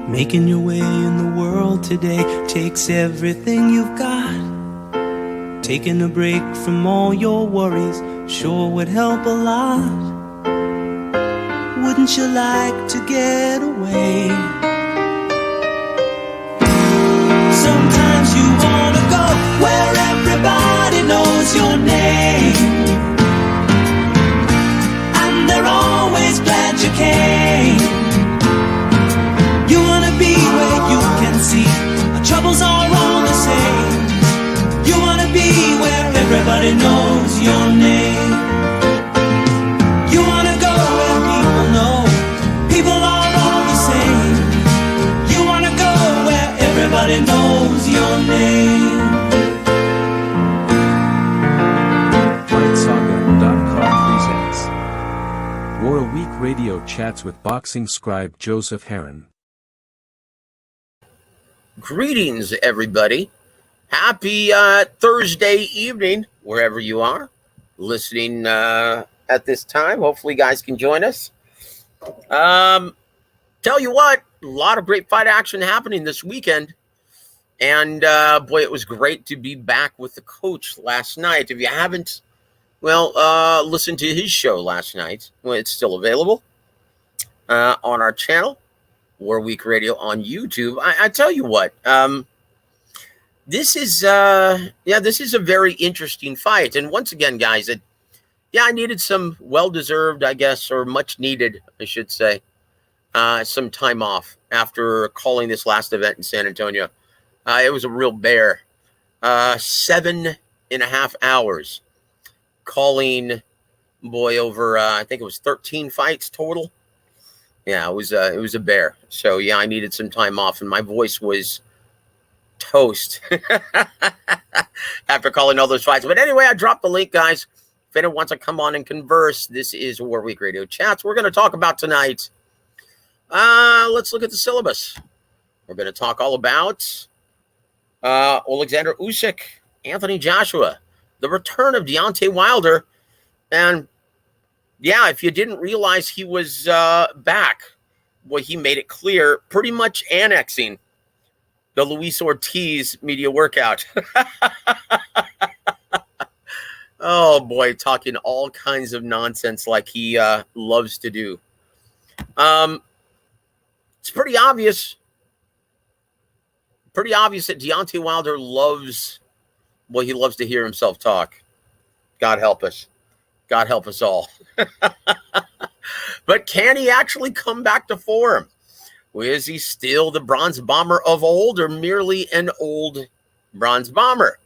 Making your way in the world today takes everything you've got. Taking a break from all your worries sure would help a lot. Wouldn't you like to get away? Sometimes you wanna go where everybody knows your name, and they're always glad you came. You wanna be where you can see our troubles are all the same. You wanna be where everybody knows your name. You wanna go where people know people are all the same. You wanna go where everybody knows your name. FightSaga.com presents Royal Week Radio Chats with boxing scribe Joseph Heron. Greetings, everybody. Happy Thursday evening, wherever you are listening at this time. Hopefully, you guys can join us. Tell you what, a lot of great fight action happening this weekend. And, boy, it was great to be back with the coach last night. If you haven't, listened to his show last night, it's still available on our channel, War Week Radio on YouTube. I tell you what, this is a very interesting fight. And once again, guys, I needed some well-deserved, I guess, or much needed, I should say, some time off after calling this last event in San Antonio. It was a real bear. 7.5 hours calling, over, I think it was 13 fights total. Yeah, it was a bear. So, yeah, I needed some time off, and my voice was toast after calling all those fights. But anyway, I dropped the link, guys. If anyone wants to come on and converse, this is War Week Radio Chats. We're going to talk about tonight. Let's look at the syllabus. We're going to talk all about Alexander Usyk, Anthony Joshua, the return of Deontay Wilder, and yeah, if you didn't realize he was back, well, he made it clear, pretty much annexing the Luis Ortiz media workout. Oh, boy, talking all kinds of nonsense like he loves to do. It's pretty obvious that Deontay Wilder he loves to hear himself talk. God help us. God help us all. But can he actually come back to form? Is he still the bronze bomber of old, or merely an old bronze bomber?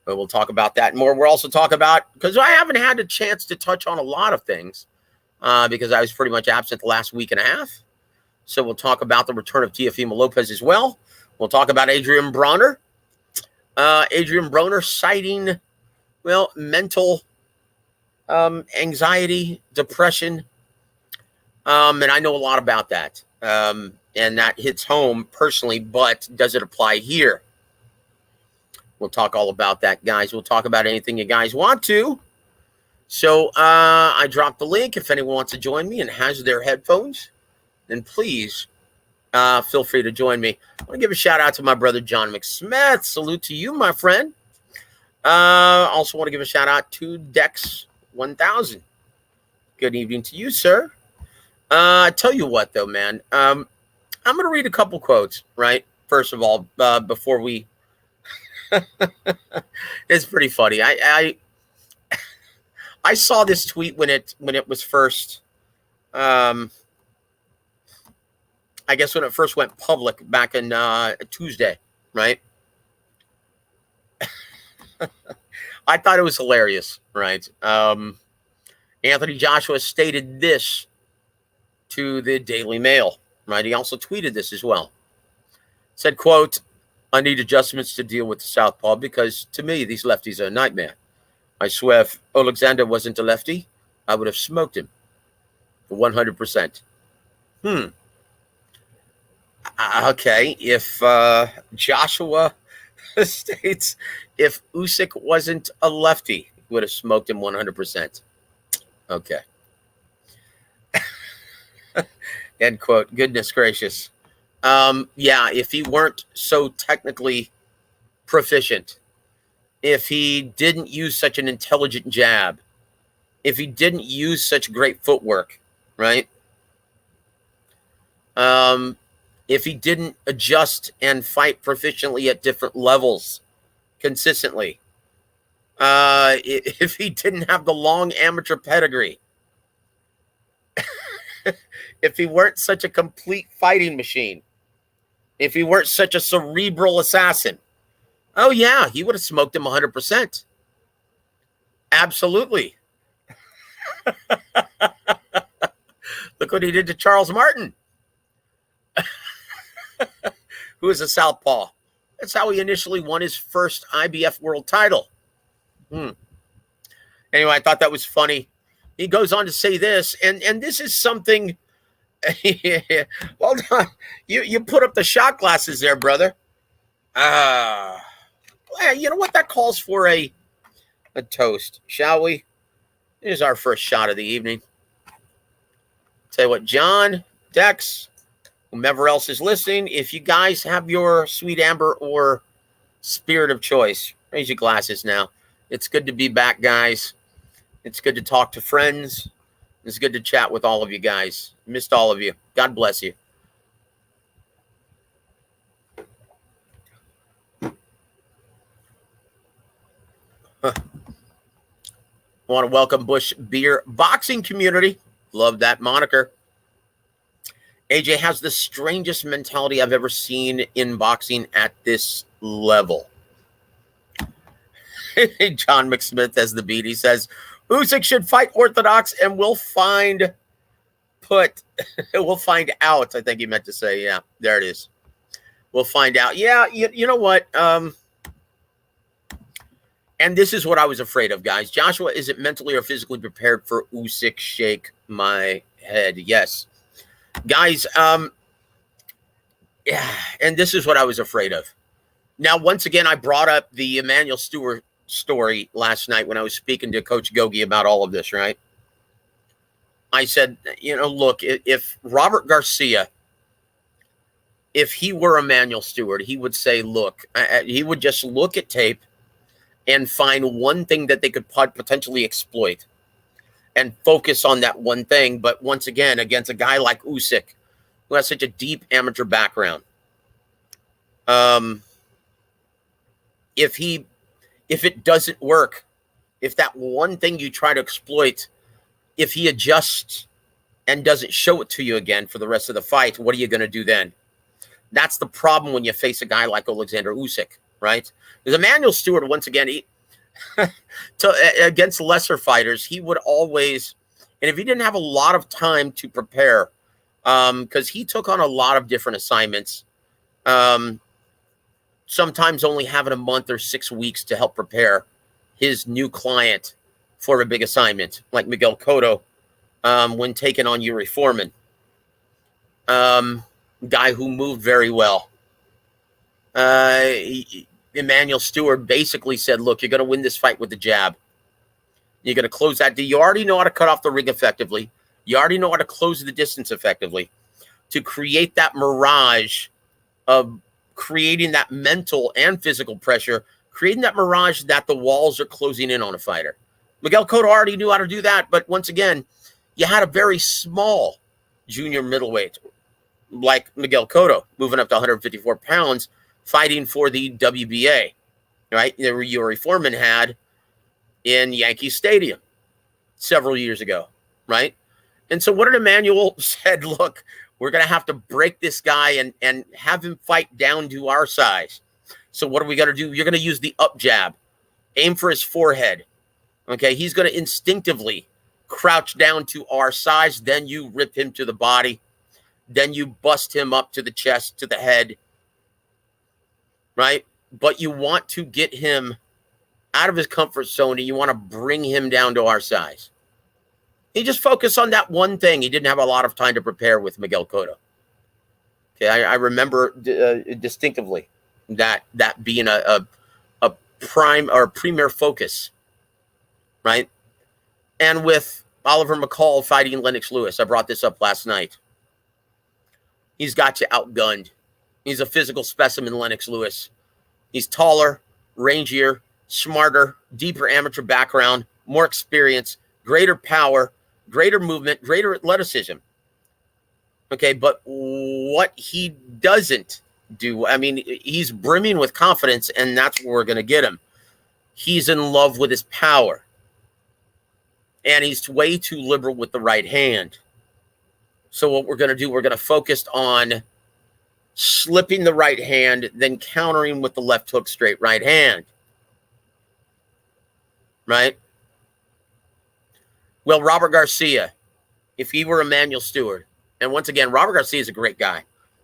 But we'll talk about that more. We'll also talk about, because I haven't had a chance to touch on a lot of things because I was pretty much absent the last week and a half. So we'll talk about the return of Teofimo Lopez as well. We'll talk about Adrien Broner. Adrien Broner citing, mental anxiety, depression. And I know a lot about that. And that hits home personally, but does it apply here? We'll talk all about that, guys. We'll talk about anything you guys want to. So I dropped the link. If anyone wants to join me and has their headphones, then please feel free to join me. I want to give a shout out to my brother, John McSmith. Salute to you, my friend. Also want to give a shout out to Dex 1000. Good evening to you, sir. I tell you what, though, man, I'm going to read a couple quotes, right? First of all, before we, it's pretty funny. I saw this tweet when it was first, I guess when it first went public back in Tuesday, right? I thought it was hilarious, right? Anthony Joshua stated this to the Daily Mail, right? He also tweeted this as well. Said, quote, "I need adjustments to deal with the southpaw because to me, these lefties are a nightmare. I swear if Alexander wasn't a lefty, I would have smoked him for 100%. Okay, if Joshua states if Usyk wasn't a lefty, he would have smoked him 100%. Okay. End quote. Goodness gracious. Yeah, if he weren't so technically proficient, if he didn't use such an intelligent jab, if he didn't use such great footwork, right? If he didn't adjust and fight proficiently at different levels consistently, if he didn't have the long amateur pedigree, if he weren't such a complete fighting machine, if he weren't such a cerebral assassin, oh yeah, he would have smoked him 100%. Absolutely. Look what he did to Charles Martin, who is a southpaw. That's how he initially won his first IBF world title. Anyway, I thought that was funny. He goes on to say this, and this is something. Well done. You put up the shot glasses there, brother. You know what? That calls for a toast, shall we? Here's our first shot of the evening. Tell you what, John, Dex, whomever else is listening, if you guys have your sweet amber or spirit of choice, raise your glasses now. It's good to be back, guys. It's good to talk to friends. It's good to chat with all of you guys. Missed all of you. God bless you. I want to welcome Bush Beer Boxing Community. Love that moniker. AJ has the strangest mentality I've ever seen in boxing at this level. John McSmith as the beat. He says, Usyk should fight orthodox and we'll find out. I think he meant to say, yeah, there it is. We'll find out. Yeah, you know what? And this is what I was afraid of, guys. Joshua, is it mentally or physically prepared for Usyk? Shake my head. Yes. Guys, yeah, and this is what I was afraid of. Now, once again, I brought up the Emmanuel Stewart story last night when I was speaking to Coach Gogi about all of this, right? I said, look, if Robert Garcia, if he were Emmanuel Stewart, he would say, look, he would just look at tape and find one thing that they could potentially exploit and focus on that one thing. But once again, against a guy like Usyk, who has such a deep amateur background, if it doesn't work, if that one thing you try to exploit, if he adjusts and doesn't show it to you again for the rest of the fight, what are you going to do then? That's the problem when you face a guy like Alexander Usyk, right? Because Emmanuel Stewart, once again, against lesser fighters, he would always, and if he didn't have a lot of time to prepare, because he took on a lot of different assignments, sometimes only having a month or 6 weeks to help prepare his new client for a big assignment, like Miguel Cotto, when taking on Yuri Foreman, guy who moved very well. Emmanuel Stewart basically said, look, you're going to win this fight with the jab. You're going to close that. You already know how to cut off the ring effectively. You already know how to close the distance effectively to create that mirage of creating that mental and physical pressure, creating that mirage that the walls are closing in on a fighter. Miguel Cotto already knew how to do that. But once again, you had a very small junior middleweight like Miguel Cotto moving up to 154 pounds, fighting for the WBA, right? That Yuri Foreman had in Yankee Stadium several years ago, right? And so what did Emmanuel said? Look, we're going to have to break this guy and have him fight down to our size. So what are we going to do? You're going to use the up jab, aim for his forehead. Okay, he's going to instinctively crouch down to our size. Then you rip him to the body. Then you bust him up to the chest, to the head. Right? But you want to get him out of his comfort zone and you want to bring him down to our size. He just focused on that one thing. He didn't have a lot of time to prepare with Miguel Cotto. Okay, I remember distinctively that being a prime or premier focus, right? And with Oliver McCall fighting Lennox Lewis, I brought this up last night. he's got you outgunned. He's a physical specimen, Lennox Lewis. He's taller, rangier, smarter, deeper amateur background, more experience, greater power, greater movement, greater athleticism. Okay, but what he doesn't do, I mean, he's brimming with confidence, and that's where we're going to get him. He's in love with his power. And he's way too liberal with the right hand. So what we're going to do, we're going to focus on slipping the right hand, then countering with the left hook straight right hand. Right? Well, Robert Garcia, if he were Emmanuel Stewart, and once again, Robert Garcia is a great guy.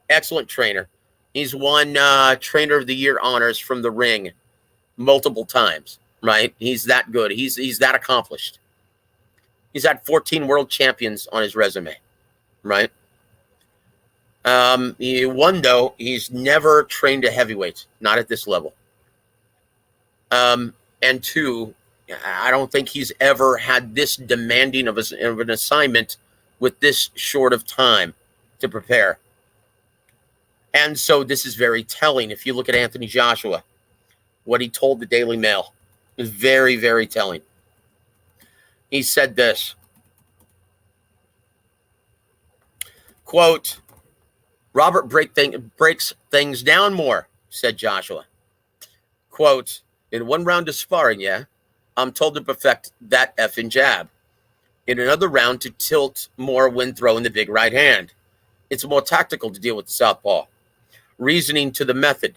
Excellent trainer. He's won Trainer of the Year honors from the ring multiple times, right? He's that good. He's that accomplished. He's had 14 world champions on his resume, right? One, though, he's never trained a heavyweight, not at this level. And two, I don't think he's ever had this demanding of an assignment with this short of time to prepare. And so this is very telling. If you look at Anthony Joshua, what he told the Daily Mail is very, very telling. He said this, quote, Robert breaks things down more, said Joshua. Quote, in one round of sparring, yeah, I'm told to perfect that effing jab. In another round, to tilt more when throwing the big right hand. It's more tactical to deal with the southpaw. Reasoning to the method.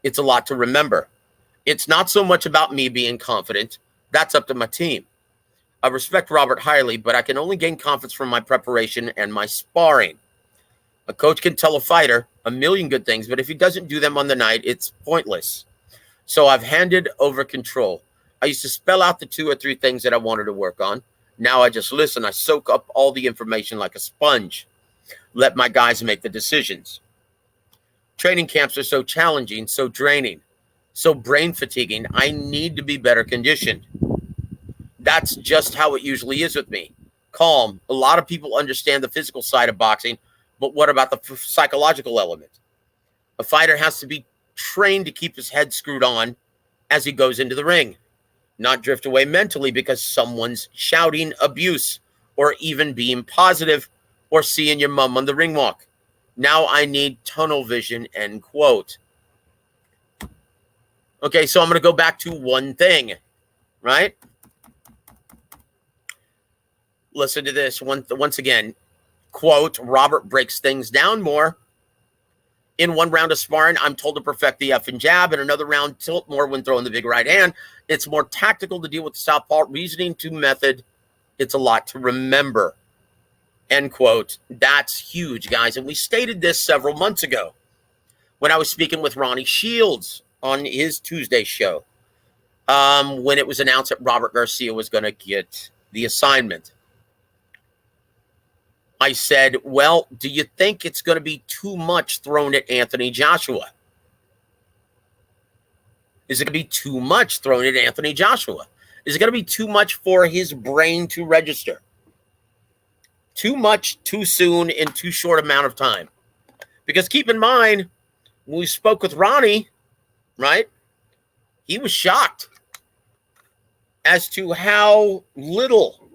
It's a lot to remember. It's not so much about me being confident. That's up to my team. I respect Robert highly, but I can only gain confidence from my preparation and my sparring. A coach can tell a fighter a million good things, but if he doesn't do them on the night, it's pointless. So I've handed over control. I used to spell out the 2 or 3 things that I wanted to work on. Now I just listen. I soak up all the information like a sponge. Let my guys make the decisions. Training camps are so challenging, so draining, so brain fatiguing. I need to be better conditioned. That's just how it usually is with me. Calm. A lot of people understand the physical side of boxing, but what about the psychological element? A fighter has to be trained to keep his head screwed on as he goes into the ring, not drift away mentally because someone's shouting abuse or even being positive or seeing your mom on the ring walk. Now I need tunnel vision, end quote. Okay, so I'm going to go back to one thing, right? Listen to this once again. Quote, Robert breaks things down more. In one round of sparring, I'm told to perfect the effing jab. In another round, tilt more when throwing the big right hand. It's more tactical to deal with the southpaw. Reasoning to method. It's a lot to remember. End quote. That's huge, guys. And we stated this several months ago when I was speaking with Ronnie Shields on his Tuesday show, when it was announced that Robert Garcia was going to get the assignment. I said, well, do you think it's going to be too much thrown at Anthony Joshua? Is it going to be too much thrown at Anthony Joshua? Is it going to be too much for his brain to register? Too much, too soon, in too short amount of time? Because keep in mind, when we spoke with Ronnie, right, he was shocked as to how little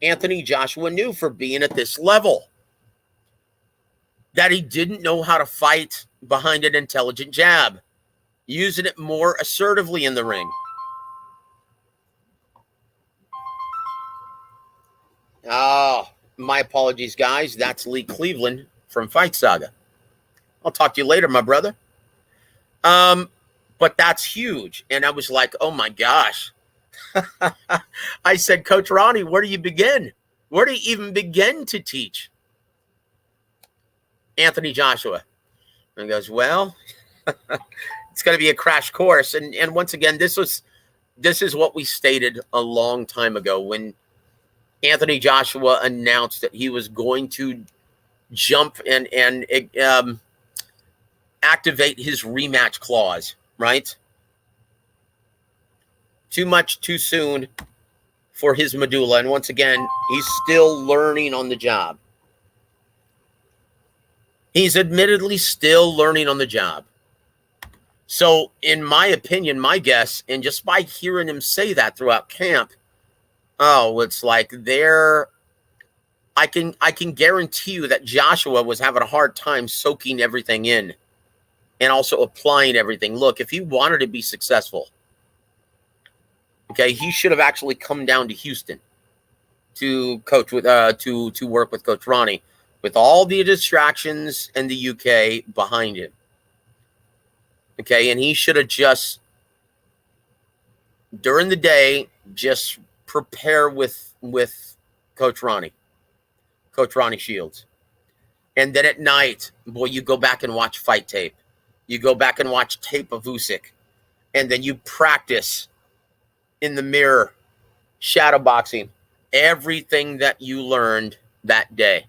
Anthony Joshua knew for being at this level. That he didn't know how to fight behind an intelligent jab, using it more assertively in the ring. Oh, my apologies, guys. That's Lee Cleveland from Fight Saga. I'll talk to you later, my brother. But that's huge. And I was like, oh my gosh. I said, Coach Ronnie, where do you begin? Where do you even begin to teach Anthony Joshua? And he goes, well, it's going to be a crash course. And once again, this is what we stated a long time ago when Anthony Joshua announced that he was going to jump and activate his rematch clause, right? Too much, too soon for his medulla. And once again, he's still learning on the job. He's admittedly still learning on the job. So, in my opinion, my guess, and just by hearing him say that throughout camp, it's like I can guarantee you that Joshua was having a hard time soaking everything in and also applying everything. Look, if he wanted to be successful, okay, he should have actually come down to Houston to coach with to work with Coach Ronnie, with all the distractions in the UK behind him. Okay, and he should have just, during the day, just prepare with Coach Ronnie Shields. And then at night, boy, you go back and watch fight tape. You go back and watch tape of Usyk. And then you practice in the mirror, shadow boxing, everything that you learned that day.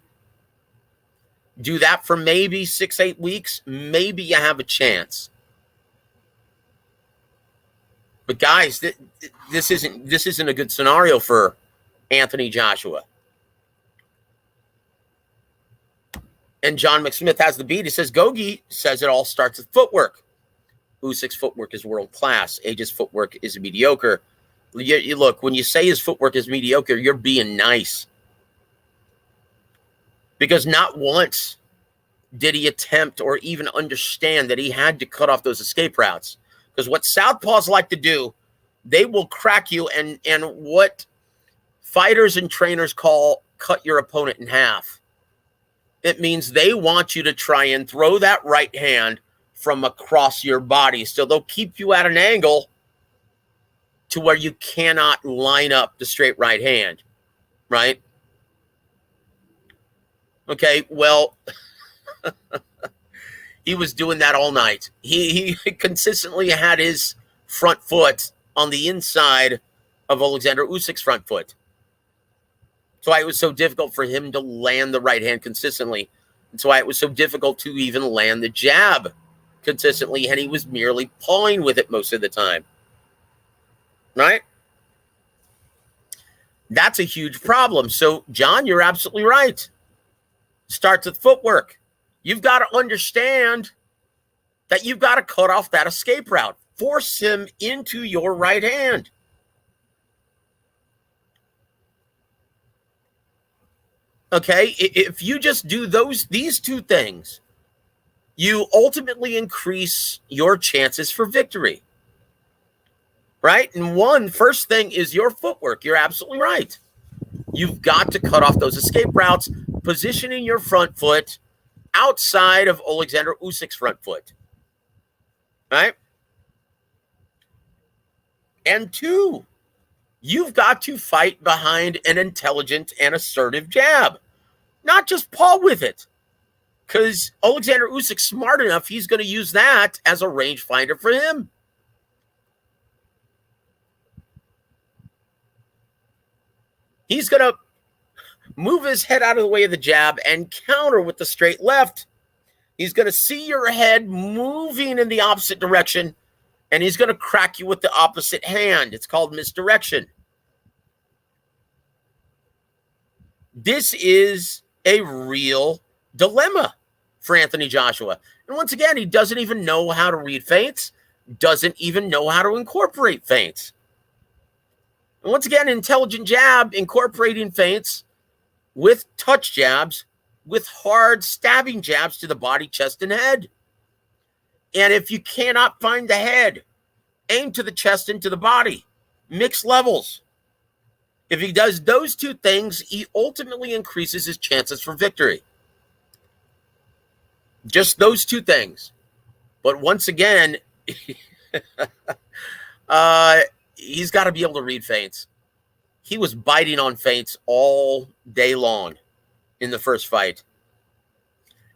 Do that for maybe 6-8 weeks. Maybe you have a chance. But guys, this isn't a good scenario for Anthony Joshua. And John McSmith has the beat. He says, Gogi says it all starts with footwork. Usyk's footwork is world class. Age's footwork is mediocre. You look, when you say his footwork is mediocre, you're being nice. Because not once did he attempt or even understand that he had to cut off those escape routes. Because what southpaws like to do, they will crack you, and what fighters and trainers call cut your opponent in half. It means they want you to try and throw that right hand from across your body. So they'll keep you at an angle to where you cannot line up the straight right hand, right? Okay, well, he was doing that all night. He consistently had his front foot on the inside of Alexander Usyk's front foot. That's why it was so difficult for him to land the right hand consistently. That's why it was so difficult to even land the jab consistently, and he was merely pawing with it most of the time. Right? That's a huge problem. So, John, you're absolutely right. Starts with footwork. You've got to understand that you've got to cut off that escape route. Force him into your right hand. Okay, if you just do these two things, you ultimately increase your chances for victory. Right? And first thing is your footwork. You're absolutely right. You've got to cut off those escape routes, positioning your front foot outside of Alexander Usyk's front foot. Right? And 2, you've got to fight behind an intelligent and assertive jab. Not just paw with it. Because Alexander Usyk's smart enough, he's going to use that as a rangefinder for him. He's going to move his head out of the way of the jab and counter with the straight left. He's going to see your head moving in the opposite direction, and he's going to crack you with the opposite hand. It's called misdirection. This is a real dilemma for Anthony Joshua. And once again, he doesn't even know how to read feints, doesn't even know how to incorporate feints. And once again, intelligent jab, incorporating feints with touch jabs, with hard stabbing jabs to the body, chest, and head. And if you cannot find the head, aim to the chest and to the body. Mix levels. If he does those two things, he ultimately increases his chances for victory. Just those two things. But once again, he's got to be able to read feints. He was biting on feints all day long in the first fight.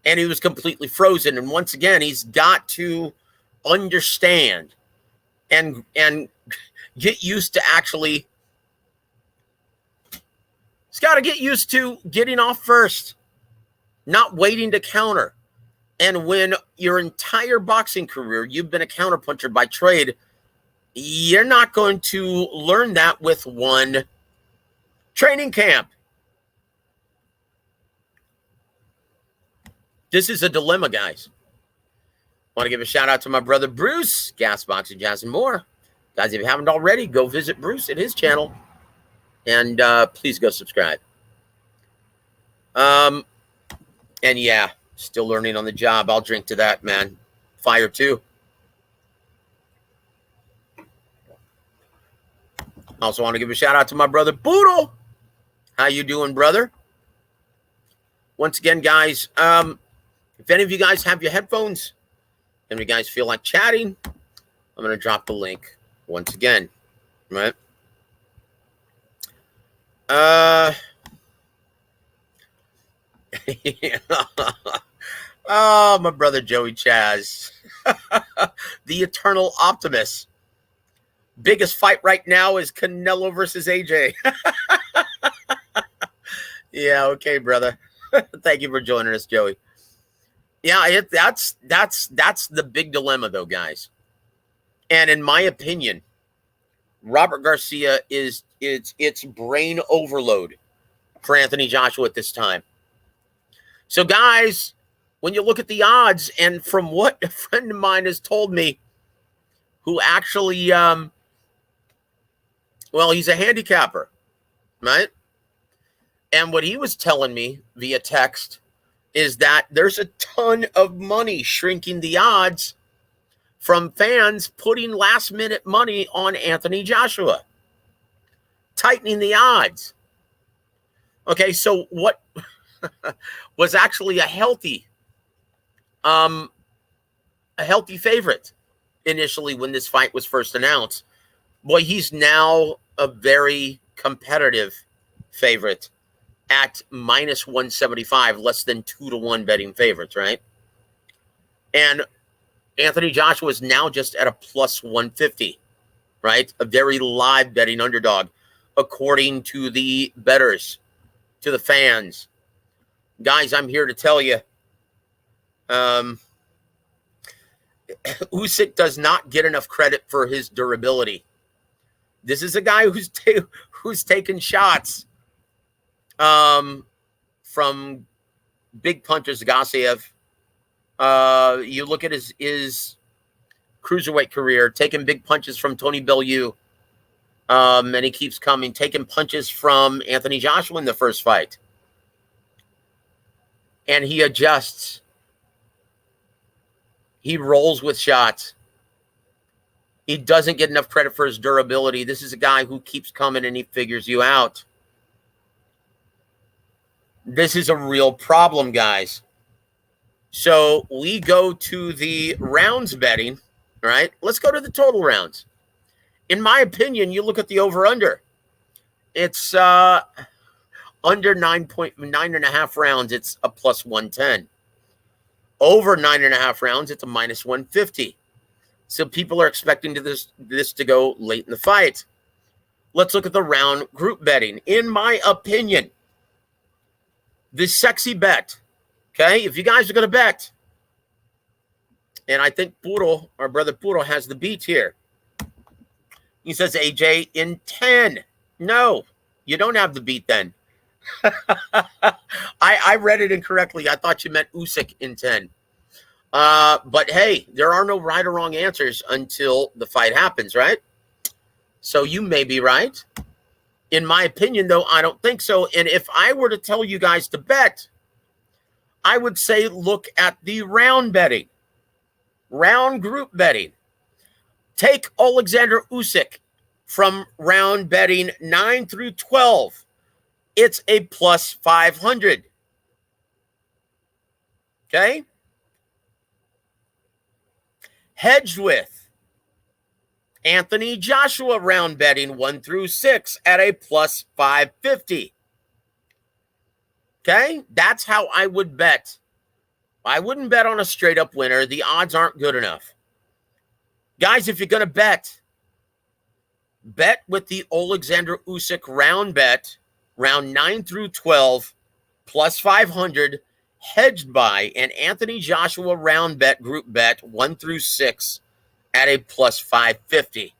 And he was completely frozen. And once again, he's got to understand and get used to actually... He's got to get used to getting off first, not waiting to counter. And when your entire boxing career, you've been a counterpuncher by trade, you're not going to learn that with one training camp. This is a dilemma, guys. Want to give a shout out to my brother Bruce, Gas Boxing Jazz and more. Guys, if you haven't already, go visit Bruce at his channel. And please go subscribe. And yeah, still learning on the job. I'll drink to that, man. Fire too. Also want to give a shout out to my brother Boodle. How you doing, brother? Once again, guys, if any of you guys have your headphones and you guys feel like chatting, I'm going to drop the link once again, right? Oh, my brother Joey Chaz. The eternal optimist. Biggest fight right now is Canelo versus AJ. Yeah, okay, brother. Thank you for joining us, Joey. Yeah, that's the big dilemma, though, guys. And in my opinion, Robert Garcia it's brain overload for Anthony Joshua at this time. So, guys, when you look at the odds, and from what a friend of mine has told me, who actually, well, he's a handicapper, right? And what he was telling me via text is that there's a ton of money shrinking the odds from fans putting last-minute money on Anthony Joshua, tightening the odds. Okay, so what was actually a healthy favorite initially when this fight was first announced, boy, he's now a very competitive favorite at minus 175, less than 2-1 betting favorites, right? And Anthony Joshua is now just at a plus 150, right? A very live betting underdog, according to the bettors, to the fans. Guys, I'm here to tell you, Usyk does not get enough credit for his durability. This is a guy who's taken shots from big punchers, Gassiev. You look at his cruiserweight career, taking big punches from Tony Bellew, and he keeps coming, taking punches from Anthony Joshua in the first fight. And he adjusts. He rolls with shots. He doesn't get enough credit for his durability. This is a guy who keeps coming and he figures you out. This is a real problem, guys. So we go to the rounds betting, right? Let's go to the total rounds. In my opinion, you look at the over-under. It's under 9.5 rounds. It's a plus 110. Over 9.5 rounds, it's a minus 150. So people are expecting this to go late in the fight. Let's look at the round group betting. In my opinion, the sexy bet, okay, if you guys are going to bet, and I think Puro, our brother Puro, has the beat here. He says, AJ, in 10. No, you don't have the beat then. I read it incorrectly. I thought you meant Usyk in 10. But hey, there are no right or wrong answers until the fight happens, right? So you may be right. In my opinion, though, I don't think so. And if I were to tell you guys to bet, I would say look at the round betting, round group betting. Take Alexander Usyk from round betting 9 through 12. It's a plus 500. Okay? Hedged with Anthony Joshua round betting 1 through 6 at a plus 550. Okay? That's how I would bet. I wouldn't bet on a straight up winner. The odds aren't good enough. Guys, if you're going to bet with the Alexander Usyk round bet, round 9 through 12, plus 500, hedged by an Anthony Joshua round bet, group bet, 1 through 6, at a plus 550.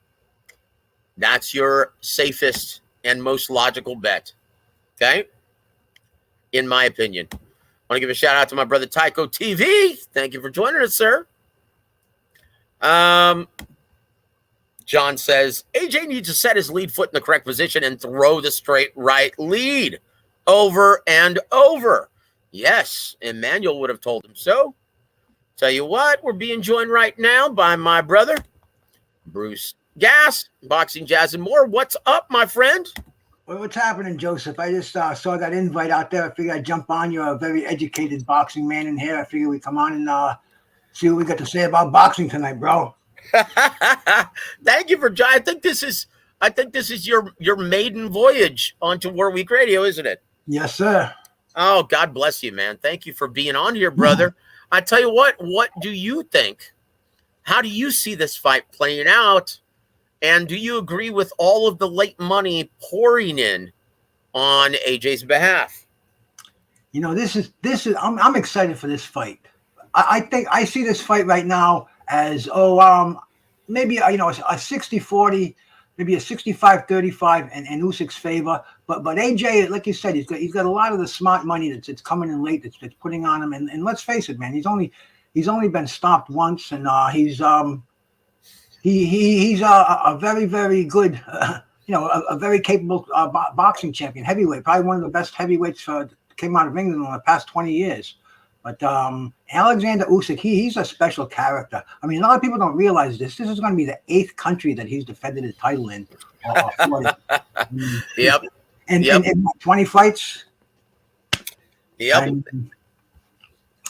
That's your safest and most logical bet. Okay? In my opinion. Want to give a shout out to my brother Tycho TV. Thank you for joining us, sir. John says, AJ needs to set his lead foot in the correct position and throw the straight right lead over and over. Yes, Emmanuel would have told him so. Tell you what, we're being joined right now by my brother, Bruce Gass, Boxing, Jazz, and More. What's up, my friend? Well, what's happening, Joseph? I just saw that invite out there. I figured I'd jump on. You're a very educated boxing man in here. I figured we'd come on and see what we got to say about boxing tonight, bro. Thank you for joining. I think this is your maiden voyage onto War Week Radio, isn't it? Yes, sir. Oh, God bless you, man. Thank you for being on here, brother. I tell you what do you think? How do you see this fight playing out? And do you agree with all of the late money pouring in on AJ's behalf? You know, this is I'm excited for this fight. I think I see this fight right now as maybe a 60-40, maybe a 65-35 in Usyk's favor. But AJ, like you said, he's got a lot of the smart money that's coming in late that's putting on him. And let's face it, man, he's only been stopped once, and he's a very, very good, a very capable boxing champion, heavyweight, probably one of the best heavyweights came out of England in the past 20 years. But Alexander Usyk, he's a special character. I mean, a lot of people don't realize this. This is going to be the 8th country that he's defended his title in. Yep. And 20 fights. Yep. And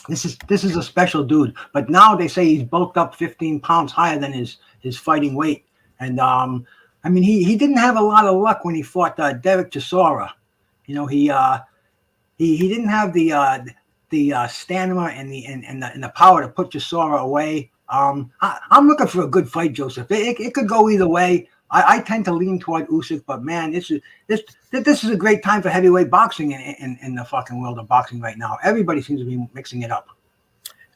this is a special dude. But now they say he's bulked up 15 pounds higher than his fighting weight. And I mean, he didn't have a lot of luck when he fought Derek Chisora. You know, he didn't have the stamina and the power to put Chisora away. I'm looking for a good fight, Joseph. It could go either way. I tend to lean toward Usyk, but man, this is a great time for heavyweight boxing in the fucking world of boxing right now. Everybody seems to be mixing it up.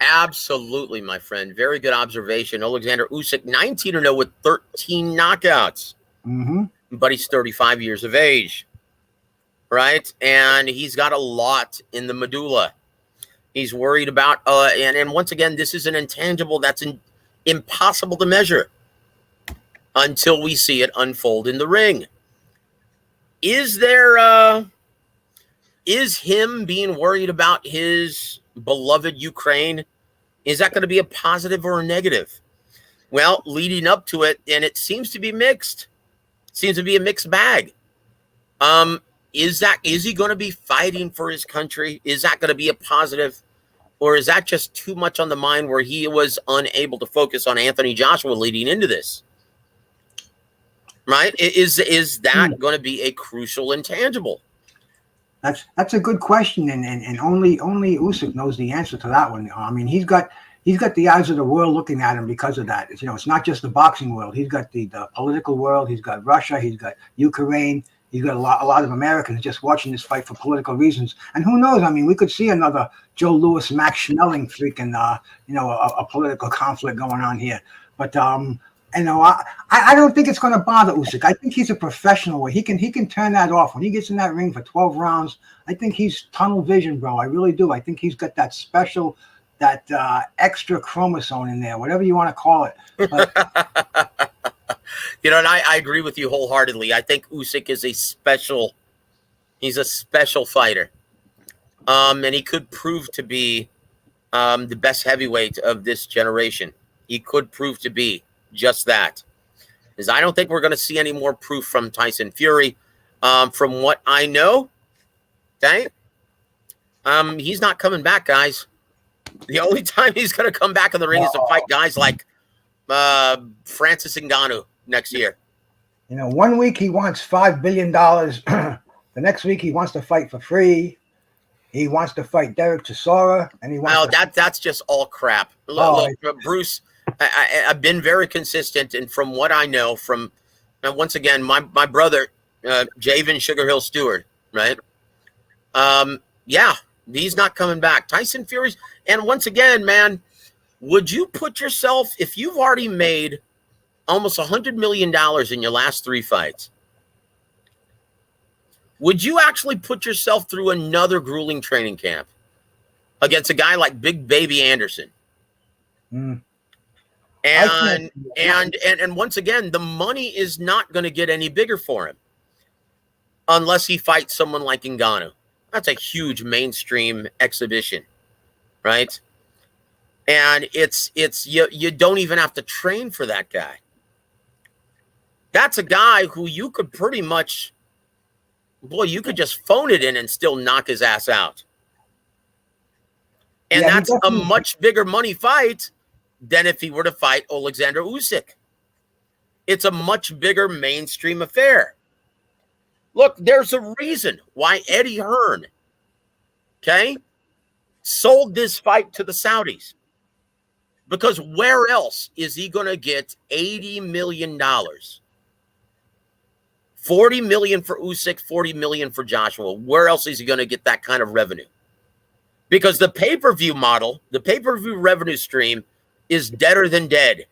Absolutely, my friend. Very good observation. Alexander Usyk, 19-0 with 13 knockouts. Mm-hmm. But he's 35 years of age, right? And he's got a lot in the medulla. He's worried about, and once again, this is an intangible that's impossible to measure until we see it unfold in the ring. Is him being worried about his beloved Ukraine, is that going to be a positive or a negative? Well, leading up to it, and it seems to be mixed. Seems to be a mixed bag. Is he going to be fighting for his country? Is that going to be a positive? Or is that just too much on the mind where he was unable to focus on Anthony Joshua leading into this? Right? Is that going to be a crucial intangible? That's a good question, and only Usyk knows the answer to that one. I mean, he's got the eyes of the world looking at him because of that. It's not just the boxing world. He's got the political world. He's got Russia. He's got Ukraine. He's got a lot of Americans just watching this fight for political reasons. And who knows? I mean, we could see another Joe Louis, Max Schmeling freaking, a political conflict going on here. But I don't think it's going to bother Usyk. I think he's a professional. He can turn that off when he gets in that ring for 12 rounds. I think he's tunnel vision, bro. I really do. I think he's got that special, that extra chromosome in there, whatever you want to call it. But, and I agree with you wholeheartedly. I think Usyk is he's a special fighter. And he could prove to be the best heavyweight of this generation. He could prove to be just that. Because I don't think we're going to see any more proof from Tyson Fury. From what I know, okay, he's not coming back, guys. The only time he's going to come back in the ring is to fight guys like Francis Ngannou next year. 1 week he wants $5 billion. The next week he wants to fight for free. He wants to fight Derek Chisora, and he wants. Well, that's just all crap. Look, Bruce, I've been very consistent, and from what I know, once again, my brother, Javen Sugar Hill Stewart, right? Yeah, he's not coming back. Tyson Fury's, and once again, man, would you put yourself, if you've already made almost $100 million in your last 3 fights, would you actually put yourself through another grueling training camp? against a guy like Big Baby Anderson. Mm. And once again, the money is not going to get any bigger for him unless he fights someone like Ngannou. That's a huge mainstream exhibition, right? And it's you don't even have to train for that guy. That's a guy who you could pretty much, boy, you could just phone it in and still knock his ass out. And Yeah, that's a much bigger money fight than if he were to fight Alexander Usyk. It's a much bigger mainstream affair. Look, there's a reason why Eddie Hearn, okay, sold this fight to the Saudis. Because where else is he going to get $80 million? $40 million for Usyk, $40 million for Joshua. Where else is he going to get that kind of revenue? Because the pay-per-view model, the pay-per-view revenue stream is deader than dead.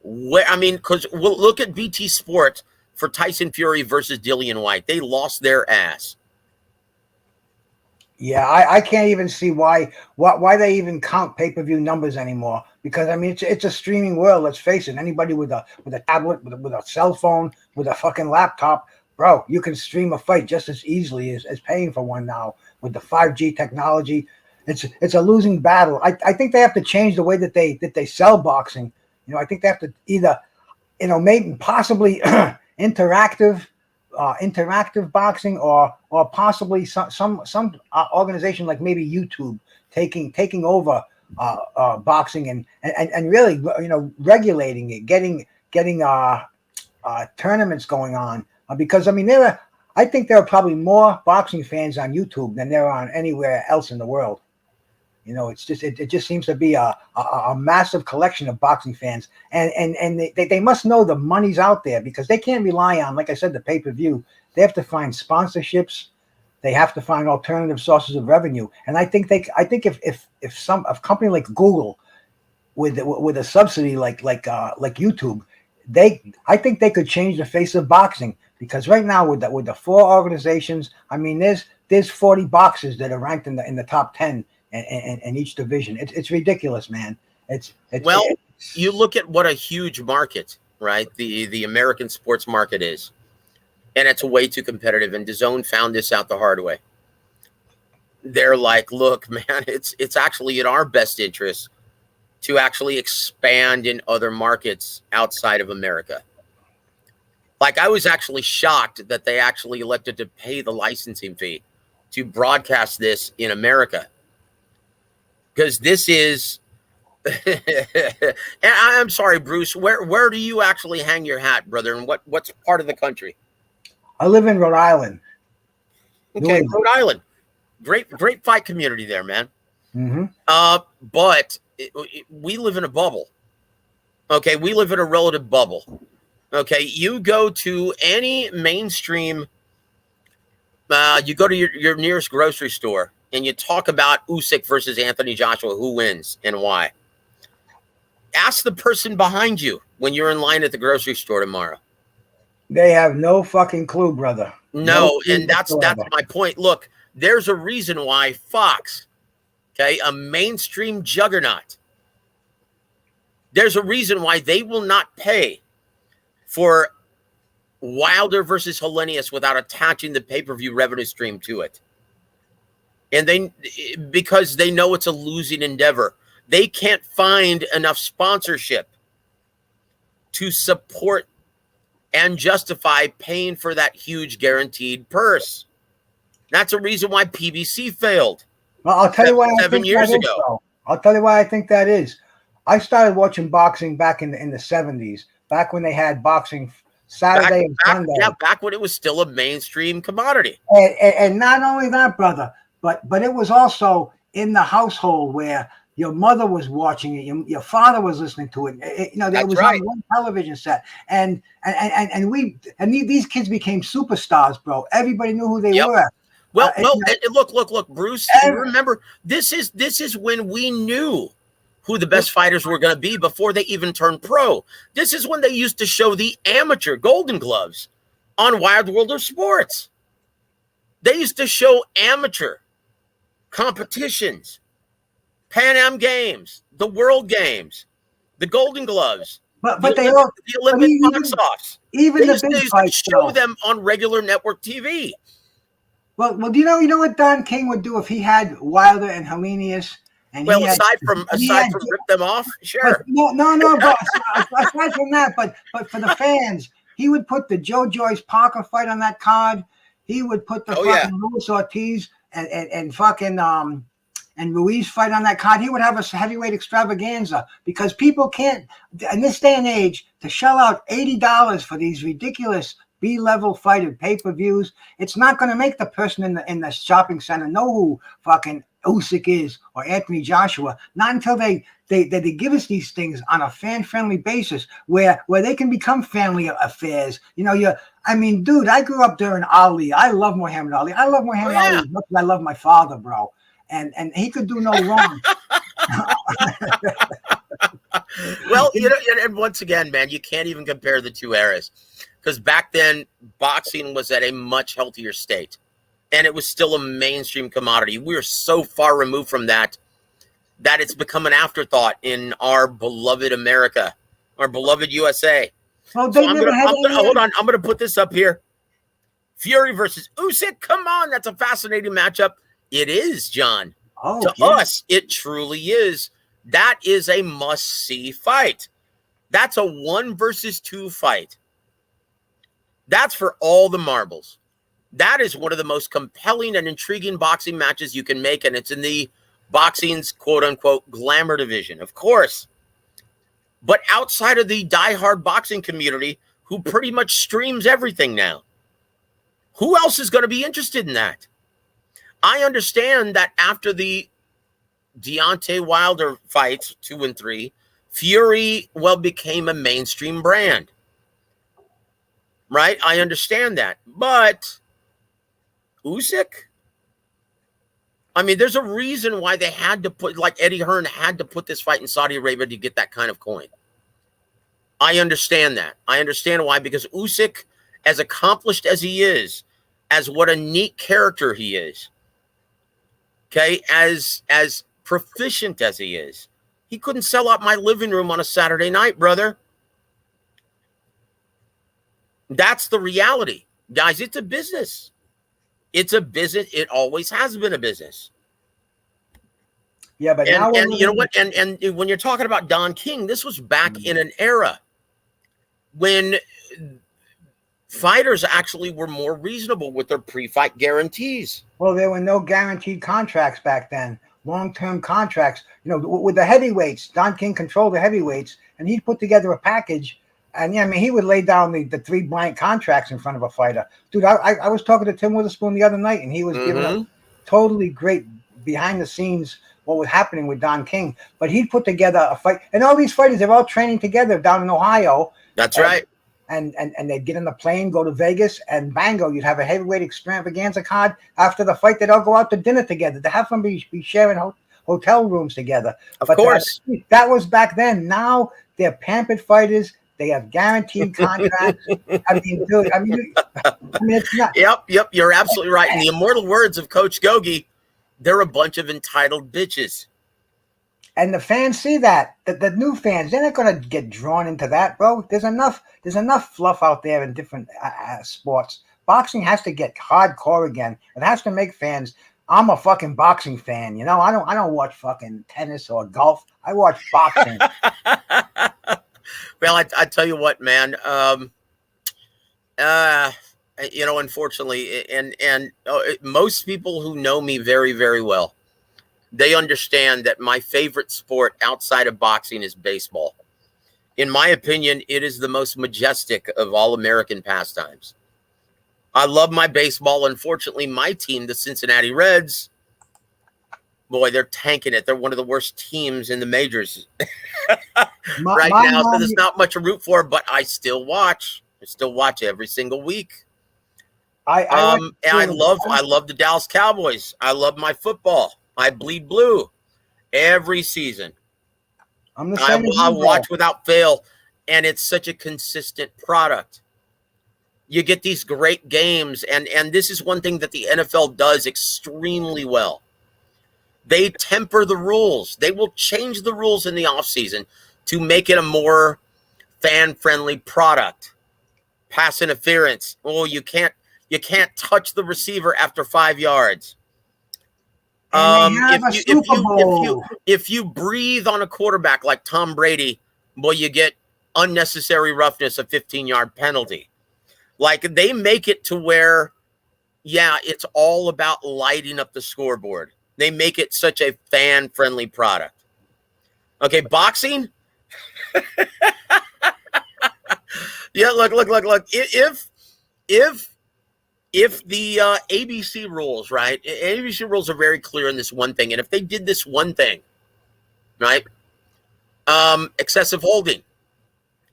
Because we'll look at BT Sport for Tyson Fury versus Dillian White. They lost their ass. Yeah, I can't even see why they even count pay-per-view numbers anymore. Because I mean, it's a streaming world. Let's face it. Anybody with a tablet, with a cell phone, with a fucking laptop, bro, you can stream a fight just as easily as paying for one now with the 5G technology. It's a losing battle. I think they have to change the way that they sell boxing. You know, I think they have to either, you know, maybe possibly interactive boxing or possibly some organization like maybe YouTube taking over boxing and really, you know, regulating it, getting tournaments going on, because I mean I think there are probably more boxing fans on YouTube than there are on anywhere else in the world. You know, it's just it just seems to be a massive collection of boxing fans, and they must know the money's out there, because they can't rely on, like I said, the pay-per-view. They have to find sponsorships. They have to find alternative sources of revenue. And I think if a company like Google with a subsidy like YouTube, I think they could change the face of boxing, because right now with the 4 organizations, I mean, there's 40 boxers that are ranked in the top 10 in each division. It's ridiculous, man. You look at what a huge market, right? The American sports market is, and it's way too competitive. And DAZN found this out the hard way. They're like, look, man, it's actually in our best interest to actually expand in other markets outside of America. Like, I was actually shocked that they actually elected to pay the licensing fee to broadcast this in America. Because this is, and I'm sorry, Bruce, where do you actually hang your hat, brother? And what's part of the country? I live in Rhode Island. Okay, Rhode Island. Great fight community there, man. Mm-hmm. But we live in a bubble. Okay, we live in a relative bubble. Okay, you go to any mainstream, you go to your nearest grocery store, and you talk about Usyk versus Anthony Joshua, who wins and why. Ask the person behind you when you're in line at the grocery store tomorrow. They have no fucking clue, brother. No, and that's my point. Look, there's a reason why Fox, okay, a mainstream juggernaut, there's a reason why they will not pay for Wilder versus Helenius without attaching the pay-per-view revenue stream to it. And because they know it's a losing endeavor. They can't find enough sponsorship to support and justify paying for that huge guaranteed purse. That's a reason why PBC failed. Well, I'll tell you why. 7 years ago. I'll tell you why I think that is. I started watching boxing back in the 70s, back when they had boxing Saturday and Sunday. Yeah, back when it was still a mainstream commodity. And not only that, brother, but it was also in the household where your mother was watching it, your father was listening to it. There was on one television set, and these kids became superstars, bro. Everybody knew who they were. Well, look, Bruce. You remember, this is when we knew who the best fighters were going to be before they even turned pro. This is when they used to show the amateur Golden Gloves on Wild World of Sports. They used to show amateur competitions, Pan Am Games, the World Games, the Golden Gloves, But the they Olympic, all, the Olympic box offs. even the These big days fights show though. them on regular network TV. Well, do you know what Don King would do if he had Wilder and Helenius, and Well, he had, aside from had, rip them off, but sure. no, but aside from that, but for the fans, he would put the Joe Joyce Parker fight on that card. He would put the Luis Ortiz and fucking and Ruiz fight on that card. He would have a heavyweight extravaganza because people can't, in this day and age, to shell out $80 for these ridiculous B-level fight and pay-per-views. It's not going to make the person in the shopping center know who fucking Usyk is or Anthony Joshua. Not until they give us these things on a fan-friendly basis where they can become family affairs. You know, I mean, dude, I grew up during Ali. I love Muhammad Ali. I love Muhammad Ali as much as I love my father, bro. And he could do no wrong. Well, you know, and once again, man, you can't even compare the two eras. Because back then, boxing was at a much healthier state. And it was still a mainstream commodity. We are so far removed from that it's become an afterthought in our beloved America, our beloved USA. Well, so hold on. I'm going to put this up here. Fury versus Usyk. Come on. That's a fascinating matchup. It is, John. To us, it truly is. That is a must-see fight. That's a 1 versus 2 fight. That's for all the marbles. That is one of the most compelling and intriguing boxing matches you can make, and it's in the boxing's quote-unquote glamour division, of course. But outside of the diehard boxing community, who pretty much streams everything now, who else is going to be interested in that? I understand that after the Deontay Wilder fights 2 and 3, Fury became a mainstream brand. Right? I understand that. But Usyk? I mean, there's a reason why they had to put, like Eddie Hearn had to put this fight in Saudi Arabia to get that kind of coin. I understand that. I understand why, because Usyk, as accomplished as he is, as what a neat character he is, okay, as proficient as he is, he couldn't sell out my living room on a Saturday night, brother. That's the reality. Guys, it's a business. It's a business. It always has been a business. Yeah, but and you know what? And when you're talking about Don King, this was back in an era when fighters actually were more reasonable with their pre-fight guarantees. Well, there were no guaranteed contracts back then. Long-term contracts. You know, with the heavyweights, Don King controlled the heavyweights, and he put together a package. And yeah, I mean, he would lay down the 3 blank contracts in front of a fighter. Dude, I was talking to Tim Witherspoon the other night, and he was giving a totally great behind the scenes what was happening with Don King. But he'd put together a fight, and all these fighters, they're all training together down in Ohio. That's right. And they'd get on the plane, go to Vegas, and bango, you'd have a heavyweight extravaganza card. After the fight, they'd all go out to dinner together. To have them be sharing hotel rooms together. Of course. That was back then. Now they're pampered fighters. They have guaranteed contracts. I mean, dude, it's not. Yep. You're absolutely right. In the immortal words of Coach Gogi, they're a bunch of entitled bitches. And the fans see that. The new fans, they're not going to get drawn into that, bro. There's enough fluff out there in different sports. Boxing has to get hardcore again. It has to make fans. I'm a fucking boxing fan, you know. I don't watch fucking tennis or golf. I watch boxing. Well, I tell you what, man. You know, unfortunately, and most people who know me very, very well, they understand that my favorite sport outside of boxing is baseball. In my opinion, it is the most majestic of all American pastimes. I love my baseball. Unfortunately, my team, the Cincinnati Reds, boy, they're tanking it. They're one of the worst teams in the majors right now. So there's not much to root for, but I still watch. I still watch every single week. And I love the Dallas Cowboys. I love my football. I bleed blue every season. I watch without fail, and it's such a consistent product. You get these great games, and this is one thing that the NFL does extremely well. They temper the rules. They will change the rules in the offseason to make it a more fan-friendly product. Pass interference. Oh, you can't touch the receiver after 5 yards. And they have a Super Bowl. If you breathe on a quarterback like Tom Brady, boy, you get unnecessary roughness, a 15-yard penalty. Like, they make it to where, yeah, it's all about lighting up the scoreboard. They make it such a fan-friendly product. Okay, boxing? Yeah, look. If the ABC rules, right? ABC rules are very clear in this one thing. And if they did this one thing, right? Excessive holding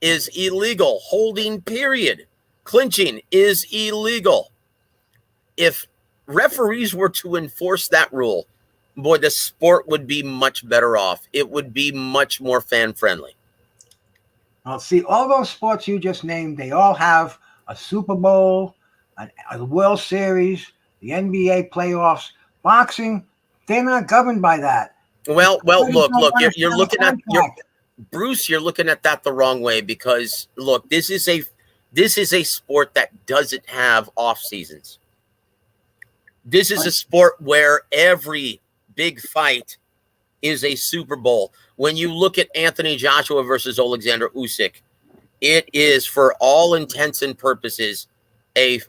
is illegal. Holding, period. Clinching is illegal. If referees were to enforce that rule, boy, the sport would be much better off. It would be much more fan-friendly. Well, see, all those sports you just named, they all have a Super Bowl, a World Series, the NBA playoffs. Boxing, they're not governed by that. Well, look, you're looking at Bruce, you're looking at that the wrong way, because look, this is a sport that doesn't have off seasons. This is a sport where every big fight is a Super Bowl. When you look at Anthony Joshua versus Alexander Usyk, it is, for all intents and purposes, a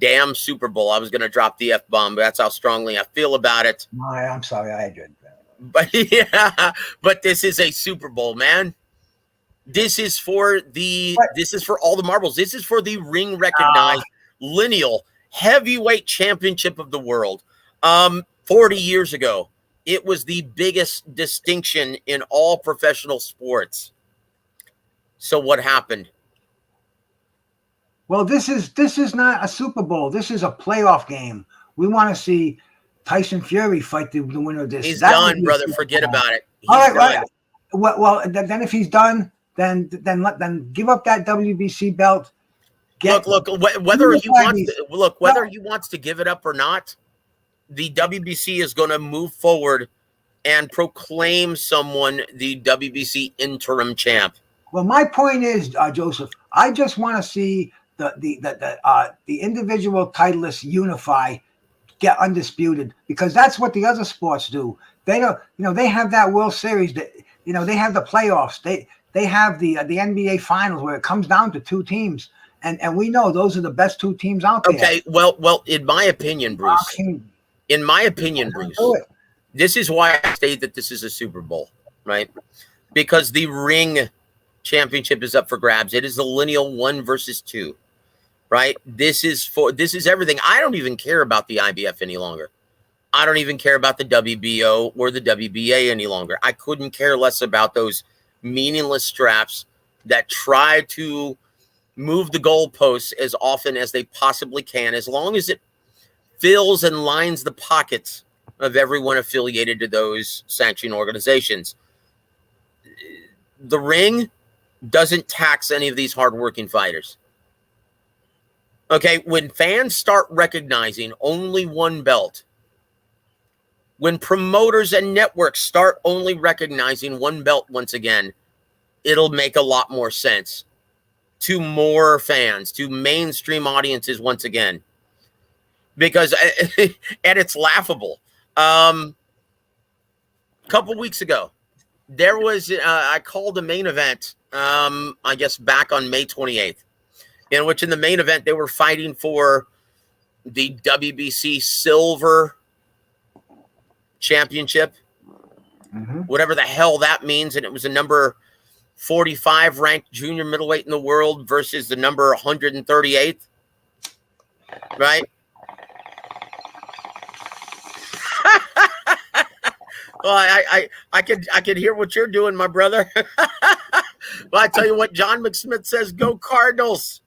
damn Super Bowl. I was going to drop the F-bomb, but that's how strongly I feel about it. I'm sorry, I did. But yeah, but this is a Super Bowl, man. This is for all the marbles. This is for the ring recognized lineal heavyweight championship of the world. 40 years ago, it was the biggest distinction in all professional sports. So what happened? Well, this is not a Super Bowl. This is a playoff game. We want to see Tyson Fury fight the winner of this. He's done, brother. Forget about it. He's all right, done. Right. Well, then if he's done, then give up that WBC belt. Whether he wants to give it up or not, the WBC is going to move forward and proclaim someone the WBC interim champ. Well, my point is, Joseph, I just want to see the individual titleists unify, get undisputed, because that's what the other sports do. They don't, they have that World Series. That, they have the playoffs. They have the NBA Finals where it comes down to two teams, and we know those are the best two teams out there. Okay, well, in my opinion, Bruce. This is why I state that this is a Super Bowl, right? Because the ring championship is up for grabs. It is the lineal 1 versus 2, right? This is everything. I don't even care about the IBF any longer. I don't even care about the WBO or the WBA any longer. I couldn't care less about those meaningless straps that try to move the goalposts as often as they possibly can, as long as it fills and lines the pockets of everyone affiliated to those sanctioning organizations. The ring doesn't tax any of these hardworking fighters. Okay, when fans start recognizing only one belt, when promoters and networks start only recognizing one belt once again, it'll make a lot more sense to more fans, to mainstream audiences once again. Because, and it's laughable. A couple weeks ago, there was, I called a main event, I guess back on May 28th, in which in the main event, they were fighting for the WBC Silver Championship, whatever the hell that means. And it was a number 45 ranked junior middleweight in the world versus the number 138th, right? Well, I could hear what you're doing, my brother. Well, I tell you what, John McSmith says, "Go Cardinals."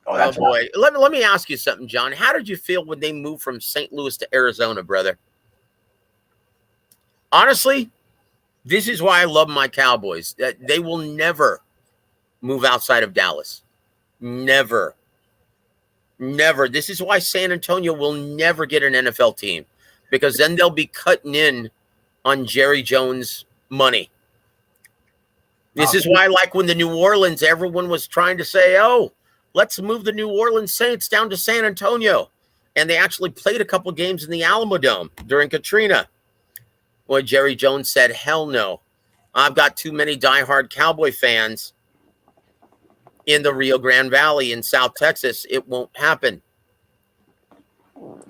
Oh boy. Right. Let me ask you something, John. How did you feel when they moved from St. Louis to Arizona, brother? Honestly, this is why I love my Cowboys. They will never move outside of Dallas. Never. Never. This is why San Antonio will never get an NFL team, because then they'll be cutting in on Jerry Jones money. This is why, like when the New Orleans, everyone was trying to say, oh, let's move the New Orleans Saints down to San Antonio. And they actually played a couple games in the Alamo Dome during Katrina. Well, Jerry Jones said, hell no. I've got too many diehard Cowboy fans in the Rio Grande Valley in South Texas. It won't happen.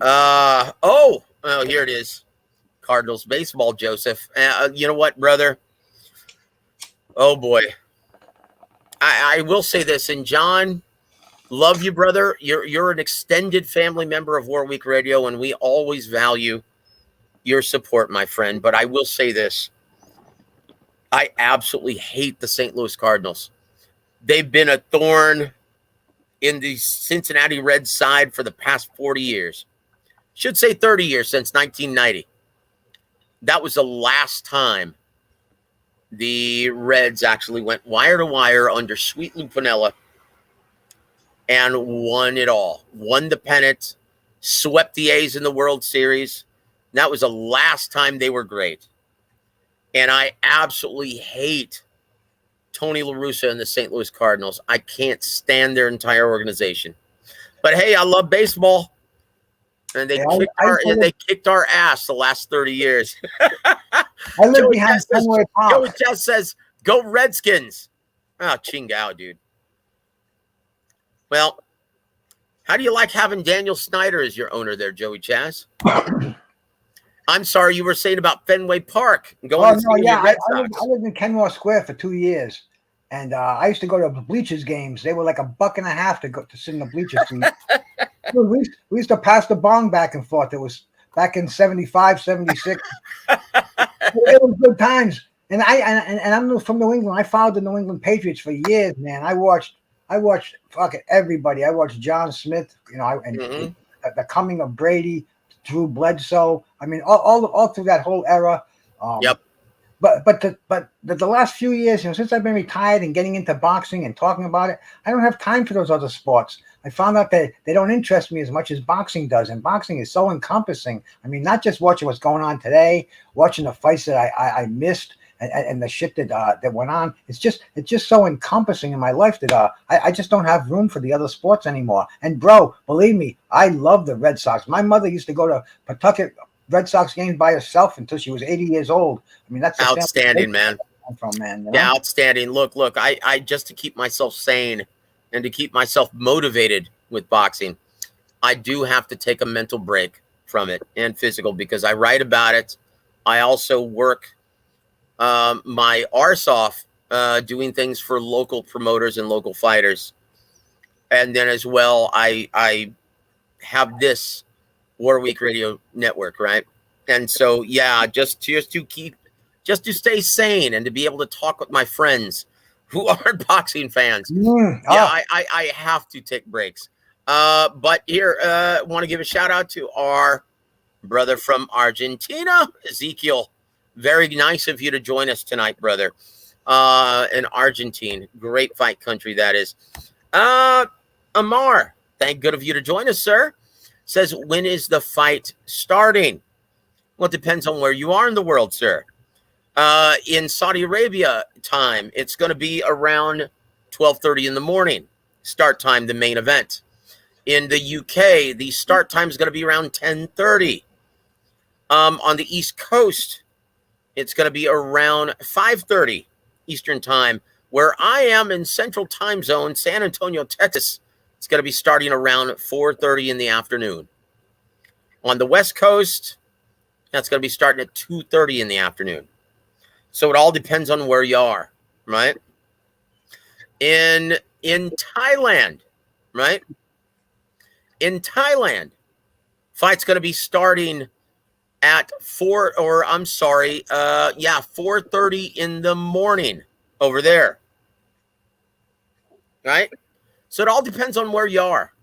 Oh, here it is. Cardinals baseball, Joseph. You know what, brother? Oh, boy. I will say this, and John, love you, brother. You're an extended family member of War Week Radio, and we always value your support, my friend. But I will say this. I absolutely hate the St. Louis Cardinals. They've been a thorn in the Cincinnati Reds side for the past 40 years. Should say 30 years, since 1990. That was the last time the Reds actually went wire to wire under Sweet Lou Piniella and won it all. Won the pennant, swept the A's in the World Series. That was the last time they were great. And I absolutely hate Tony La Russa and the St. Louis Cardinals. I can't stand their entire organization. But hey, I love baseball. And they kicked our ass the last 30 years. I live behind Fenway Park. Joey just says, go Redskins. Oh, chingao, dude. Well, how do you like having Daniel Snyder as your owner there, Joey Chaz? I'm sorry, you were saying about Fenway Park. I lived in Kenmore Square for 2 years. And I used to go to the bleachers games. They were like $1.50 to go to sit in the bleachers seat. we used to pass the bong back and forth. It was back in 75, 76. It was good times. And I'm from New England. I followed the New England Patriots for years, man. I watched fucking everybody. I watched John Smith, the coming of Brady, Drew Bledsoe. I mean, all through that whole era. Yep. But the last few years, since I've been retired and getting into boxing and talking about it, I don't have time for those other sports. I found out that they don't interest me as much as boxing does, and boxing is so encompassing. I mean, not just watching what's going on today, watching the fights that I missed, and the shit that went on. It's just so encompassing in my life that I just don't have room for the other sports anymore. And bro, believe me, I love the Red Sox. My mother used to go to Pawtucket Red Sox games by herself until she was 80 years old. I mean, that's outstanding, man. Yeah, outstanding. Look, I just to keep myself sane and to keep myself motivated with boxing, I do have to take a mental break from it and physical because I write about it. I also work my arse off doing things for local promoters and local fighters. And then as well, I have this War Week Radio Network, right? And so, yeah, just to stay sane and to be able to talk with my friends who aren't boxing fans. I have to take breaks. But here, I want to give a shout out to our brother from Argentina, Ezekiel. Very nice of you to join us tonight, brother. In Argentina, great fight country that is. Amar, thank good of you to join us, sir. Says, when is the fight starting? Well, it depends on where you are in the world, sir. In Saudi Arabia time, it's going to be around 12:30 in the morning. Start time, the main event. In the UK, the start time is going to be around 10:30. On the East Coast, it's going to be around 5:30 Eastern time. Where I am in Central Time Zone, San Antonio, Texas, it's going to be starting around 4:30 in the afternoon. On the West Coast, that's going to be starting at 2:30 in the afternoon. So it all depends on where you are, right? In Thailand, right? In Thailand, fight's going to be starting at 4:30 in the morning over there, right? So it all depends on where you are.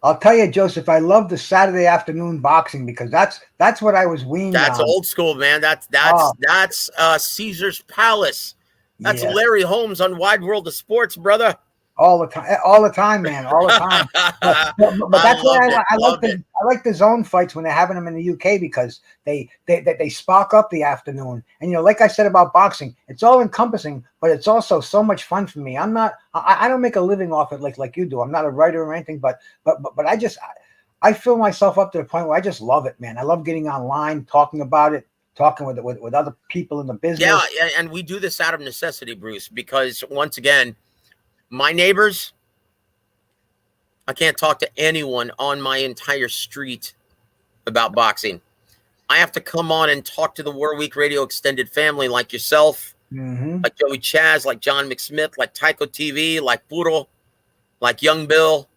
I'll tell you, Joseph, I love the Saturday afternoon boxing because that's what I was weaned on. That's old school, man. That's Caesar's Palace. That's Larry Holmes on Wide World of Sports, brother. all the time, man, all the time. But that's why I like the zone fights when they're having them in the UK, because they spark up the afternoon. And like I said about boxing, it's all encompassing, but it's also so much fun for me. I don't make a living off it like you do. I'm not a writer or anything, but I fill myself up to the point where I just love it, man. I love getting online, talking about it, talking with other people in the business. Yeah, and we do this out of necessity, Bruce, because once again, my neighbors, I can't talk to anyone on my entire street about boxing. I have to come on and talk to the War Week Radio extended family like yourself, like Joey Chaz, like John McSmith, like Tycho TV, like Puro, like Young Bill.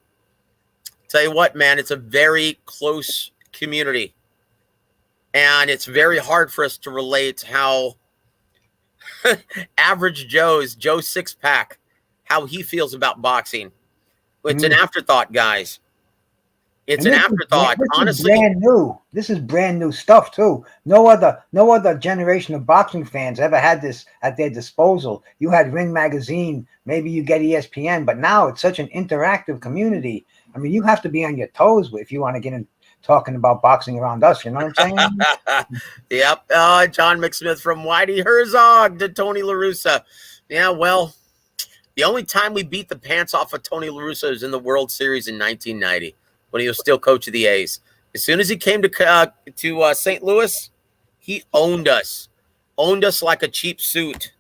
Tell you what, man, it's a very close community. And it's very hard for us to relate how average Joe Six-Pack, how he feels about boxing. It's an afterthought, guys. It's an afterthought. Honestly, this is brand new stuff too. No other generation of boxing fans ever had this at their disposal. You had Ring Magazine, maybe you get ESPN, but now it's such an interactive community. I mean, you have to be on your toes if you want to get in talking about boxing around us. You know what I'm saying? Yep. John McSmith from Whitey Herzog to Tony La Russa. Yeah, well, the only time we beat the pants off of Tony La Russa was in the World Series in 1990 when he was still coach of the A's. As soon as he came to St. Louis, he owned us like a cheap suit.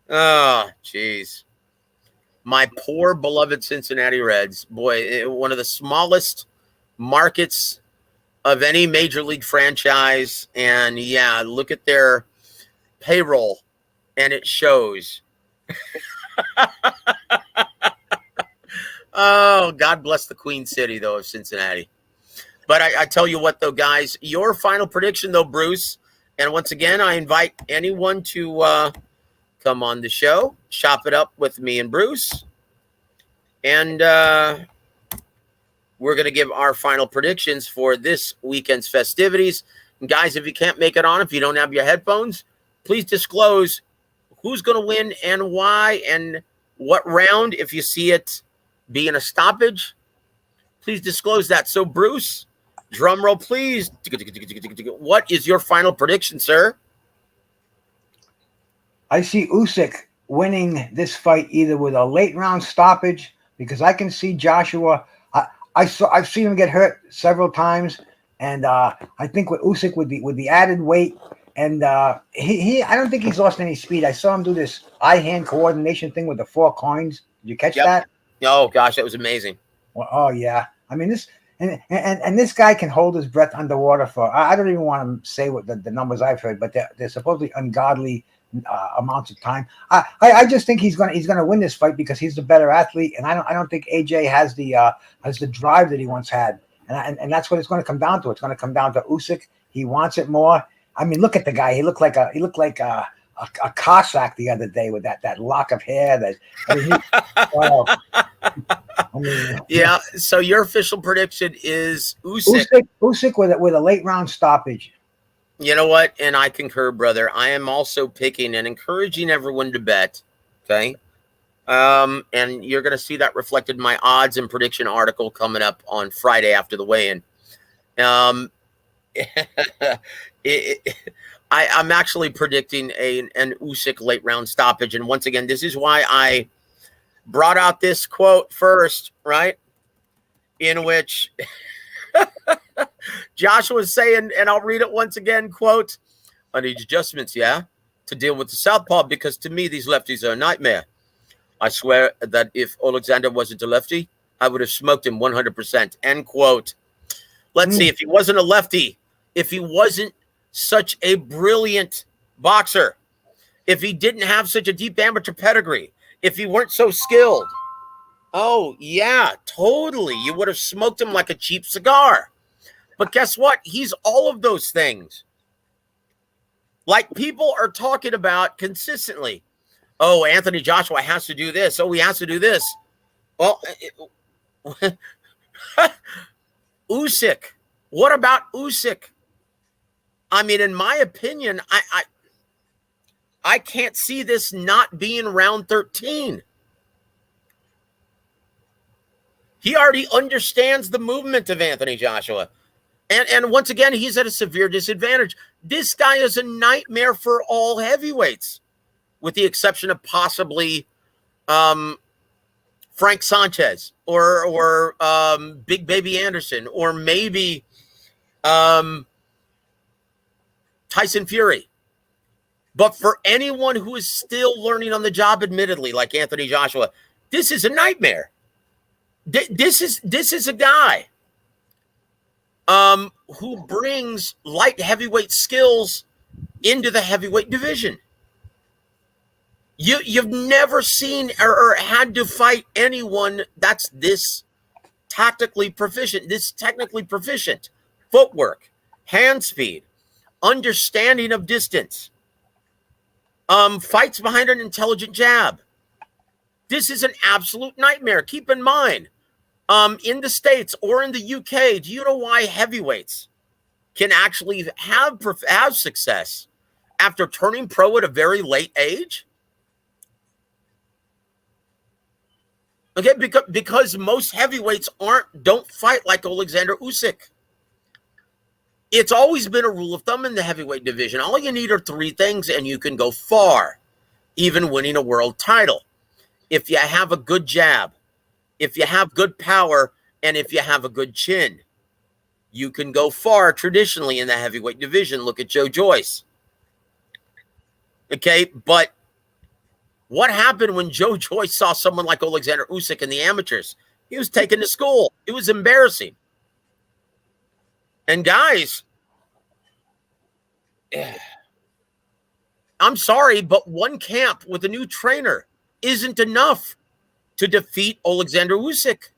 Oh, jeez. My poor beloved Cincinnati Reds, boy, one of the smallest markets of any major league franchise. And yeah, look at their payroll and it shows. Oh, God bless the Queen City, though, of Cincinnati. But I tell you what, though, guys, your final prediction, though, Bruce, and once again, I invite anyone to come on the show, chop it up with me and Bruce, and we're going to give our final predictions for this weekend's festivities. And guys, if you can't make it on, if you don't have your headphones, please disclose who's going to win and why and what round. If you see it being a stoppage, please disclose that. So, Bruce, drum roll, please. What is your final prediction, sir? I see Usyk winning this fight either with a late round stoppage, because I can see Joshua. I've seen him get hurt several times, and I think with Usyk with the added weight, and he I don't think he's lost any speed. I saw him do this eye-hand coordination thing with the 4 coins. Did you catch that? Oh gosh, that was amazing. Well, oh yeah. I mean this. And this guy can hold his breath underwater for, I don't even want to say what the numbers I've heard, but they're supposedly ungodly amounts of time. I just think he's gonna win this fight because he's the better athlete, and I don't think AJ has the drive that he once had, and that's what it's going to come down to. It's going to come down to Usyk. He wants it more. I mean, look at the guy. He looked like a Cossack the other day with that lock of hair. Yeah. So your official prediction is Usyk. Usyk with a late round stoppage. You know what? And I concur, brother. I am also picking and encouraging everyone to bet. Okay. And you're going to see that reflected in my odds and prediction article coming up on Friday after the weigh-in. I'm actually predicting an Usyk late round stoppage. And once again, this is why I brought out this quote first, right? In which Josh was saying, and I'll read it once again, quote, "I need adjustments, yeah, to deal with the southpaw, because to me, these lefties are a nightmare. I swear that if Alexander wasn't a lefty, I would have smoked him 100%. End quote. Let's see, if he wasn't a lefty, if he wasn't such a brilliant boxer, if he didn't have such a deep amateur pedigree, if he weren't so skilled, oh, yeah, totally. You would have smoked him like a cheap cigar. But guess what? He's all of those things. Like people are talking about consistently. Oh, Anthony Joshua has to do this. Oh, he has to do this. Well, Usyk. What about Usyk? I mean, in my opinion, I can't see this not being round 13. He already understands the movement of Anthony Joshua. And once again, he's at a severe disadvantage. This guy is a nightmare for all heavyweights, with the exception of possibly Frank Sanchez or Big Baby Anderson, or maybe Tyson Fury. But for anyone who is still learning on the job, admittedly, like Anthony Joshua, this is a nightmare. This is a guy who brings light heavyweight skills into the heavyweight division. You've never seen or had to fight anyone that's this technically proficient. Footwork, hand speed, understanding of distance, fights behind an intelligent jab. This is an absolute nightmare. Keep in mind, in the States or in the UK, do you know why heavyweights can actually have success after turning pro at a very late age? Okay, because most heavyweights don't fight like Alexander Usyk. It's always been a rule of thumb in the heavyweight division. All you need are 3 things and you can go far, even winning a world title. If you have a good jab, if you have good power, and if you have a good chin, you can go far traditionally in the heavyweight division. Look at Joe Joyce. Okay, but what happened when Joe Joyce saw someone like Alexander Usyk in the amateurs? He was taken to school. It was embarrassing. And guys, I'm sorry, but one camp with a new trainer isn't enough to defeat Alexander Usyk.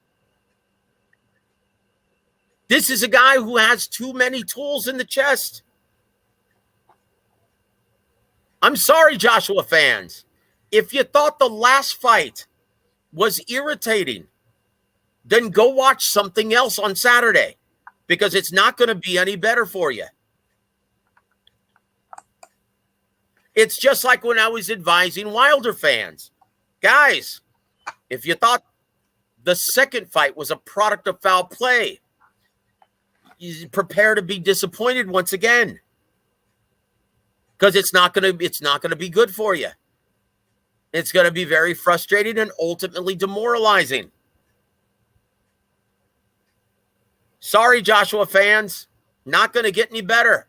This is a guy who has too many tools in the chest. I'm sorry, Joshua fans. If you thought the last fight was irritating, then go watch something else on Saturday, because it's not going to be any better for you. It's just like when I was advising Wilder fans. Guys, if you thought the second fight was a product of foul play, you prepare to be disappointed once again, because it's not going to be good for you. It's going to be very frustrating and ultimately demoralizing. Sorry, Joshua fans, not going to get any better.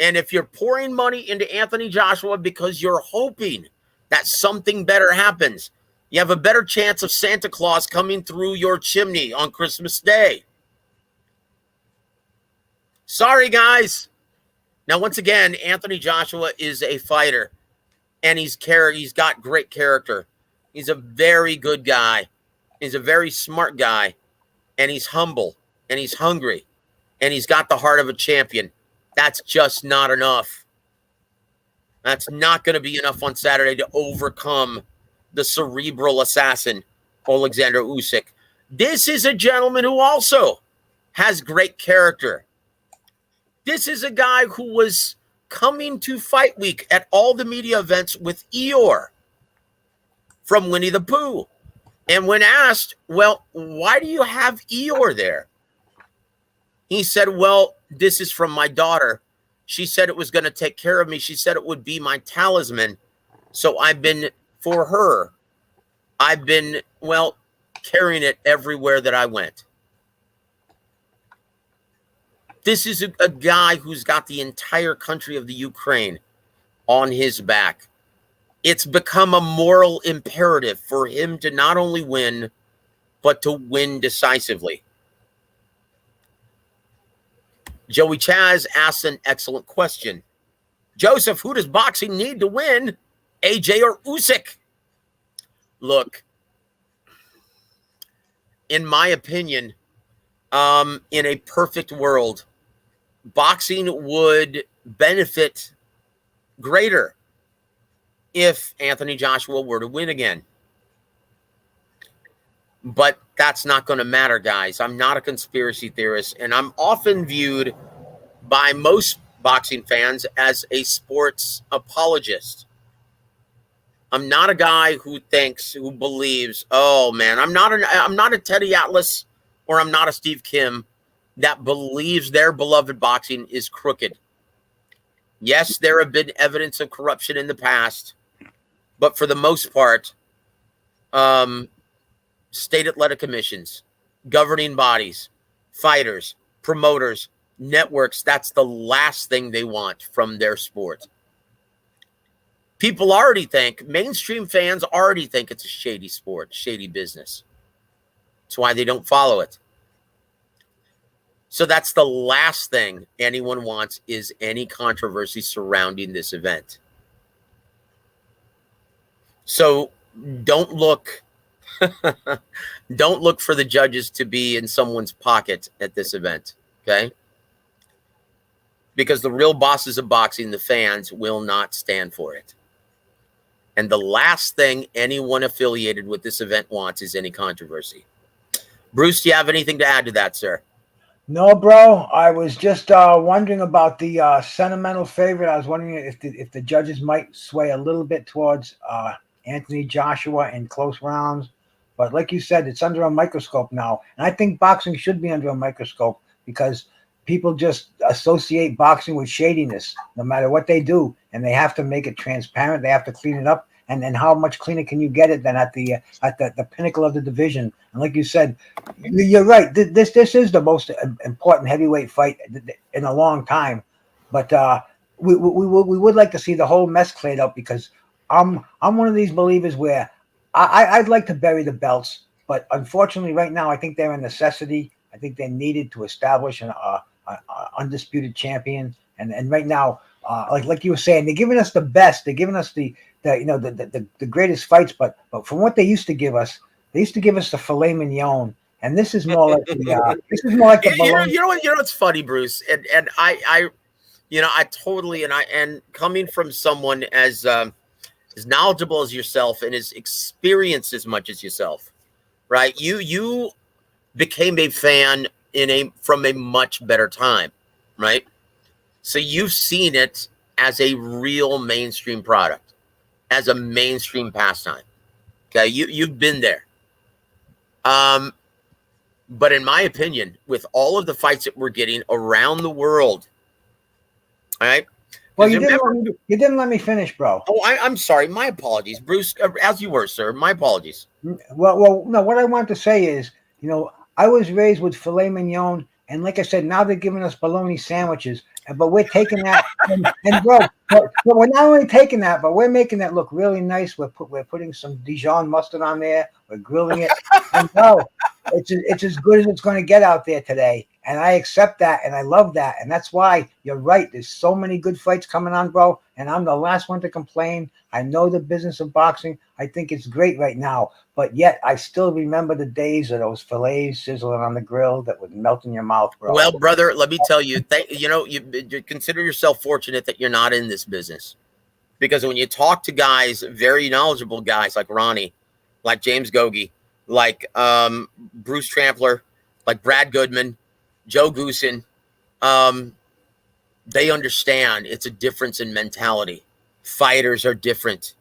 And if you're pouring money into Anthony Joshua because you're hoping that something better happens, you have a better chance of Santa Claus coming through your chimney on Christmas Day. Sorry, guys. Now, once again, Anthony Joshua is a fighter, and he's got great character. He's a very good guy. He's a very smart guy, and he's humble, and he's hungry, and he's got the heart of a champion. That's just not enough. That's not going to be enough on Saturday to overcome the cerebral assassin, Alexander Usyk. This is a gentleman who also has great character. This is a guy who was coming to Fight Week at all the media events with Eeyore from Winnie the Pooh. And when asked, well, why do you have Eeyore there? He said, well, this is from my daughter. She said it was going to take care of me. She said it would be my talisman. So for her, I've been, carrying it everywhere that I went. This is a guy who's got the entire country of the Ukraine on his back. It's become a moral imperative for him to not only win, but to win decisively. Joey Chaz asks an excellent question. Joseph, who does boxing need to win, AJ or Usyk? Look, in my opinion, in a perfect world, boxing would benefit greater if Anthony Joshua were to win again. But that's not going to matter, guys. I'm not a conspiracy theorist, and I'm often viewed by most boxing fans as a sports apologist. I'm not a guy who believes, oh man, I'm not a Teddy Atlas or I'm not a Steve Kim that believes their beloved boxing is crooked. Yes, there have been evidence of corruption in the past, but for the most part, state athletic commissions, governing bodies, fighters, promoters, networks, that's the last thing they want from their sport. People already think, mainstream fans already think it's a shady sport, shady business. That's why they don't follow it. So that's the last thing anyone wants, is any controversy surrounding this event. So don't look don't look for the judges to be in someone's pocket at this event, okay? Because the real bosses of boxing, the fans, will not stand for it. And the last thing anyone affiliated with this event wants is any controversy. Bruce, do you have anything to add to that, sir? No, bro. I was just wondering about the sentimental favorite. I was wondering if the judges might sway a little bit towards Anthony Joshua in close rounds. But like you said, it's under a microscope now. And I think boxing should be under a microscope because people just associate boxing with shadiness no matter what they do. And they have to make it transparent. They have to clean it up. And then how much cleaner can you get it than at the pinnacle of the division? And like you said, you're right. This is the most important heavyweight fight in a long time. But we would like to see the whole mess cleared up because I'm one of these believers where I'd like to bury the belts, but unfortunately, right now I think they're a necessity. I think they're needed to establish an undisputed champion. And right now, like you were saying, they're giving us the best. They're giving us the greatest fights. But from what they used to give us the filet mignon. And this is more like the you know what's funny, Bruce, and I totally and coming from someone as knowledgeable as yourself and as experienced as much as yourself, right? You became a fan from a much better time, right? So you've seen it as a real mainstream product, as a mainstream pastime. Okay, you've been there. But in my opinion, with all of the fights that we're getting around the world, all right. Well, you didn't let me finish, bro. Oh, I'm sorry. My apologies, Bruce. As you were, sir. My apologies. Well, no. What I want to say is, I was raised with filet mignon, and like I said, now they're giving us bologna sandwiches, but we're taking that, and bro, but we're not only taking that, but we're making that look really nice. We're putting some Dijon mustard on there. We're grilling it, and bro, it's as good as it's going to get out there today. And I accept that, and I love that. And that's why you're right. There's so many good fights coming on, bro. And I'm the last one to complain. I know the business of boxing. I think it's great right now. But yet, I still remember the days of those fillets sizzling on the grill that would melt in your mouth, bro. Well, brother, let me tell you, you consider yourself fortunate that you're not in this business. Because when you talk to guys, very knowledgeable guys like Ronnie, like James Gogi, like Bruce Trampler, like Brad Goodman, Joe Goosen, they understand it's a difference in mentality. Fighters are different.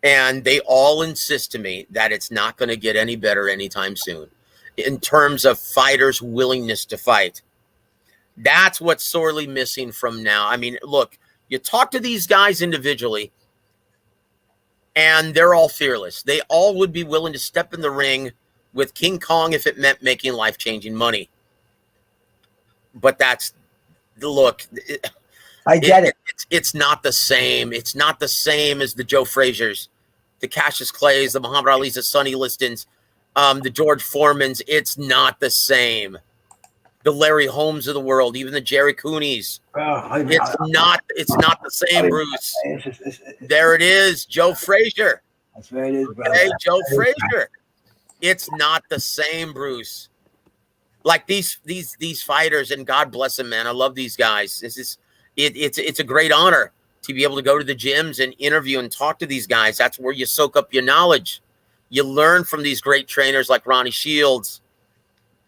And they all insist to me that it's not going to get any better anytime soon in terms of fighters' willingness to fight. That's what's sorely missing from now. I mean, look, you talk to these guys individually, and they're all fearless. They all would be willing to step in the ring with King Kong if it meant making life-changing money. But I get it. It's not the same. It's not the same as the Joe Frazier's, the Cassius Clays, the Muhammad Ali's, the Sonny Listons, the George Foremans. It's not the same. The Larry Holmes of the world, even the Jerry Coonies. It's not the same, Bruce. There it is, Joe Frazier. That's where it is, brother. Okay, Joe Frazier. It's not the same, Bruce. Like these fighters, and God bless them, man. I love these guys. It's a great honor to be able to go to the gyms and interview and talk to these guys. That's where you soak up your knowledge. You learn from these great trainers like Ronnie Shields,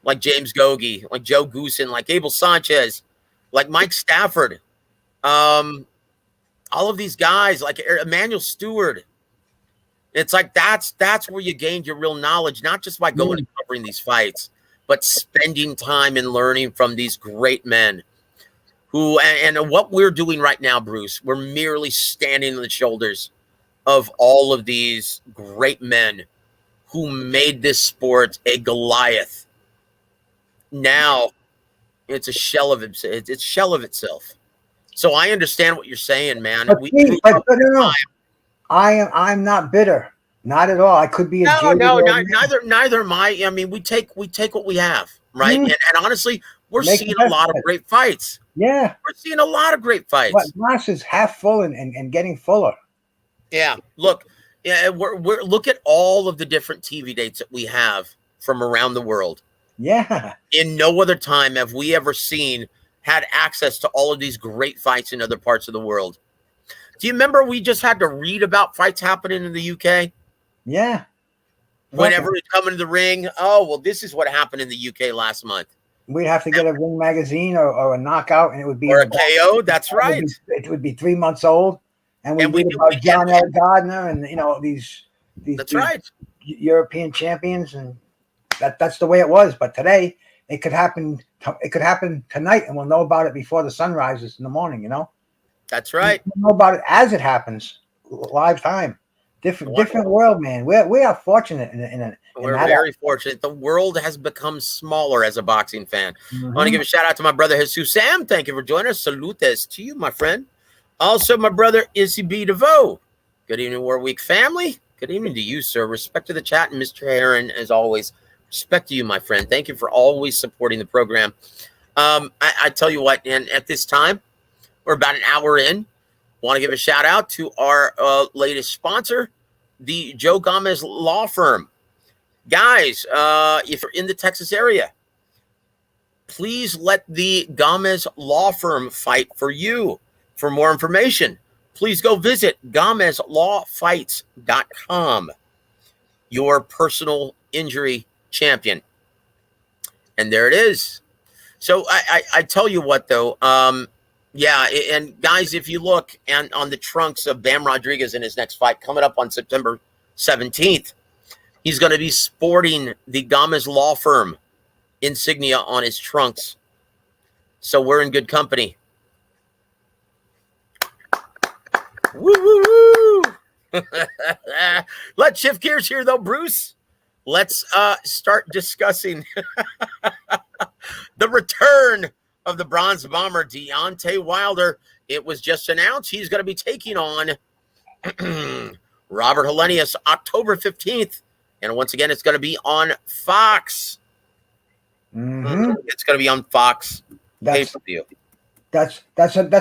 like James Gogi, like Joe Goosen, like Abel Sanchez, like Mike Stafford. All of these guys, like Emmanuel Stewart. It's like that's where you gained your real knowledge, not just by going and covering these fights, but spending time and learning from these great men who, and what we're doing right now, Bruce, we're merely standing on the shoulders of all of these great men who made this sport a Goliath. Now it's a shell of it. It's a shell of itself. So I understand what you're saying, man. But no. I'm not bitter, not at all. I could be a neither am I. I mean, we take what we have, right? And honestly, we're seeing a lot of great fights. Yeah, we're seeing a lot of great fights. But glass is half full and getting fuller. Yeah, look, we're look at all of the different TV dates that we have from around the world. Yeah, in no other time have we ever had access to all of these great fights in other parts of the world. Do you remember we just had to read about fights happening in the UK? Yeah. Whenever we come into the ring, oh, well, this is what happened in the UK last month. We'd have to get a Ring magazine or a Knockout, and it would be or a KO. That's right. It would be 3 months old, and we'd read about John L. Gardner and these right. European champions, and that's the way it was. But today, it could happen. It could happen tonight, and we'll know about it before the sun rises in the morning. That's right. We'll know about it as it happens, live time. Different world, man. We are fortunate we're very fortunate. The world has become smaller as a boxing fan. I want to give a shout out to my brother Jesus Sam. Thank you for joining us. Salutes to you, my friend. Also, my brother W.A.W. Good evening, War Week family. Good evening to you, sir. Respect to the chat, and Mr. Heron, as always. Respect to you, my friend. Thank you for always supporting the program. I tell you what, and at this time, we're about an hour in. Want to give a shout out to our latest sponsor, the Joe Gomez Law Firm. Guys, if you're in the Texas area, please let the Gomez Law Firm fight for you. For more information, please go visit GomezLawFights.com, your personal injury champion. And there it is. So I tell you what, though, yeah, and guys, if you look on the trunks of Bam Rodriguez in his next fight coming up on September 17th, he's going to be sporting the Gomez Law Firm insignia on his trunks. So we're in good company. Woo, woo, woo. Let's shift gears here, though, Bruce. Let's start discussing the return of the Bronze Bomber, Deontay Wilder. It was just announced he's going to be taking on Robert Helenius October 15th. And once again, it's going to be on Fox. It's going to be on Fox pay-per-view. That's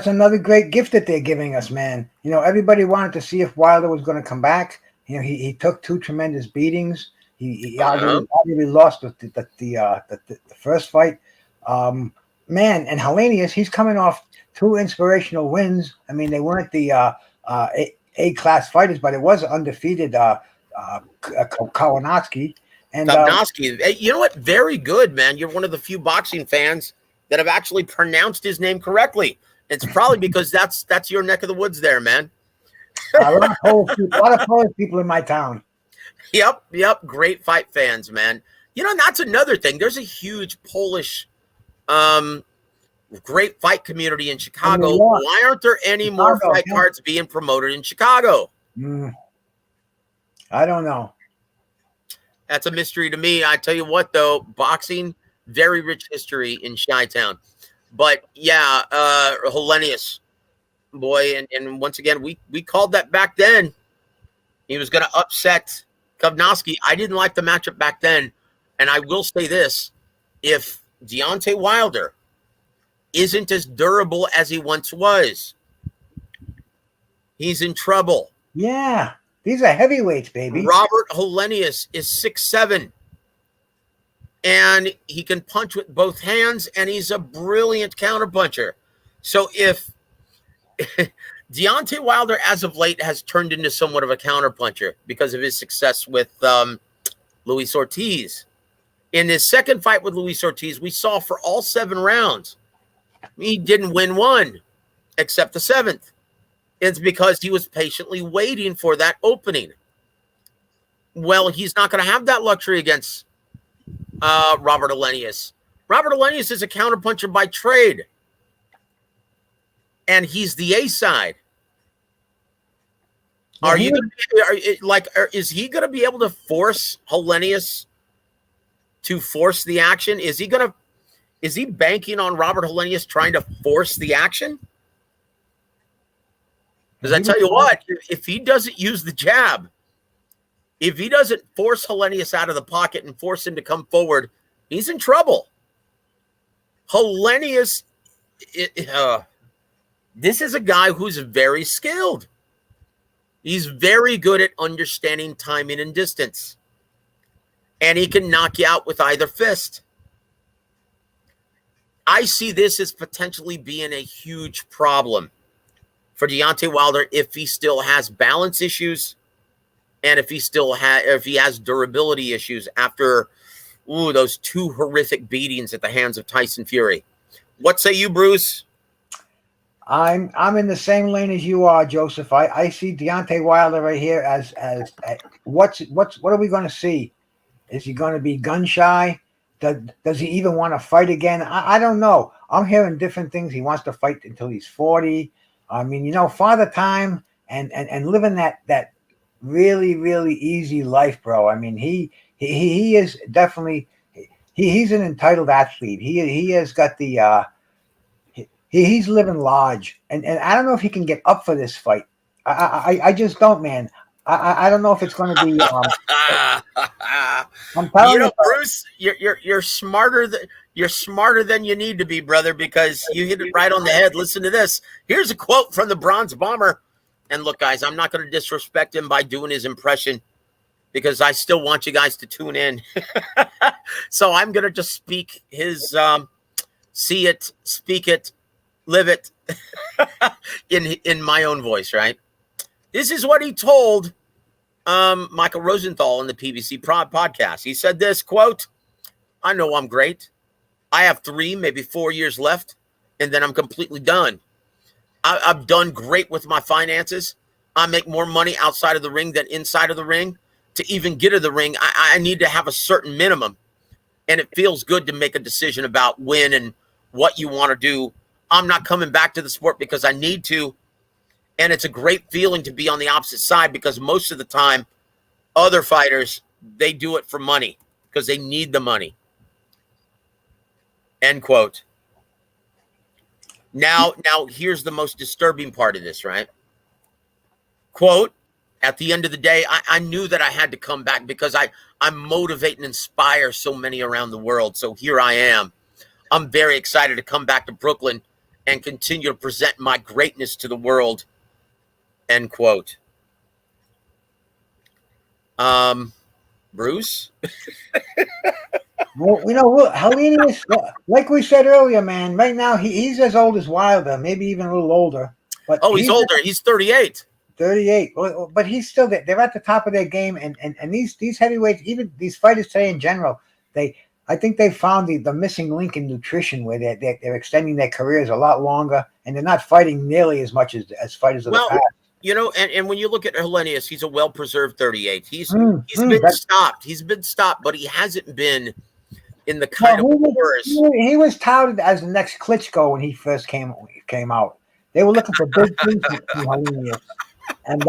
another great gift that they're giving us, man. Everybody wanted to see if Wilder was going to come back. He took 2 tremendous beatings. He obviously lost the first fight. Man, and Helenius, he's coming off 2 inspirational wins. I mean, they weren't the A-class fighters, but it was undefeated Kalinowski. And Kalinowski, you know what? Very good, man. You're one of the few boxing fans that have actually pronounced his name correctly. It's probably because that's your neck of the woods there, man. A lot of Polish people in my town. Yep. Great fight fans, man. That's another thing. There's a huge Polish great fight community in Chicago. Why aren't there any more fight cards being promoted in Chicago? I don't know. That's a mystery to me. I tell you what, though, boxing, very rich history in Chi-Town. But yeah, Helenius, boy, and once again, we called that back then. He was going to upset Kalinowski. I didn't like the matchup back then, and I will say this: if Deontay Wilder isn't as durable as he once was, he's in trouble. Yeah, these are heavyweights, baby. Robert Helenius is 6'7", and he can punch with both hands, and he's a brilliant counterpuncher. So if Deontay Wilder, as of late, has turned into somewhat of a counterpuncher because of his success with Luis Ortiz. In his second fight with Luis Ortiz, we saw for all 7 rounds, he didn't win one, except the 7th. It's because he was patiently waiting for that opening. Well, he's not going to have that luxury against Robert Helenius. Robert Helenius is a counterpuncher by trade, and he's the A side. Is he going to be able to force Helenius to force the action? Is he banking on Robert Helenius trying to force the action? Because I tell you what, if he doesn't use the jab, if he doesn't force Helenius out of the pocket and force him to come forward, he's in trouble. Helenius, this is a guy who's very skilled. He's very good at understanding timing and distance. And he can knock you out with either fist. I see this as potentially being a huge problem for Deontay Wilder if he still has balance issues and if he has durability issues after those 2 horrific beatings at the hands of Tyson Fury. What say you, Bruce? I'm in the same lane as you are, Joseph. I see Deontay Wilder right here as what are we going to see? Is he going to be gun shy? Does he even want to fight again? I don't know. I'm hearing different things. He wants to fight until he's 40. I mean, father time and living that really, really easy life, bro. I mean, he is definitely he's an entitled athlete. He has got the he's living large, and I don't know if he can get up for this fight. I just don't, man. I don't know if it's going to be. I'm telling you, Bruce, you're smarter than you need to be, brother, because you hit it right on the head. Listen to this. Here's a quote from the Bronze Bomber. And look, guys, I'm not going to disrespect him by doing his impression because I still want you guys to tune in. So I'm going to just speak his see it, speak it, live it in my own voice, right? This is what he told Michael Rosenthal in the PBC podcast. He said this, quote, "I know I'm great. I have 3, maybe 4 years left, and then I'm completely done. I've done great with my finances. I make more money outside of the ring than inside of the ring. To even get to the ring, I need to have a certain minimum, and it feels good to make a decision about when and what you want to do. I'm not coming back to the sport because I need to, and it's a great feeling to be on the opposite side because most of the time, other fighters, they do it for money because they need the money." End quote. Now, here's the most disturbing part of this, right? Quote, "At the end of the day, I knew that I had to come back because I motivate and inspire so many around the world. So here I am. I'm very excited to come back to Brooklyn and continue to present my greatness to the world." End quote. Bruce? Well, Helenius, like we said earlier, man, right now he's as old as Wilder, maybe even a little older. But he's older. He's 38. 38. Well, but he's still there. They're at the top of their game, and these heavyweights, even these fighters today in general, I think they found the missing link in nutrition where they're extending their careers a lot longer, and they're not fighting nearly as much as fighters of the past. And when you look at Helenius, he's a well-preserved 38. He's been stopped. He's been stopped, but he hasn't been in the kind of wars. He was touted as the next Klitschko when he first came out. They were looking for big things from Helenius. And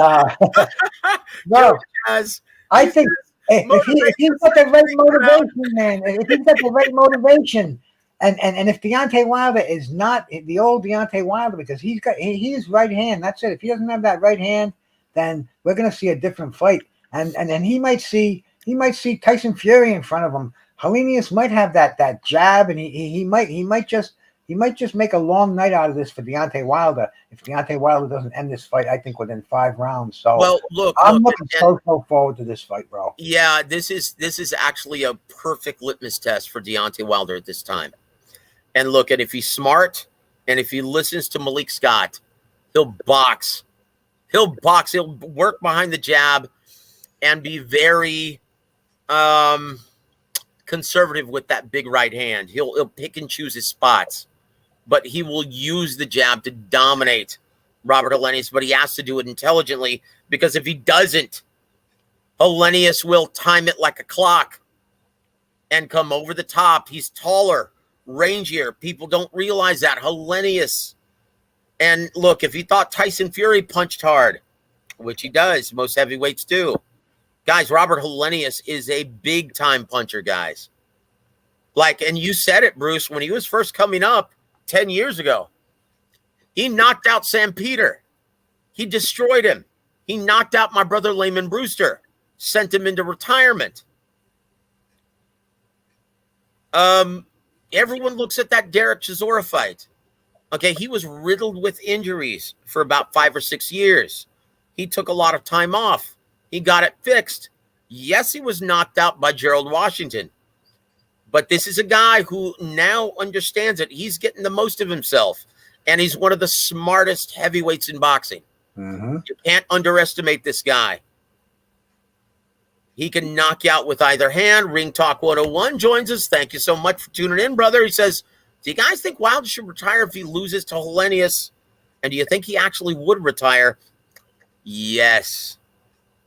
I think if he's got the right motivation, man, if he's got the right motivation, and if Deontay Wilder is not the old Deontay Wilder, because he's right hand, that's it. If he doesn't have that right hand, then we're gonna see a different fight. And he might see Tyson Fury in front of him. Helenius might have that jab, and he might just make a long night out of this for Deontay Wilder. If Deontay Wilder doesn't end this fight, I think within 5 rounds. So I'm looking so forward to this fight, bro. Yeah, this is actually a perfect litmus test for Deontay Wilder at this time. And look, and if he's smart and if he listens to Malik Scott, he'll box. He'll work behind the jab and be very conservative with that big right hand. He'll pick and choose his spots, but he will use the jab to dominate Robert Helenius, but he has to do it intelligently, because if he doesn't, Helenius will time it like a clock and come over the top. He's taller, rangier. People don't realize that. Helenius. And look, if you thought Tyson Fury punched hard, which he does, most heavyweights do. Guys, Robert Helenius is a big-time puncher, guys. Like, and you said it, Bruce, when he was first coming up 10 years ago, he knocked out Sam Peter. He destroyed him. He knocked out my brother Layman Brewster, sent him into retirement. Everyone looks at that Derek Chisora fight. Okay, he was riddled with injuries for about 5 or 6 years. He took a lot of time off. He got it fixed. Yes, he was knocked out by Gerald Washington. But this is a guy who now understands it. He's getting the most of himself. And he's one of the smartest heavyweights in boxing. Mm-hmm. You can't underestimate this guy. He can knock you out with either hand. Ring Talk 101 joins us. Thank you so much for tuning in, brother. He says, do you guys think Wilder should retire if he loses to Helenius? And do you think he actually would retire? Yes.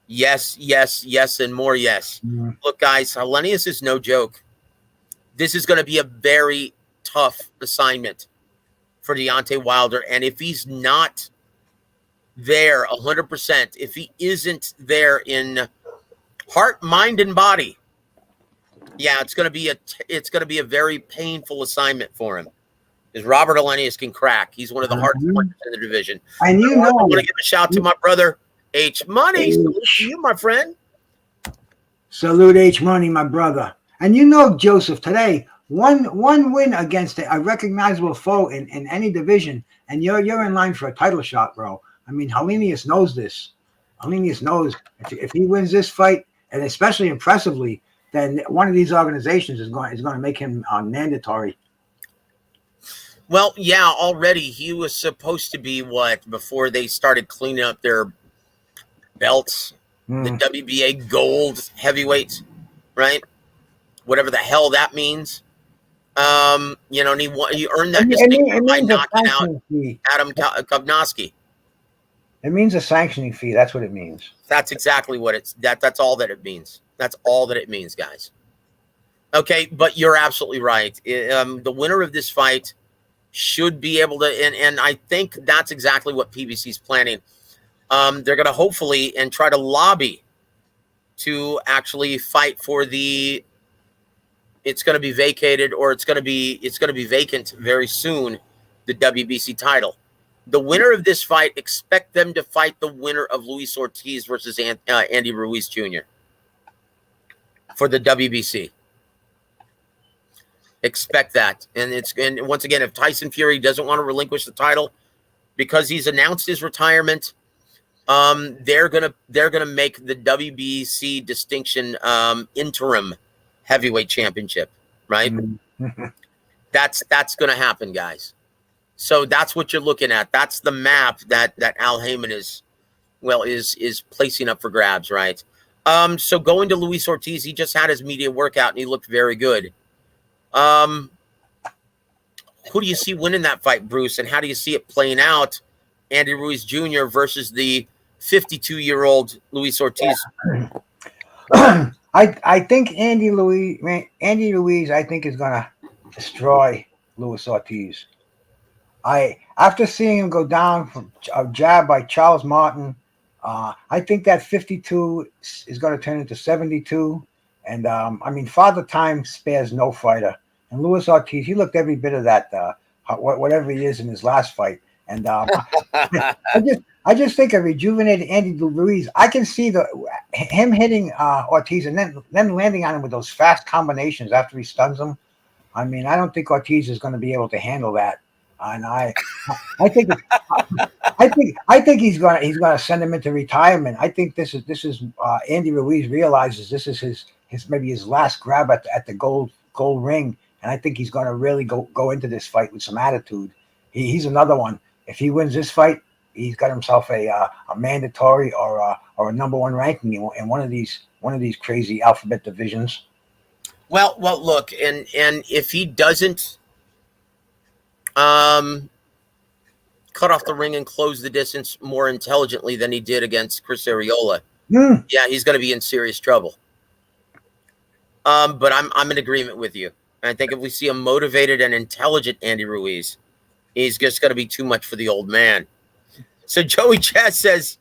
Yes, yes, yes, and more yes. Mm-hmm. Look, guys, Helenius is no joke. This is going to be a very tough assignment for Deontay Wilder. And if he's not there 100%, if he isn't there in heart, mind, and body, yeah, it's going to be a very painful assignment for him. Because Robert Helenius can crack. He's one of the hardest punchers in the division. And you know, I want to give a shout to my brother H Money. Salute to you, my friend. Salute H Money, my brother. And you know, Joseph, today one win against a recognizable foe in any division, and you're in line for a title shot, bro. I mean, Helenius knows this. Helenius knows if he wins this fight, and especially impressively, then one of these organizations is going to make him mandatory. Well, yeah, already he was supposed to be before they started cleaning up their belts, the WBA gold heavyweight, right? Whatever the hell that means. And he earned that distinction by knocking out Adam Kovnowski. It means a sanctioning fee. That's what it means. That's exactly what that's all that it means. That's all that it means, guys. Okay, but you're absolutely right. The winner of this fight should be able to, and I think that's exactly what PBC is planning. They're going to hopefully and try to lobby to actually fight for it's going to be vacated, or it's going to be vacant very soon, the WBC title. The winner of this fight, expect them to fight the winner of Luis Ortiz versus Andy Ruiz Jr. for the WBC. Expect that. And once again, if Tyson Fury doesn't want to relinquish the title because he's announced his retirement, they're gonna make the WBC distinction interim heavyweight championship, right? That's gonna happen, guys. So that's what you're looking at. That's the map that Al Heyman is placing up for grabs, right? So going to Luis Ortiz, he just had his media workout and he looked very good. Who do you see winning that fight, Bruce? And how do you see it playing out? Andy Ruiz Jr. versus the 52-year-old Luis Ortiz. Yeah. I think Andy Ruiz, I think, is gonna destroy Luis Ortiz. After seeing him go down from a jab by Charles Martin, I think that 52 is going to turn into 72. And Father Time spares no fighter. And Luis Ortiz, he looked every bit of that, whatever he is in his last fight. And I just think a rejuvenated Andy Ruiz. I can see him hitting Ortiz and then landing on him with those fast combinations after he stuns him. I mean, I don't think Ortiz is going to be able to handle that. And I think he's gonna send him into retirement. I think this is Andy Ruiz realizes this is his maybe his last grab at the gold ring, and I think he's gonna really go into this fight with some attitude. He's another one. If he wins this fight, he's got himself a mandatory or a number one ranking in one of these crazy alphabet divisions. Well, look, and if he doesn't cut off the ring and close the distance more intelligently than he did against Chris Arreola, Yeah, he's going to be in serious trouble. But I'm in agreement with you. And I think if we see a motivated and intelligent Andy Ruiz, he's just going to be too much for the old man. So Joey Chaz says,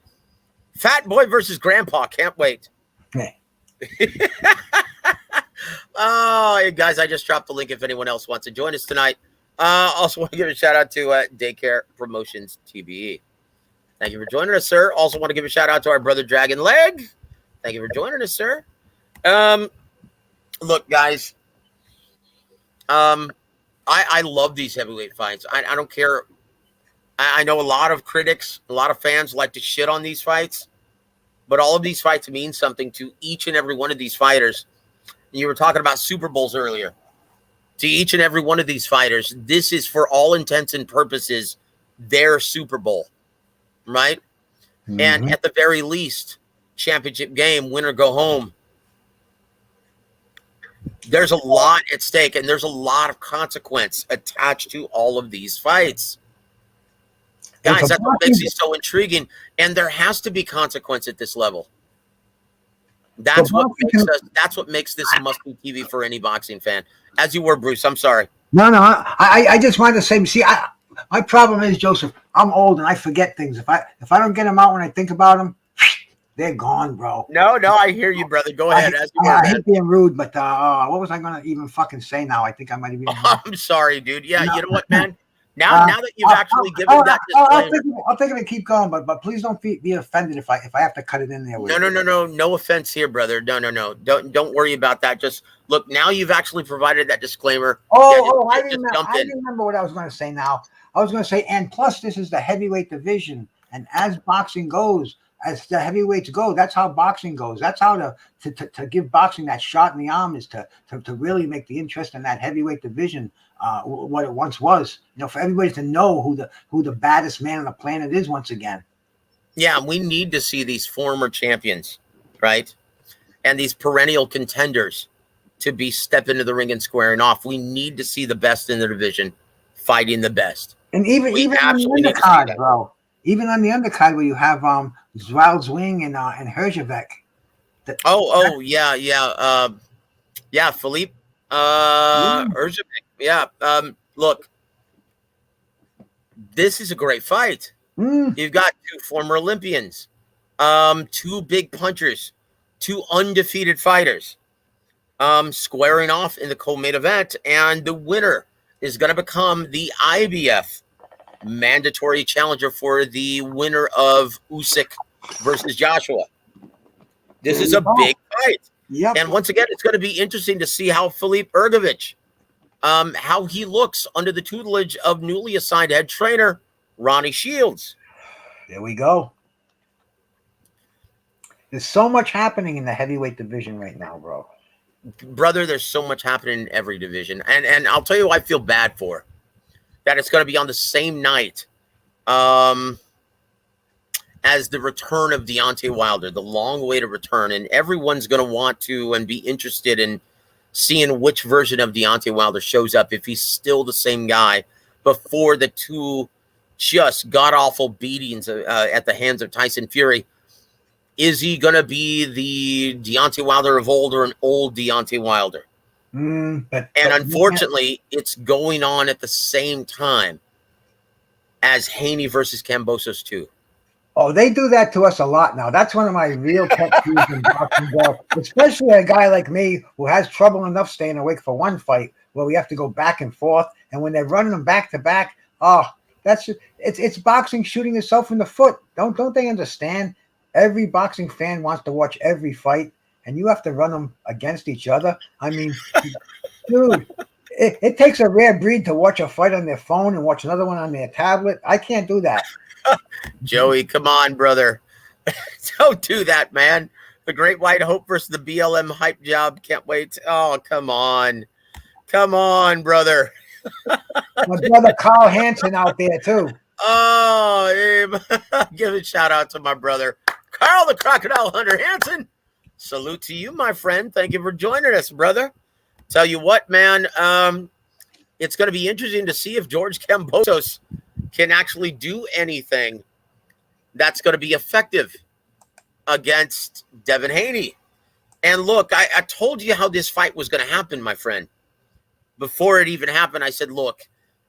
Fat Boy versus Grandpa. Can't wait. Yeah. Oh, guys, I just dropped the link if anyone else wants to join us tonight. Also want to give a shout out to Daycare Promotions TBE. Thank you for joining us, sir. Also want to give a shout out to our brother Dragon Leg. Thank you for joining us, sir. Look, guys, I love these heavyweight fights. I don't care. I know a lot of critics, a lot of fans like to shit on these fights, but all of these fights mean something to each and every one of these fighters. You were talking about Super Bowls earlier. To each and every one of these fighters, this is, for all intents and purposes, their Super Bowl, right? Mm-hmm. And at the very least, championship game, win or go home. There's a lot at stake, and there's a lot of consequence attached to all of these fights. Guys, that's what makes these so intriguing, and there has to be consequence at this level. That's what makes this a must-be TV for any boxing fan. As you were, Bruce. I'm sorry. No. I just wanted to say, see, my problem is, Joseph, I'm old and I forget things. If I don't get them out when I think about them, they're gone, bro. No, I hear you, brother. Go ahead. I hate being rude, but what was I going to even fucking say now? I think I might have been. I'm sorry, dude. Yeah, you know what, man? Now that you've actually given that disclaimer. I'll think of it, keep going, but please don't be offended if I have to cut it in there. No offense here, brother. No. Don't worry about that. Just look, now you've actually provided that disclaimer. I remember what I was going to say now. I was going to say, and plus this is the heavyweight division, and as boxing goes, as the heavyweights go, that's how boxing goes. That's how to give boxing that shot in the arm is to really make the interest in that heavyweight division what it once was. You know, for everybody to know who the baddest man on the planet is once again. Yeah, we need to see these former champions, right? And these perennial contenders to be step into the ring and squaring off. We need to see the best in the division fighting the best. And even on the undercard, bro. Even on the undercard where you have Zwing and Herzhavek. Yeah, Philippe Herzhavek. Yeah. Look, this is a great fight. You've got two former Olympians, two big punchers, two undefeated fighters, squaring off in the co-main event, and the winner is going to become the IBF mandatory challenger for the winner of Usyk versus Joshua. This is a big fight. Yep. And once again, it's going to be interesting to see how Philippe Herzhavek, how he looks under the tutelage of newly assigned head trainer Ronnie Shields. There we go. There's so much happening in the heavyweight division right now, bro. Brother, there's so much happening in every division. And I'll tell you who I feel bad for. That it's going to be on the same night as the return of Deontay Wilder, the long-awaited return. And everyone's going to want to and be interested in seeing which version of Deontay Wilder shows up, if he's still the same guy before the two just god-awful beatings at the hands of Tyson Fury. Is he going to be the Deontay Wilder of old or an old Deontay Wilder? And unfortunately, it's going on at the same time as Haney versus Kambosos 2. Oh, they do that to us a lot now. That's one of my real pet peeves in boxing, especially a guy like me who has trouble enough staying awake for one fight where we have to go back and forth. And when they're running them back to back, it's boxing shooting itself in the foot. Don't they understand? Every boxing fan wants to watch every fight, and you have to run them against each other. I mean, dude, it takes a rare breed to watch a fight on their phone and watch another one on their tablet. I can't do that. Joey, come on, brother. Don't do that, man. The Great White Hope versus the BLM hype job. Can't wait. Oh, come on. Come on, brother. My brother Carl Hansen out there, too. Oh, give a shout out to my brother, Carl the Crocodile Hunter Hansen. Salute to you, my friend. Thank you for joining us, brother. Tell you what, man, it's going to be interesting to see if George Kambosos can actually do anything that's going to be effective against Devin Haney. And look, I told you how this fight was going to happen, my friend. Before it even happened, I said, look,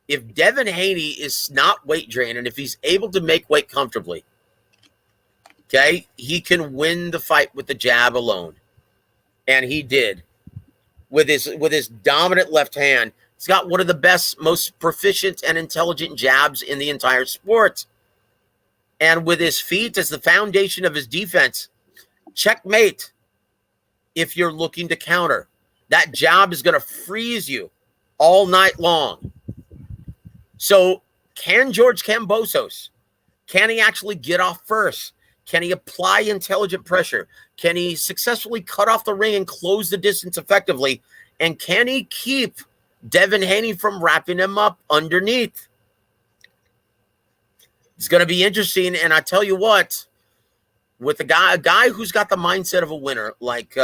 if Devin Haney is not weight draining, if he's able to make weight comfortably, okay, he can win the fight with the jab alone. And he did. With his dominant left hand. He's got one of the best, most proficient and intelligent jabs in the entire sport. And with his feet as the foundation of his defense, checkmate if you're looking to counter. That jab is going to freeze you all night long. So can George Kambosos, can he actually get off first? Can he apply intelligent pressure? Can he successfully cut off the ring and close the distance effectively? And can he keep Devin Haney from wrapping him up underneath? It's going to be interesting. And I tell you what, with a guy who's got the mindset of a winner, like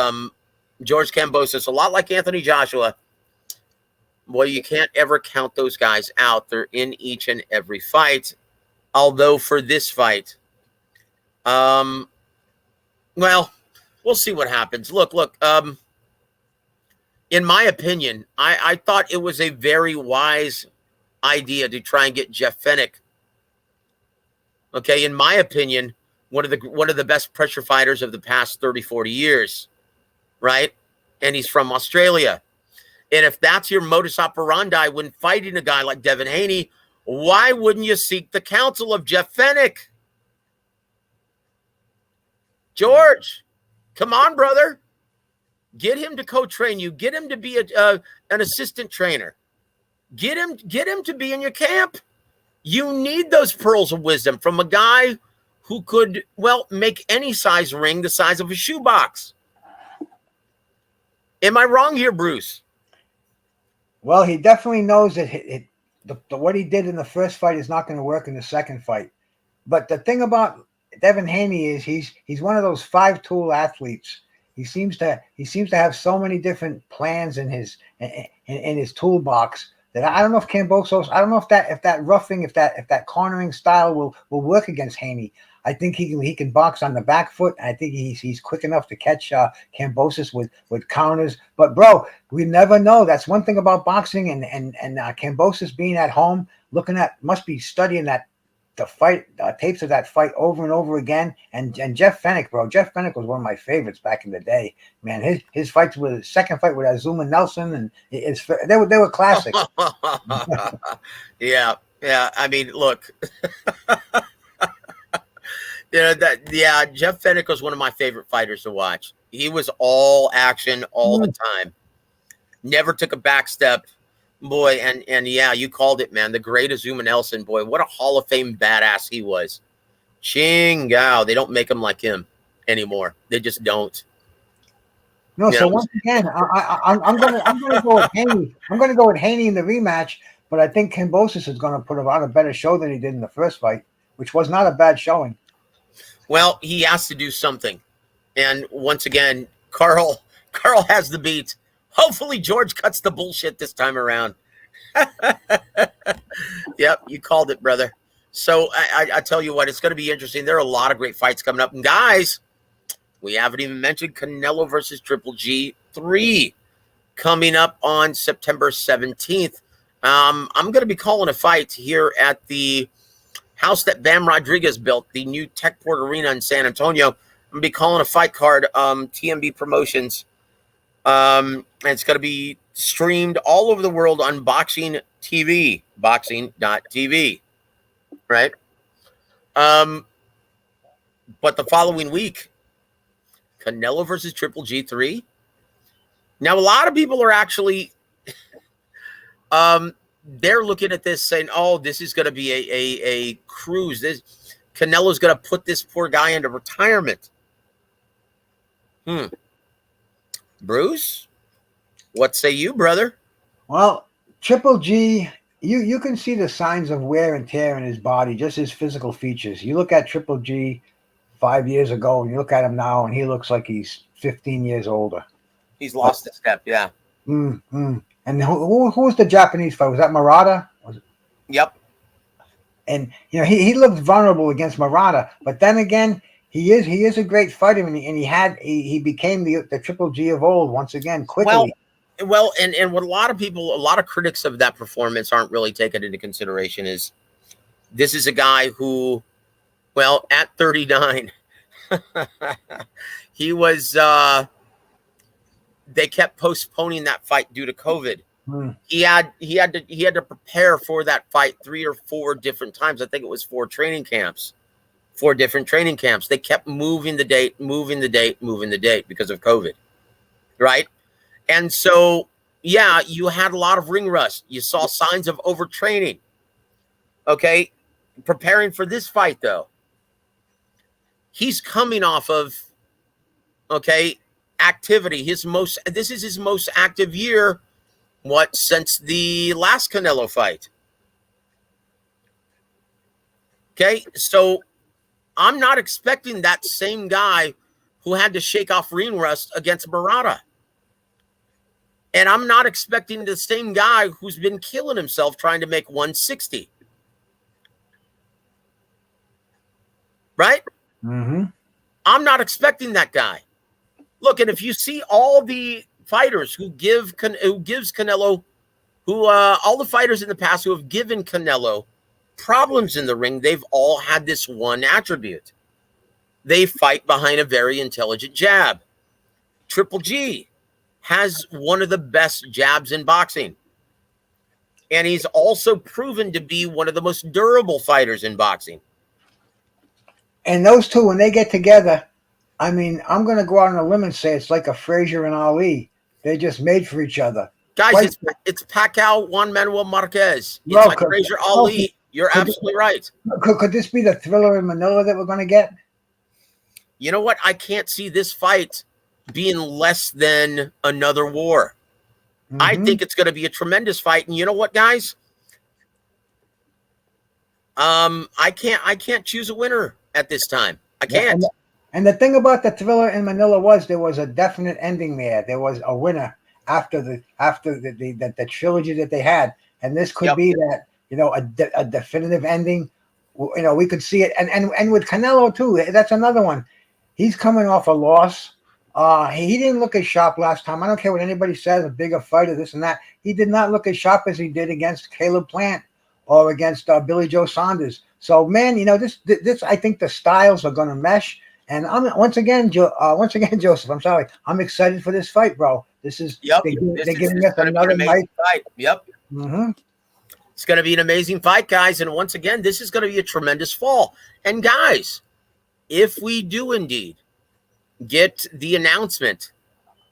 George Kambosos, a lot like Anthony Joshua, boy, you can't ever count those guys out. They're in each and every fight. Although for this fight, well, we'll see what happens. Look, in my opinion, I thought it was a very wise idea to try and get Jeff Fenech. Okay, in my opinion, one of the best pressure fighters of the past 30, 40 years, right? And he's from Australia. And if that's your modus operandi when fighting a guy like Devin Haney, why wouldn't you seek the counsel of Jeff Fenech? George, come on, brother. Get him to co-train you. Get him to be an assistant trainer. Get him to be in your camp. You need those pearls of wisdom from a guy who could, well, make any size ring the size of a shoebox. Am I wrong here, Bruce? Well, he definitely knows that what he did in the first fight is not going to work in the second fight. But the thing about Devin Haney is he's one of those 5-tool athletes. He seems to have so many different plans in his toolbox that I don't know if Kambosos, I don't know if that roughing, if that cornering style will work against Haney. I think he can box on the back foot. I think he's quick enough to catch Kambosos with counters. But bro, we never know. That's one thing about boxing, and Kambosos being at home, must be studying the fight tapes of that fight over and over again. And Jeff Fenech, bro, Jeff Fenech was one of my favorites back in the day. Man, his fights with second fight with Azuma Nelson, and they were classics. Yeah. I mean, look. Jeff Fenech was one of my favorite fighters to watch. He was all action all the time. Never took a back step. Boy, and yeah, you called it, man. The great Azuma Nelson, boy, what a Hall of Fame badass he was. Chingao. They don't make him like him anymore. They just don't. No, so once again, I'm gonna go with Haney. I'm gonna go with Haney in the rematch, but I think Kambosos is gonna put on a better show than he did in the first fight, which was not a bad showing. Well, he has to do something. And once again, Carl has the beat. Hopefully George cuts the bullshit this time around. Yep, you called it, brother. So I tell you what, it's going to be interesting. There are a lot of great fights coming up. And guys, we haven't even mentioned Canelo versus Triple G 3 coming up on September 17th. I'm going to be calling a fight here at the house that Bam Rodriguez built, the new Techport Arena in San Antonio. I'm going to be calling a fight card, TMB Promotions. And it's going to be streamed all over the world on Boxing TV, boxing.tv, right? But the following week, Canelo versus Triple G 3. Now, a lot of people are actually, they're looking at this saying, oh, this is going to be a cruise. Canelo's going to put this poor guy into retirement. Bruce, what say you, brother? Well, Triple G, you can see the signs of wear and tear in his body, just his physical features. You look at Triple G 5 years ago, and you look at him now, and he looks like he's 15 years older. He's lost a step, yeah. And who was the Japanese fight? Was that Murata? Yep. And he looked vulnerable against Murata, but then again, He is a great fighter, and he became the Triple G of old once again quickly. Well, and what a lot of critics of that performance aren't really taking into consideration is this is a guy who, well, at 39, he was. They kept postponing that fight due to COVID. He had to prepare for that fight 3 or 4 different times. I think it was 4 different training camps. They kept moving the date because of COVID, right? And so, yeah, you had a lot of ring rust. You saw signs of overtraining. Okay, preparing for this fight though, he's coming off of activity. This is his most active year, since the last Canelo fight. Okay, so I'm not expecting that same guy who had to shake off ring rust against Barada. And I'm not expecting the same guy who's been killing himself trying to make 160. Right? Mm-hmm. I'm not expecting that guy. Look, and if you see all the fighters all the fighters in the past who have given Canelo problems in the ring, they've all had this one attribute. They fight behind a very intelligent jab. Triple G has one of the best jabs in boxing. And he's also proven to be one of the most durable fighters in boxing. And those two, when they get together, I mean, I'm going to go out on a limb and say it's like a Frazier and Ali. They're just made for each other. Guys, it's Pacquiao, Juan Manuel Marquez. It's like Frazier, Ali. You're absolutely right. Could this be the thriller in Manila that we're going to get? You know what? I can't see this fight being less than another war. Mm-hmm. I think it's going to be a tremendous fight. And you know what, guys? I can't choose a winner at this time. I can't. And the thing about the thriller in Manila was there was a definite ending there. There was a winner after the trilogy that they had, and this could be that, a definitive ending. We could see it, and with Canelo too. That's another one. He's coming off a loss. He didn't look as sharp last time. I don't care what anybody says, a bigger fighter, this and that. He did not look as sharp as he did against Caleb Plant or against Billy Joe Saunders. So, man, this I think the styles are going to mesh. And once again, Joseph, I'm sorry. I'm excited for this fight, bro. This is they're giving us another nice fight. Yep. Mm-hmm. It's going to be an amazing fight, guys. And once again, this is going to be a tremendous fall. And guys, if we do indeed get the announcement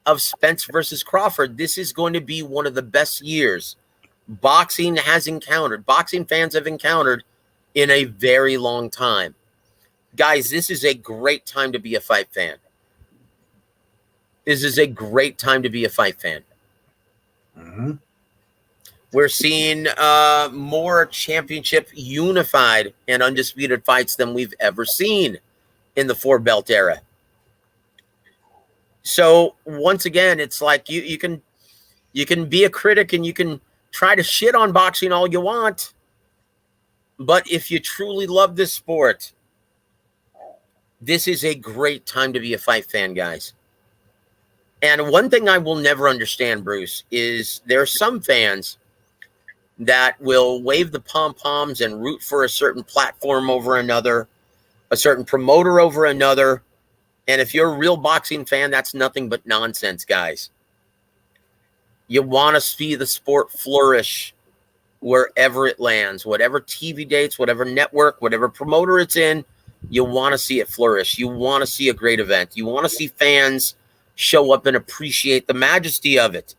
of Spence versus Crawford, this is going to be one of the best years boxing fans have encountered in a very long time. Guys, this is a great time to be a fight fan. This is a great time to be a fight fan. Mm-hmm. We're seeing more championship unified and undisputed fights than we've ever seen in the 4-belt era. So once again, it's like you can be a critic and you can try to shit on boxing all you want, but if you truly love this sport, this is a great time to be a fight fan, guys. And one thing I will never understand, Bruce, is there are some fans that will wave the pom-poms and root for a certain platform over another, a certain promoter over another. And if you're a real boxing fan, that's nothing but nonsense, guys. You want to see the sport flourish wherever it lands, whatever TV dates, whatever network, whatever promoter it's in. You want to see it flourish. You want to see a great event. You want to see fans show up and appreciate the majesty of it.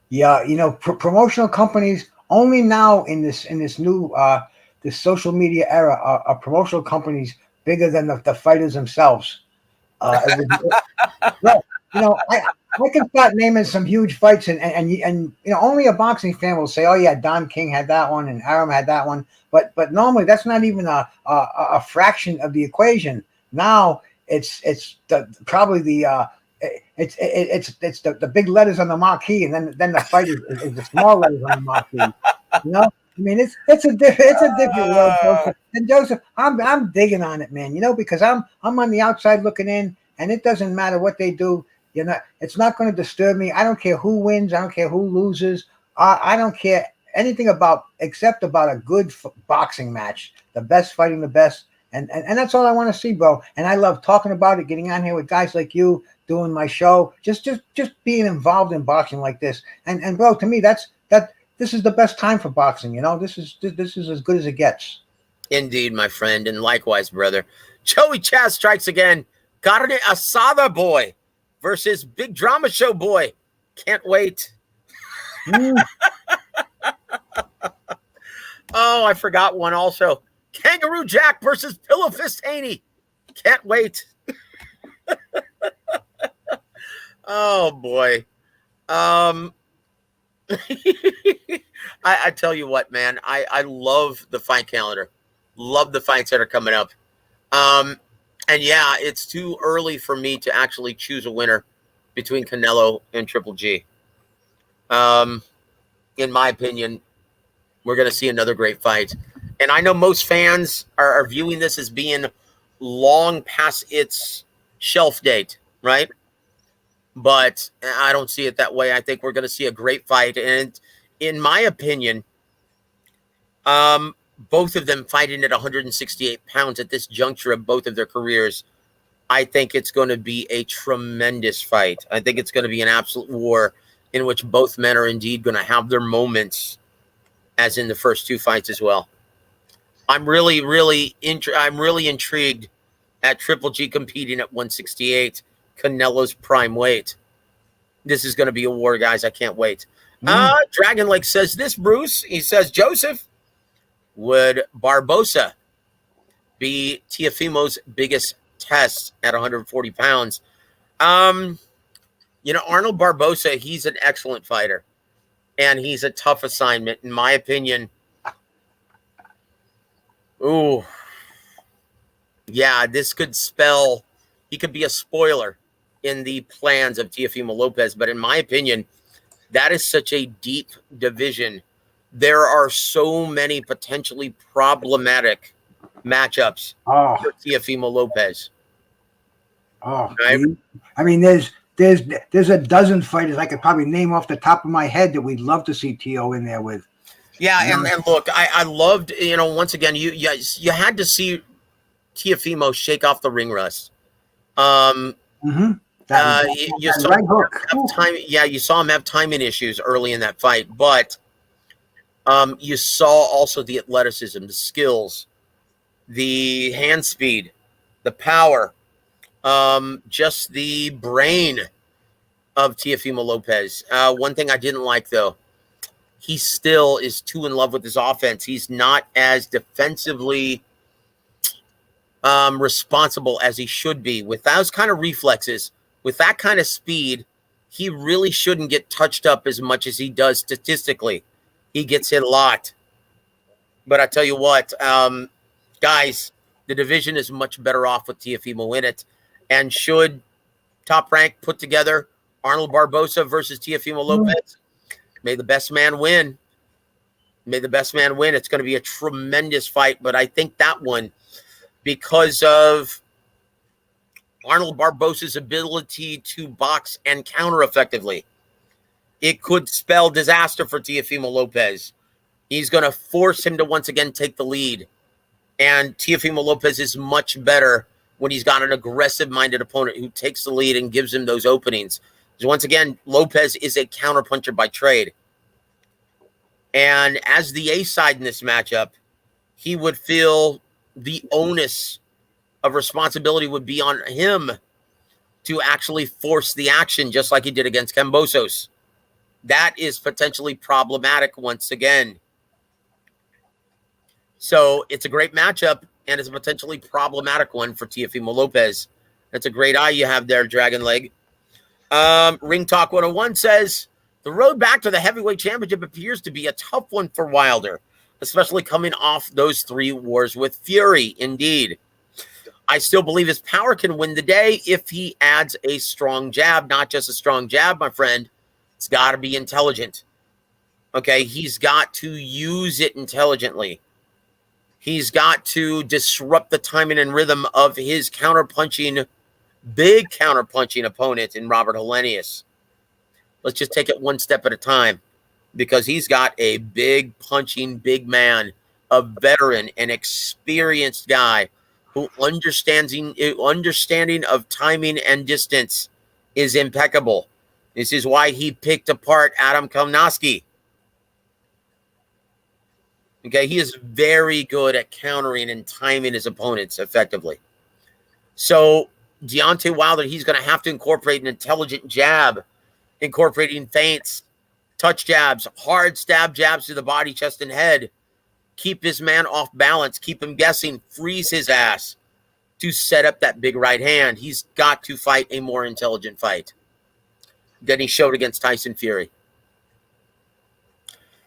Yeah, promotional companies only now in this new this social media era are promotional companies bigger than the fighters themselves. I can start naming some huge fights, and only a boxing fan will say, "Oh yeah, Don King had that one, and Aram had that one." But normally that's not even a fraction of the equation. Now it's probably the big letters on the marquee, and then the fight is the small letters on the marquee. I mean, it's a different world, Joseph. And Joseph, I'm digging on it, man. You know, because I'm on the outside looking in, and it doesn't matter what they do. You know, it's not going to disturb me. I don't care who wins. I don't care who loses. I don't care anything about except about a good boxing match, the best fighting the best, and that's all I want to see, bro. And I love talking about it, getting on here with guys like you, doing my show, just being involved in boxing like this. And bro, to me, that this is the best time for boxing. You know, this is as good as it gets. Indeed, my friend, and likewise, brother. Joey Chaz strikes again. Carne Asada boy versus Big Drama Show boy. Can't wait. Oh, I forgot one also. Kangaroo Jack versus Pillow Fist Haney. Can't wait. Oh boy. I tell you what, man, I love the fight calendar. Love the fights that are coming up. And yeah, it's too early for me to actually choose a winner between Canelo and Triple G. In my opinion, we're going to see another great fight. And I know most fans are viewing this as being long past its shelf date, right? But I don't see it that way. I think we're going to see a great fight. And in my opinion, both of them fighting at 168 pounds at this juncture of both of their careers, I think it's going to be a tremendous fight. I think it's going to be an absolute war in which both men are indeed going to have their moments, as in the first two fights as well. I'm really intrigued at Triple G competing at 168, Canelo's prime weight. This is going to be a war, guys. I can't wait. Dragon Lake says this, Bruce. He says, Joseph, would Barbosa be Teofimo's biggest test at 140 pounds? You know, Arnold Barbosa, he's an excellent fighter, and he's a tough assignment, in my opinion. Ooh. Yeah, this could spell, he could be a spoiler in the plans of Teofimo Lopez, but in my opinion, that is such a deep division. There are so many potentially problematic matchups for Teofimo Lopez. Right? I mean, there's a dozen fighters I could probably name off the top of my head that we'd love to see Teo in there with. Yeah, and look, I loved, you know, once again, you had to see Teofimo shake off the ring rust. You saw you saw him have timing issues early in that fight, but you saw also the athleticism, the skills, the hand speed, the power, just the brain of Teofimo Lopez. One thing I didn't like, though, he still is too in love with his offense. He's not as defensively responsible as he should be. With those kind of reflexes, with that kind of speed, he really shouldn't get touched up as much as he does statistically. He gets hit a lot. But I tell you what, guys, the division is much better off with Teofimo in it. And should Top Rank put together Arnold Barbosa versus Teofimo Lopez, may the best man win. May the best man win. It's going to be a tremendous fight. But I think that one, because of Arnold Barbosa's ability to box and counter effectively, it could spell disaster for Teofimo Lopez. He's going to force him to once again take the lead. And Teofimo Lopez is much better when he's got an aggressive-minded opponent who takes the lead and gives him those openings. Because once again, Lopez is a counterpuncher by trade. And as the A side in this matchup, he would feel the onus of responsibility would be on him to actually force the action, just like he did against Kambosos. That is potentially problematic once again. So it's a great matchup, and it's a potentially problematic one for Teofimo Lopez. That's a great eye you have there, Dragon Leg. Ring Talk 101 says, the road back to the heavyweight championship appears to be a tough one for Wilder, especially coming off those 3 wars with Fury. Indeed. I still believe his power can win the day if he adds a strong jab. Not just a strong jab, my friend. It's got to be intelligent. Okay, he's got to use it intelligently. He's got to disrupt the timing and rhythm of his big counter-punching opponent in Robert Helenius. Let's just take it one step at a time, because he's got a big punching big man, a veteran, an experienced guy who understanding of timing and distance is impeccable. This is why he picked apart Adam Komnoski. Okay, he is very good at countering and timing his opponents effectively. So Deontay Wilder, he's going to have to incorporate an intelligent jab, incorporating feints, touch jabs, hard stab jabs to the body, chest, and head. Keep his man off balance, keep him guessing, freeze his ass to set up that big right hand. He's got to fight a more intelligent fight than he showed against Tyson Fury.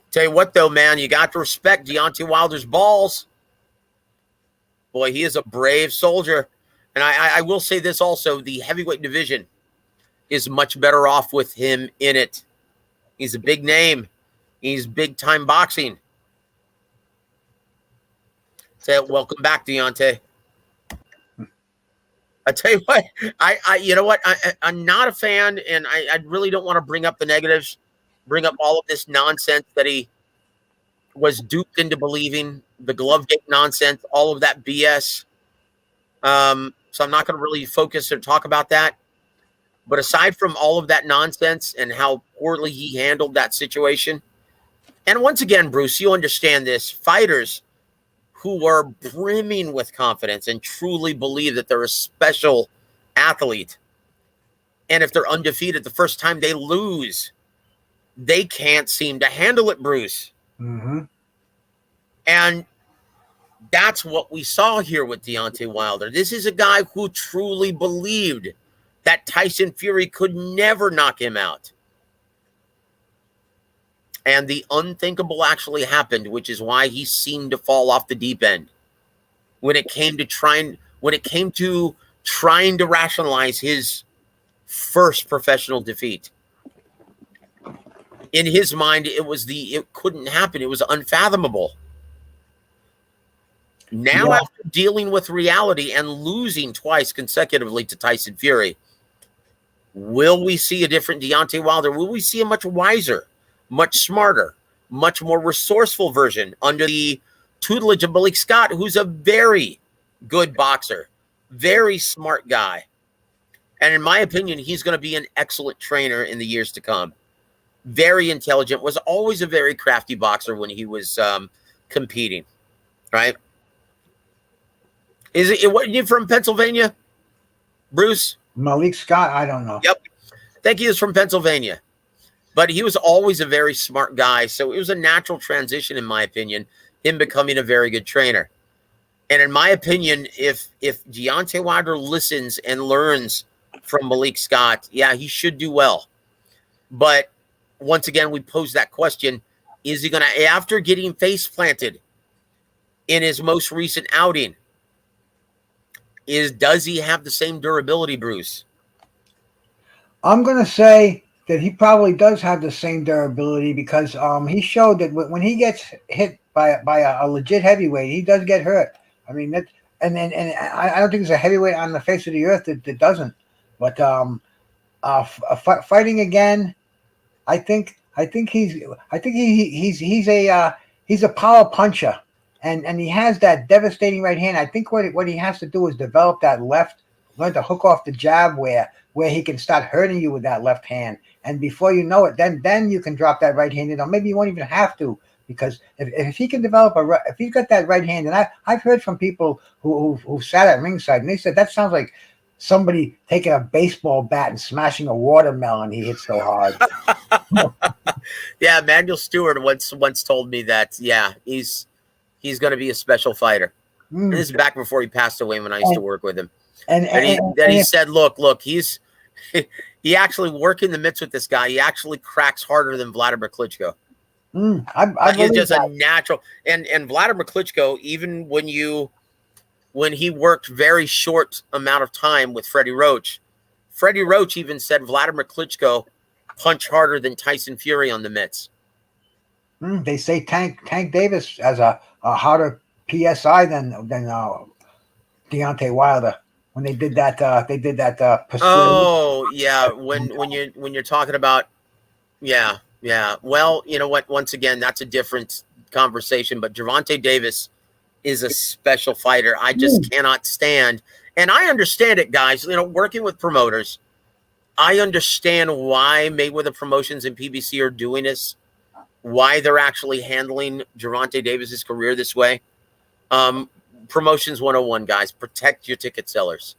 Tell you what, though, man, you got to respect Deontay Wilder's balls. Boy, he is a brave soldier. And I will say this also, the heavyweight division is much better off with him in it. He's a big name. He's big-time boxing. Say, welcome back, Deontay. I tell you what, you know what? I'm not a fan, and I really don't want to bring up the negatives, bring up all of this nonsense that he was duped into believing, the glove gate nonsense, all of that BS. So I'm not going to really focus or talk about that. But aside from all of that nonsense and how poorly he handled that situation, and once again, Bruce, you understand this, fighters who are brimming with confidence and truly believe that they're a special athlete, and if they're undefeated the first time they lose, they can't seem to handle it, Bruce. Mm-hmm. And that's what we saw here with Deontay Wilder. This is a guy who truly believed that Tyson Fury could never knock him out. And the unthinkable actually happened, which is why he seemed to fall off the deep end when it came to trying to rationalize his first professional defeat. In his mind, it couldn't happen. It was unfathomable. Now, after dealing with reality and losing twice consecutively to Tyson Fury, will we see a different Deontay Wilder? Will we see a much wiser, much smarter, much more resourceful version under the tutelage of Malik Scott, who's a very good boxer, very smart guy. And in my opinion, he's going to be an excellent trainer in the years to come. Very intelligent, was always a very crafty boxer when he was competing, right? What, you from Pennsylvania, Bruce? Malik Scott, I don't know. Yep. I think he was from Pennsylvania. But he was always a very smart guy, so it was a natural transition, in my opinion, him becoming a very good trainer. And in my opinion, if Deontay Wilder listens and learns from Malik Scott, yeah, he should do well. But once again, we pose that question, is he going to, after getting face planted in his most recent outing, does he have the same durability, Bruce? I'm going to say that he probably does have the same durability because he showed that when he gets hit by a legit heavyweight, he does get hurt. I mean, I don't think there's a heavyweight on the face of the earth that doesn't. But fighting again, I think he's a power puncher, and he has that devastating right hand. I think what he has to do is develop that left, learn to hook off the jab where he can start hurting you with that left hand. And before you know it, then you can drop that right hand in, or maybe you won't even have to, because if he can develop if he's got that right hand, and I've heard from people who sat at ringside, and they said that sounds like somebody taking a baseball bat and smashing a watermelon. He hits so hard. Yeah, Manuel Stewart once told me that. Yeah, he's going to be a special fighter. And this is back before he passed away when I used to work with him. And he said, look, he actually working the mitts with this guy. He actually cracks harder than Vladimir Klitschko. He's just a natural. And Vladimir Klitschko, even when he worked very short amount of time with Freddie Roach even said Vladimir Klitschko punched harder than Tyson Fury on the mitts. They say Tank Davis has a harder PSI than Deontay Wilder when they did that. Persuade. Oh yeah, when you're talking about yeah. Well, you know what? Once again, that's a different conversation. But Gervonta Davis is a special fighter. I just cannot stand, and I understand it, guys. You know, working with promoters, I understand why Mayweather Promotions and PBC are doing this, why they're actually handling Gervonta Davis's career this way. Promotions 101, guys, protect your ticket sellers.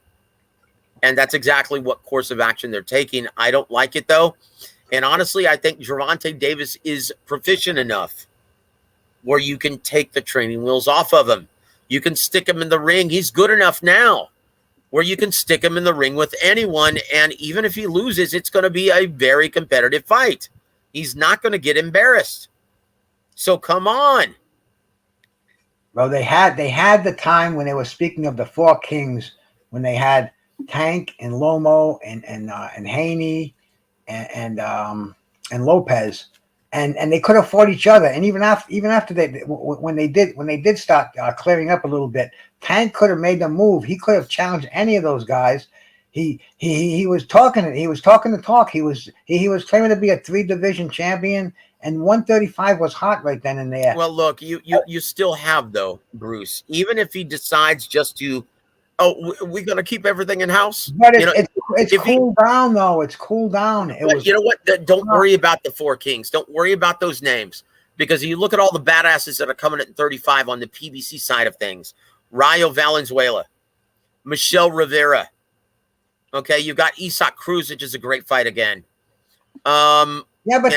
And that's exactly what course of action they're taking. I don't like it, though. And honestly, I think Gervonta Davis is proficient enough where you can take the training wheels off of him. You can stick him in the ring. He's good enough now where you can stick him in the ring with anyone. And even if he loses, it's going to be a very competitive fight. He's not going to get embarrassed. So come on. Well, they had the time when they were speaking of the four kings, when they had Tank and Lomo and Haney and Lopez, and they could have fought each other. And even after when they did start clearing up a little bit, Tank could have made the move. He could have challenged any of those guys. He was talking. He was talking the talk. He was claiming to be a 3-division champion, and 135 was hot right then and there. Well, look, you still have, though, Bruce. Even if he decides just to, we're gonna keep everything in house. But it's cooled down, though. It's cooled down. You know what? Don't worry about the four kings. Don't worry about those names, because you look at all the badasses that are coming at 35 on the PBC side of things. Rayo Valenzuela, Michelle Rivera. Okay, you got Usyk Cruz, which is a great fight again. Yeah, but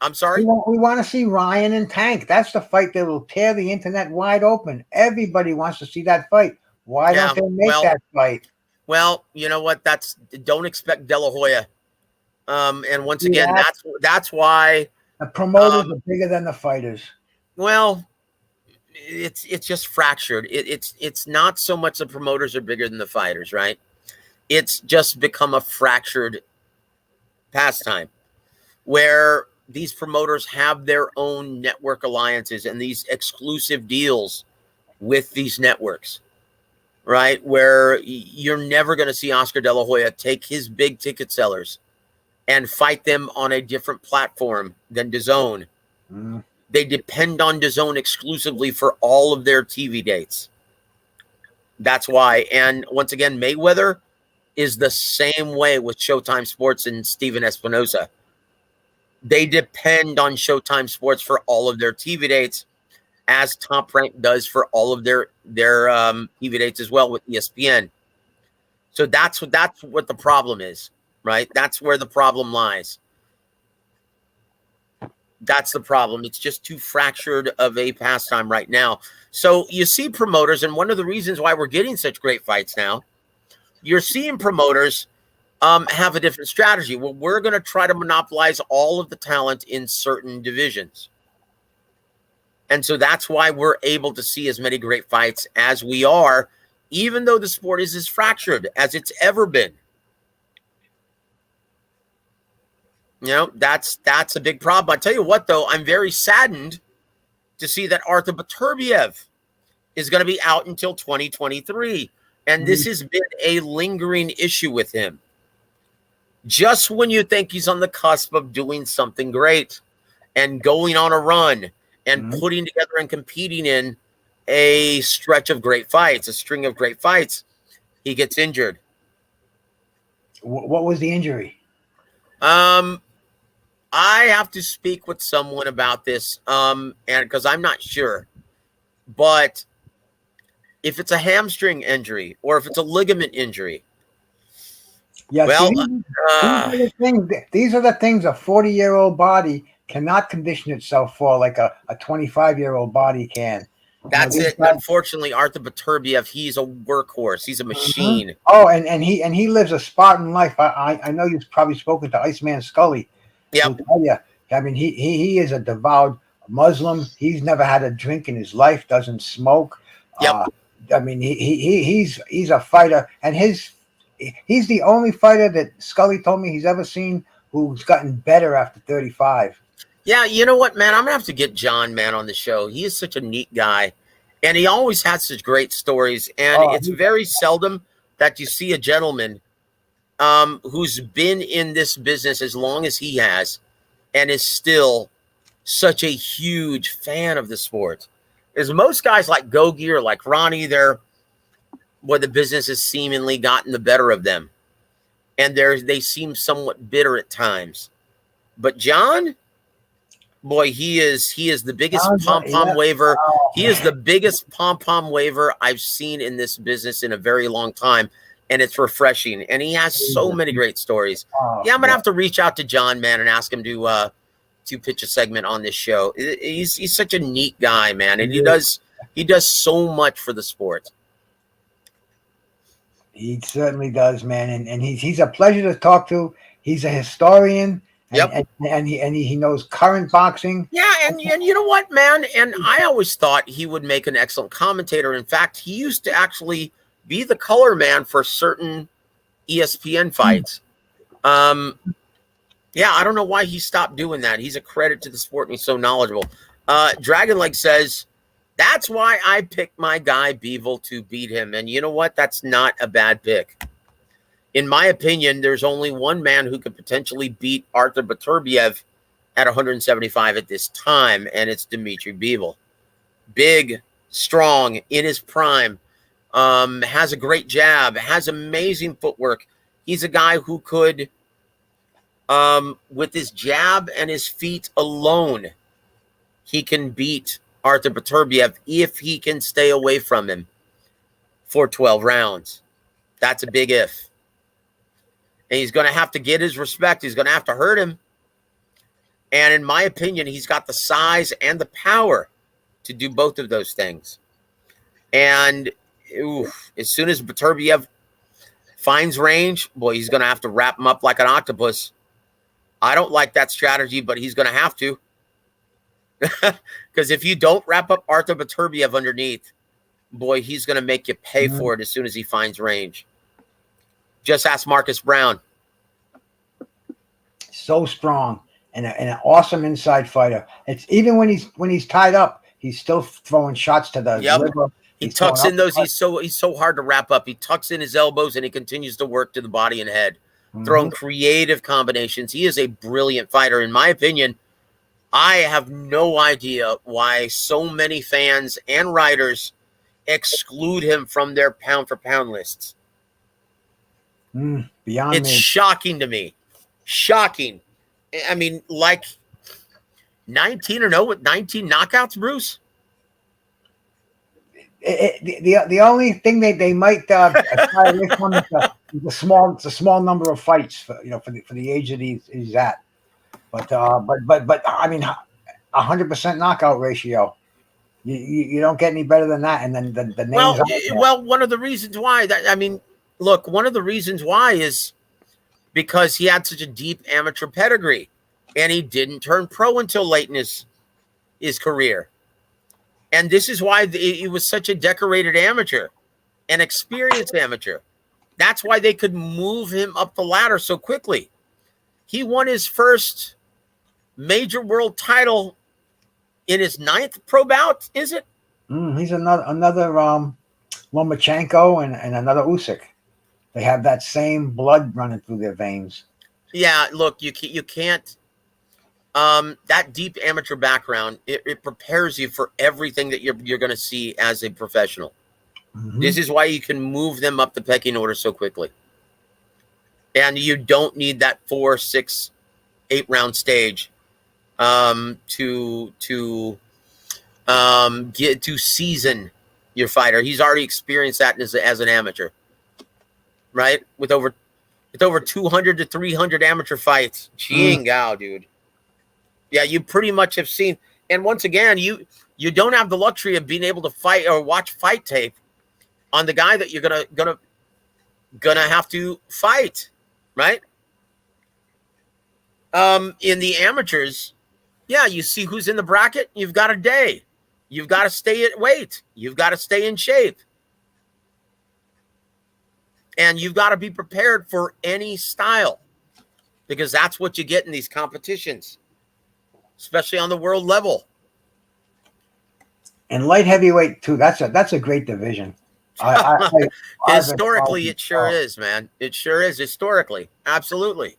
I'm sorry. We want to see Ryan and Tank. That's the fight that will tear the internet wide open. Everybody wants to see that fight. Why don't they make that fight? Well, you know what? Don't expect De La Hoya. And once again, that's why the promoters are bigger than the fighters. Well, it's just fractured. It's not so much the promoters are bigger than the fighters, right? It's just become a fractured pastime where these promoters have their own network alliances and these exclusive deals with these networks, right? Where you're never going to see Oscar De La Hoya take his big ticket sellers and fight them on a different platform than DAZN. They depend on DAZN exclusively for all of their TV dates. That's why. And once again, Mayweather is the same way with Showtime Sports and Steven Espinosa. They depend on Showtime Sports for all of their TV dates, as Top Rank does for all of their TV dates as well with ESPN. So that's what the problem is, right? That's where the problem lies. That's the problem. It's just too fractured of a pastime right now. So you see promoters, and one of the reasons why we're getting such great fights now, you're seeing promoters have a different strategy. Well, we're going to try to monopolize all of the talent in certain divisions. And so that's why we're able to see as many great fights as we are, even though the sport is as fractured as it's ever been. You know, that's a big problem. I tell you what, though, I'm very saddened to see that Arthur Beterbiev is going to be out until 2023. And this has been a lingering issue with him. Just when you think he's on the cusp of doing something great and going on a run and putting together and competing in a stretch of great fights, a string of great fights, he gets injured. What was the injury? I have to speak with someone about this, and because I'm not sure. But if it's a hamstring injury or if it's a ligament injury, well, these are the things a 40-year-old body cannot condition itself for like a 25-year-old body can. That's it. Unfortunately, Arthur Beterbiev, he's a workhorse. He's a machine. Oh, and he lives a Spartan life. I know you've probably spoken to Iceman Scully. Yep. I mean, he is a devout Muslim. He's never had a drink in his life. Doesn't smoke. Yep. I mean, he's a fighter, and he's the only fighter that Scully told me he's ever seen who's gotten better after 35. Yeah, you know what, man? I'm gonna have to get John, man, on the show. He is such a neat guy, and he always has such great stories. And Oh, it's very seldom that you see a gentleman who's been in this business as long as he has, and is still such a huge fan of the sport. As most guys like Gogi or like Ronnie, they're where the business has seemingly gotten the better of them, and they seem somewhat bitter at times. But John, boy, he is the biggest pom pom waver. Oh, He is the biggest pom pom waver I've seen in this business in a very long time, and it's refreshing. And he has so many great stories. oh, Yeah, I'm gonna have to reach out to John, man, and ask him to pitch a segment on this show. He's such a neat guy, man, and he does so much for the sport. He certainly does, man, and he's a pleasure to talk to. He's a historian, and he knows current boxing. Yeah, and you know what, man? And I always thought he would make an excellent commentator. In fact, he used to actually be the color man for certain ESPN fights. Yeah, I don't know why he stopped doing that. He's a credit to the sport, and he's so knowledgeable. Dragonleg says, that's why I picked my guy Bivol to beat him. And you know what? That's not a bad pick. In my opinion, there's only one man who could potentially beat Artur Beterbiev at 175 at this time, and it's Dmitry Bivol. Big, strong, in his prime, has a great jab, has amazing footwork. He's a guy who could, with his jab and his feet alone, he can beat Artur Beterbiev if he can stay away from him for 12 rounds. That's a big if. And he's going to have to get his respect. He's going to have to hurt him. And in my opinion, he's got the size and the power to do both of those things. And as soon as Beterbiev finds range, boy, he's going to have to wrap him up like an octopus. I don't like that strategy, but he's going to have to. Because if you don't wrap up Artur Beterbiev underneath, boy, he's going to make you pay for it as soon as he finds range. Just ask Marcus Brown. So strong and an awesome inside fighter. It's even when he's tied up, he's still throwing shots to the liver. He tucks in those. He's so hard to wrap up. He tucks in his elbows and he continues to work to the body and head, throwing creative combinations. He is a brilliant fighter, in my opinion. I have no idea why so many fans and writers exclude him from their pound-for-pound lists. Beyond it's me. Shocking to me. Shocking. I mean, like 19-0 with 19 knockouts, Bruce? The only thing they might try away from is the small number of fights for the age that he's at. But I mean, 100% knockout ratio. You don't get any better than that. And then the names. Well, one of the reasons why one of the reasons why is because he had such a deep amateur pedigree, and he didn't turn pro until late in his career. And this is why he was such a decorated amateur, an experienced amateur. That's why they could move him up the ladder so quickly. He won his first major world title in his 9th pro bout, is it? He's another Lomachenko and another Usyk. They have that same blood running through their veins. Yeah, look, you can't. That deep amateur background, it prepares you for everything that you're going to see as a professional. This is why you can move them up the pecking order so quickly. And you don't need that 4, 6, 8 round stage to season your fighter. He's already experienced that as an amateur, right? With over 200 to 300 amateur fights. Gao, dude. Yeah, you pretty much have seen. And once again, you don't have the luxury of being able to fight or watch fight tape on the guy that you're gonna have to fight, right? In the amateurs, yeah, you see who's in the bracket. You've got a day. You've got to stay at weight. You've got to stay in shape. And you've got to be prepared for any style, because that's what you get in these competitions. especially on the world level. And light heavyweight too. That's a great division. Historically, it sure is, man. It sure is historically. Absolutely.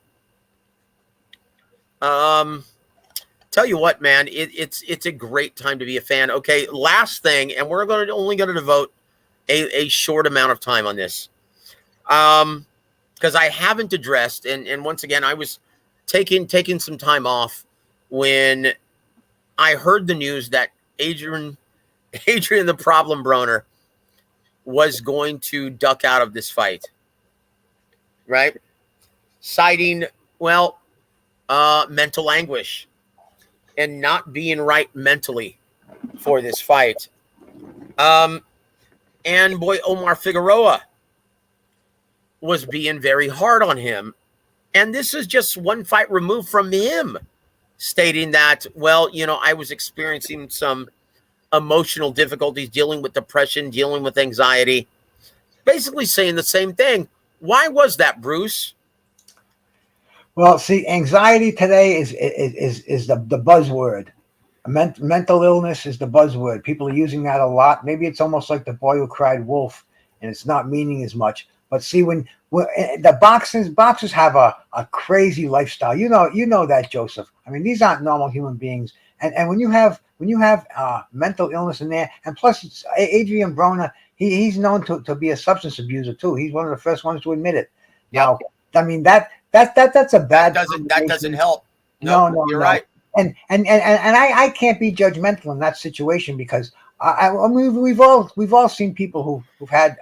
Tell you what, man, it's a great time to be a fan. Okay, last thing, and we're only going to devote a short amount of time on this. Because I haven't addressed, and once again, I was taking some time off when I heard the news that Adrien the Problem Broner was going to duck out of this fight, right? Citing, mental anguish and not being right mentally for this fight. And boy, Omar Figueroa was being very hard on him. And this is just one fight removed from him stating that, I was experiencing some emotional difficulties, dealing with depression, dealing with anxiety, basically saying the same thing. Why was that, Bruce? Well, see, anxiety today is the buzzword. Mental illness is the buzzword. People are using that a lot. Maybe it's almost like the boy who cried wolf, and it's not meaning as much. But see, when the boxers have a crazy lifestyle, you know that, Joseph. I mean, these aren't normal human beings. And when you have mental illness in there, and plus it's Adrien Broner, he's known to be a substance abuser too. He's one of the first ones to admit it. Now, I mean that's a bad. That doesn't help. No, you're right. And I can't be judgmental in that situation because I mean we've all seen people who've had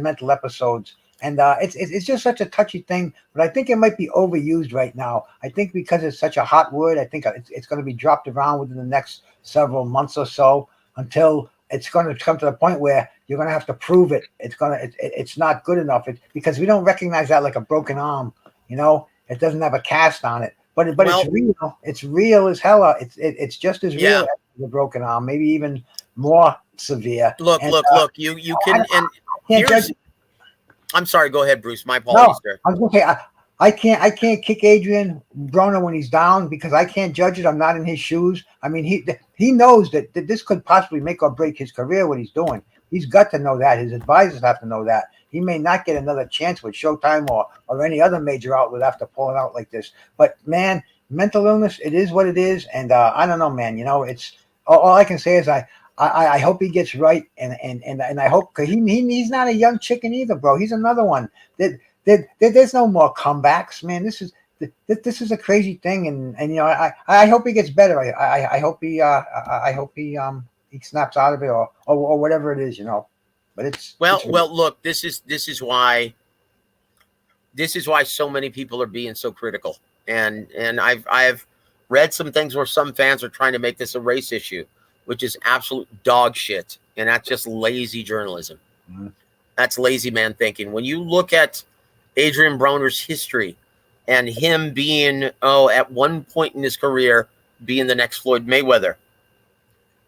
mental episodes. And it's just such a touchy thing, but I think it might be overused right now. I think because it's such a hot word, I think it's going to be dropped around within the next several months or so until it's going to come to the point where you're going to have to prove it. It's not good enough because we don't recognize that like a broken arm. It doesn't have a cast on it, but it's real. It's real as hell. It's just as real as the broken arm, maybe even more severe. Look. You can and here's. I'm sorry. Go ahead, Bruce. My apologies, sir. I was going to say I can't kick Adrien Broner when he's down because I can't judge it. I'm not in his shoes. I mean, he knows that this could possibly make or break his career. What he's doing, he's got to know that. His advisors have to know that. He may not get another chance with Showtime or any other major outlet after pulling out like this. But man, mental illness, it is what it is. And I don't know, man. It's all I can say is I hope he gets right, and I hope because he's not a young chicken either, bro. He's another one. There's no more comebacks, man. This is a crazy thing, and I hope he gets better. I hope he snaps out of it or whatever it is, But it's look. This is why so many people are being so critical, and I've read some things where some fans are trying to make this a race issue, which is absolute dog shit. And that's just lazy journalism. Mm-hmm. That's lazy man thinking. When you look at Adrien Broner's history and him being, at one point in his career, being the next Floyd Mayweather,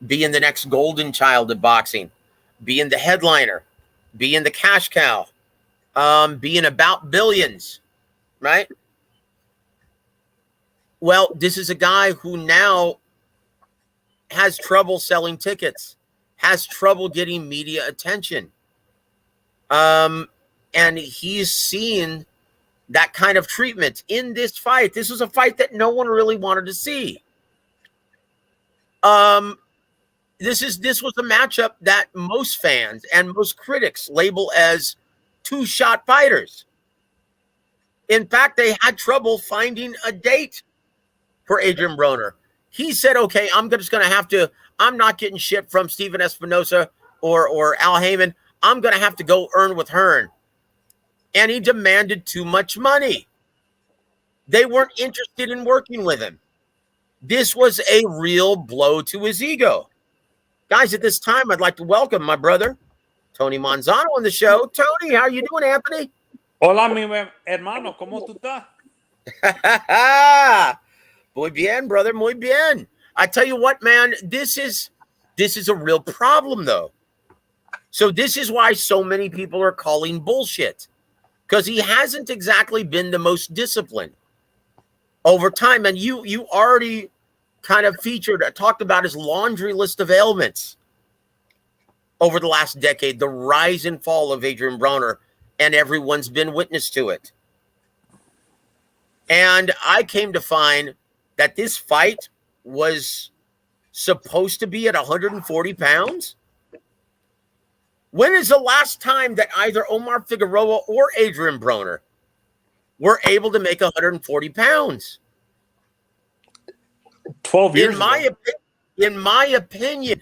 being the next golden child of boxing, being the headliner, being the cash cow, being about billions, right? Well, this is a guy who now has trouble selling tickets, has trouble getting media attention. And he's seen that kind of treatment in this fight. This was a fight that no one really wanted to see. This was a matchup that most fans and most critics label as two-shot fighters. In fact, they had trouble finding a date for Adrien Broner. He said, okay, I'm not getting shit from Steven Espinosa or Al Heyman. I'm going to have to go earn with Hearn. And he demanded too much money. They weren't interested in working with him. This was a real blow to his ego. Guys, at this time, I'd like to welcome my brother, Tony Manzano, on the show. Tony, how are you doing, Anthony? Hola, mi hermano. ¿Cómo tú estás? Muy bien, brother. Muy bien. I tell you what, man, this is a real problem, though. So this is why so many people are calling bullshit, because he hasn't exactly been the most disciplined over time. And you already kind of talked about his laundry list of ailments over the last decade, the rise and fall of Adrien Broner, and everyone's been witness to it. And I came to find that this fight was supposed to be at 140 pounds. When is the last time that either Omar Figueroa or Adrien Broner were able to make 140 pounds? 12 years ago. In my opinion,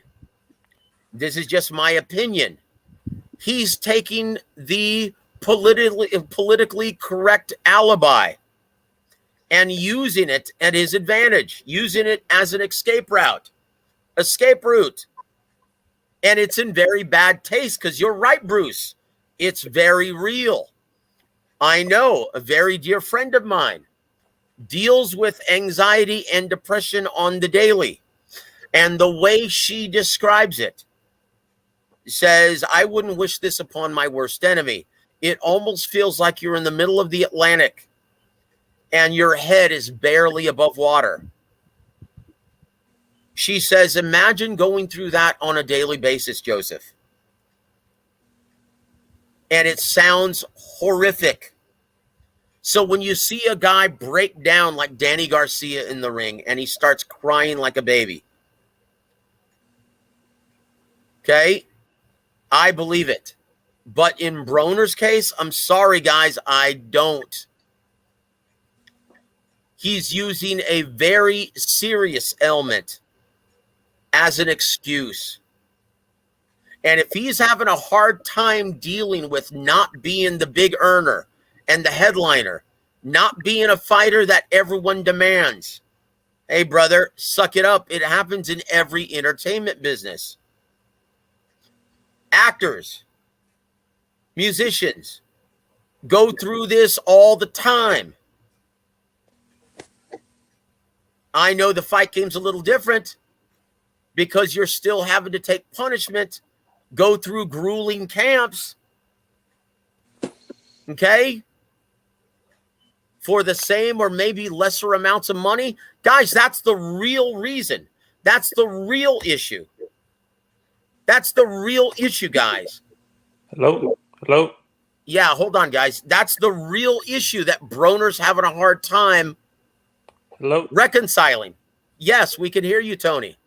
this is just my opinion, he's taking the politically correct alibi and using it at his advantage, using it as an escape route. And it's in very bad taste because you're right, Bruce. It's very real. I know a very dear friend of mine deals with anxiety and depression on the daily. And the way she describes it says, I wouldn't wish this upon my worst enemy. It almost feels like you're in the middle of the Atlantic and your head is barely above water. She says, imagine going through that on a daily basis, Joseph. And it sounds horrific. So when you see a guy break down like Danny Garcia in the ring and he starts crying like a baby, okay, I believe it. But in Broner's case, I'm sorry, guys, I don't. He's using a very serious ailment as an excuse. And if he's having a hard time dealing with not being the big earner and the headliner, not being a fighter that everyone demands, hey, brother, suck it up. It happens in every entertainment business. Actors, musicians go through this all the time. I know the fight game's a little different because you're still having to take punishment, go through grueling camps, okay, for the same or maybe lesser amounts of money. Guys, that's the real reason. That's the real issue. That's the real issue, guys. Hello? Yeah, hold on, guys. That's the real issue that Broner's having a hard time reconciling. Yes, we can hear you, Tony.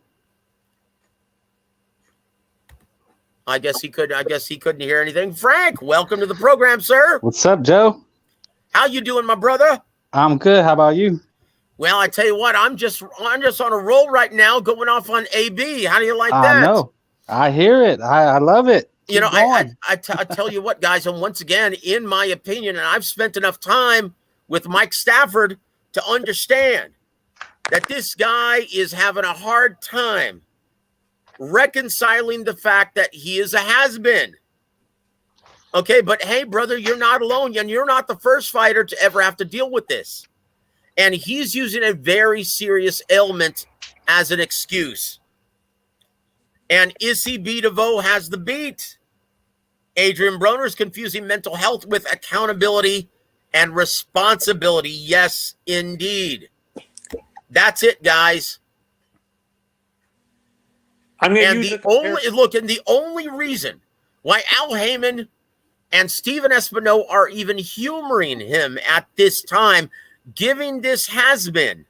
I guess he couldn't hear anything. Frank, welcome to the program, sir. What's up, Joe? How you doing, my brother? I'm good. How about you? Well, I tell you what, I'm just on a roll right now, going off on AB. How do you like that? I know. I hear it. I love it. You know, I tell you what, guys, and once again, in my opinion, and I've spent enough time with Mike Stafford to understand that this guy is having a hard time reconciling the fact that he is a has-been. Okay, but hey, brother, you're not alone, and you're not the first fighter to ever have to deal with this. And he's using a very serious ailment as an excuse. And Issy W.A.W has the beat. Adrien Broner is confusing mental health with accountability and responsibility. Yes, indeed. That's it, guys. And the only reason why Al Heyman and Stephen Espino are even humoring him at this time, giving this has-been,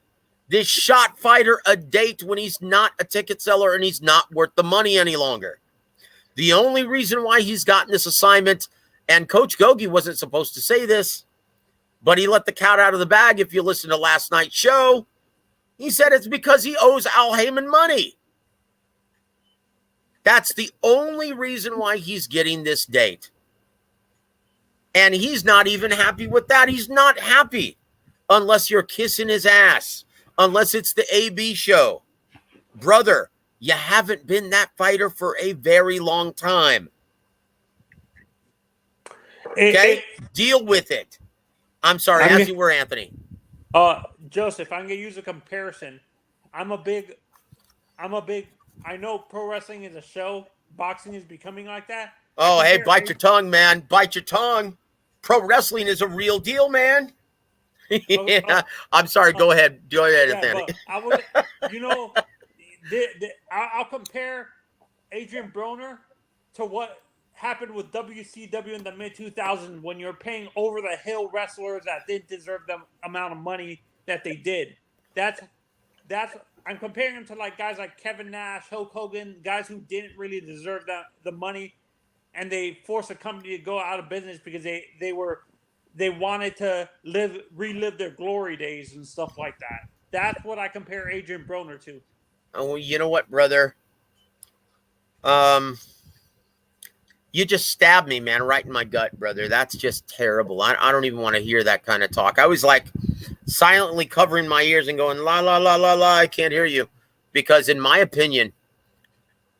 this shot fighter, a date when he's not a ticket seller and he's not worth the money any longer. The only reason why he's gotten this assignment, and Coach Gogi wasn't supposed to say this, but he let the cat out of the bag. If you listen to last night's show, he said it's because he owes Al Heyman money. That's the only reason why he's getting this date. And he's not even happy with that. He's not happy unless you're kissing his ass, unless it's the AB show. Brother, you haven't been that fighter for a very long time. Okay? Deal with it. I'm sorry, as you were, Anthony. Joseph, I'm going to use a comparison. I know pro wrestling is a show. Boxing is becoming like that. Oh, hey, bite your tongue, man. Bite your tongue. Pro wrestling is a real deal, man. Yeah, I'm sorry. Go ahead. Go ahead, Yeah, Anthony. but I would, I'll compare Adrien Broner to what happened with WCW in the mid 2000s when you're paying over the hill wrestlers that didn't deserve the amount of money that they did. That's I'm comparing them to like guys like Kevin Nash, Hulk Hogan, guys who didn't really deserve the money, and they forced the company to go out of business because they wanted to relive their glory days and stuff like that. That's what I compare Adrien Broner to. Oh, you know what, brother? You just stabbed me, man, right in my gut, brother. That's just terrible. I don't even want to hear that kind of talk. I was like silently covering my ears and going, la, la, la, la, la, I can't hear you. Because in my opinion,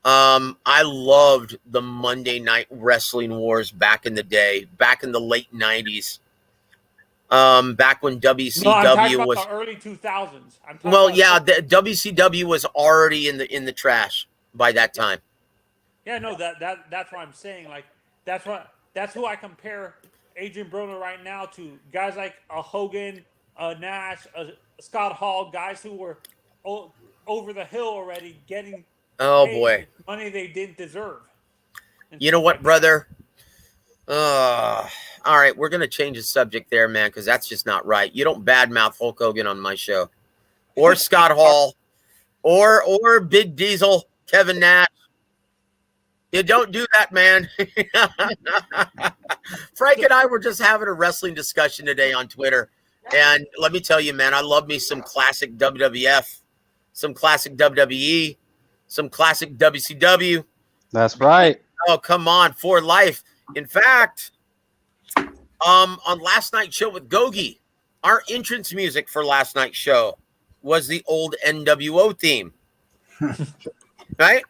I loved the Monday Night Wrestling Wars back in the day, back in the late 90s. Back when WCW No, I'm talking about the early 2000s. The WCW was already in the trash by that time. Yeah, no, that's what I'm saying. Like that's who I compare Adrien Broner right now to. Guys like a Hogan, a Nash, a Scott Hall, guys who were over the hill already, getting boy, money they didn't deserve. You know what, brother? All right, we're gonna change the subject there, man, because that's just not right. You don't badmouth Hulk Hogan on my show, or Scott Hall, or Big Diesel, Kevin Nash. You don't do that, man. Frank and I were just having a wrestling discussion today on Twitter, and let me tell you, man, I love me some classic WWF, some classic WWE, some classic WCW. That's right. Oh, come on, for life. In fact, on last night's show with Gogi, our entrance music for last night's show was the old NWO theme. Right?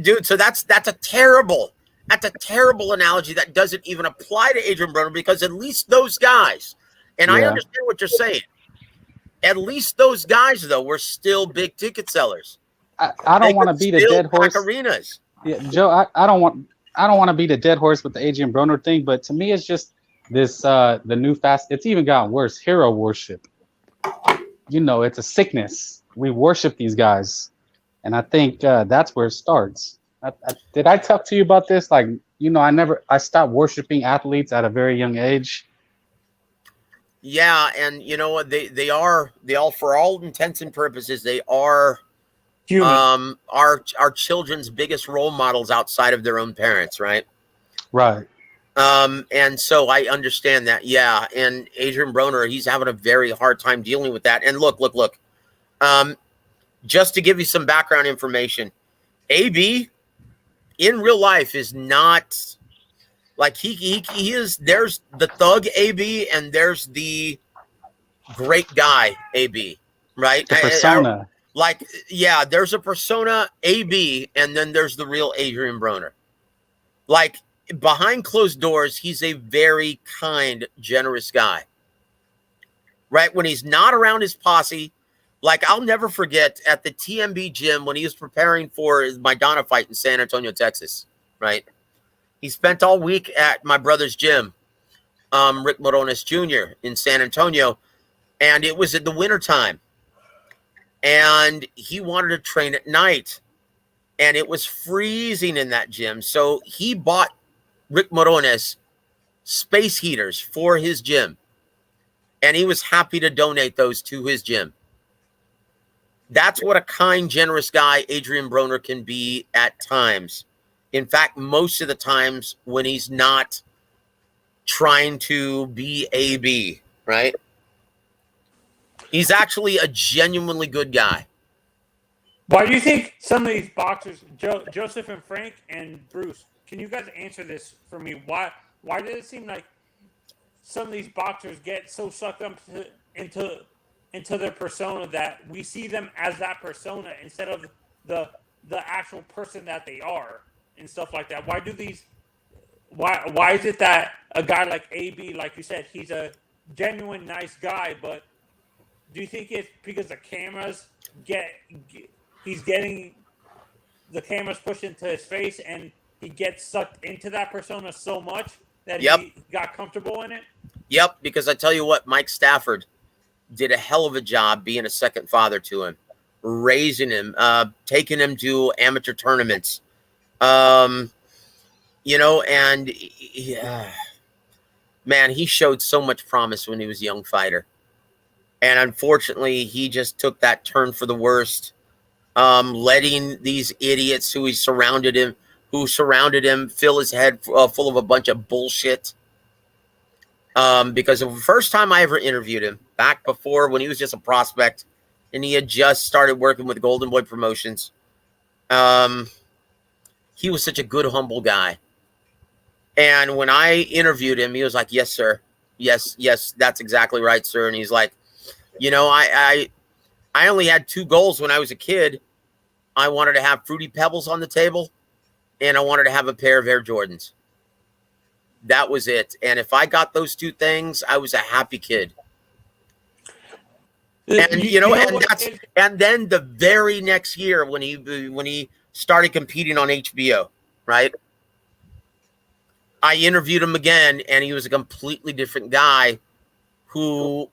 Dude, so that's a terrible analogy that doesn't even apply to Adrien Broner, because at least those guys, and I understand what you're saying, at least those guys though were still big ticket sellers. I don't want to beat a dead horse. Arenas. Yeah, Joe, I don't want to beat a dead horse with the Adrien Broner thing, but to me it's just this the new fast. It's even gotten worse. Hero worship. It's a sickness. We worship these guys. And I think that's where it starts. Did I talk to you about this? Like, I stopped worshiping athletes at a very young age. Yeah, and you know what? They all, for all intents and purposes, they are human. Our children's biggest role models outside of their own parents, right? Right. And so I understand that. Yeah, and Adrien Broner, he's having a very hard time dealing with that. And look. Just to give you some background information, AB in real life is not like he is. There's the thug AB and there's the great guy AB, right? The persona. There's a persona AB, and then there's the real Adrien Broner. Like, behind closed doors, he's a very kind, generous guy. Right? When he's not around his posse. Like, I'll never forget at the TMB gym when he was preparing for his Maidana fight in San Antonio, Texas, right? He spent all week at my brother's gym, Rick Morones Jr. in San Antonio, and it was in the wintertime. And he wanted to train at night, and it was freezing in that gym. So he bought Rick Morones space heaters for his gym, and he was happy to donate those to his gym. That's what a kind, generous guy Adrien Broner can be at times. In fact, most of the times when he's not trying to be AB, right? He's actually a genuinely good guy. Why do you think some of these boxers, Joseph and Frank and Bruce, can you guys answer this for me? Why does it seem like some of these boxers get so sucked up into their persona that we see them as that persona instead of the actual person that they are and stuff like that? Why is it that a guy like AB, like you said, he's a genuine nice guy, but do you think it's because the cameras he's getting the cameras pushed into his face and he gets sucked into that persona so much that he got comfortable in it? Yep, because I tell you what, Mike Stafford did a hell of a job being a second father to him, raising him, taking him to amateur tournaments. And man, he showed so much promise when he was a young fighter. And unfortunately, he just took that turn for the worst, letting these idiots who surrounded him fill his head full of a bunch of bullshit. Because the first time I ever interviewed him, back before when he was just a prospect and he had just started working with Golden Boy Promotions, he was such a good, humble guy. And when I interviewed him, he was like, yes, sir. Yes, that's exactly right, sir. And he's like, I only had 2 goals when I was a kid. I wanted to have Fruity Pebbles on the table, and I wanted to have a pair of Air Jordans. That was it. And if I got those 2 things, I was a happy kid. And and then the very next year when he started competing on HBO, right? I interviewed him again, and he was a completely different guy who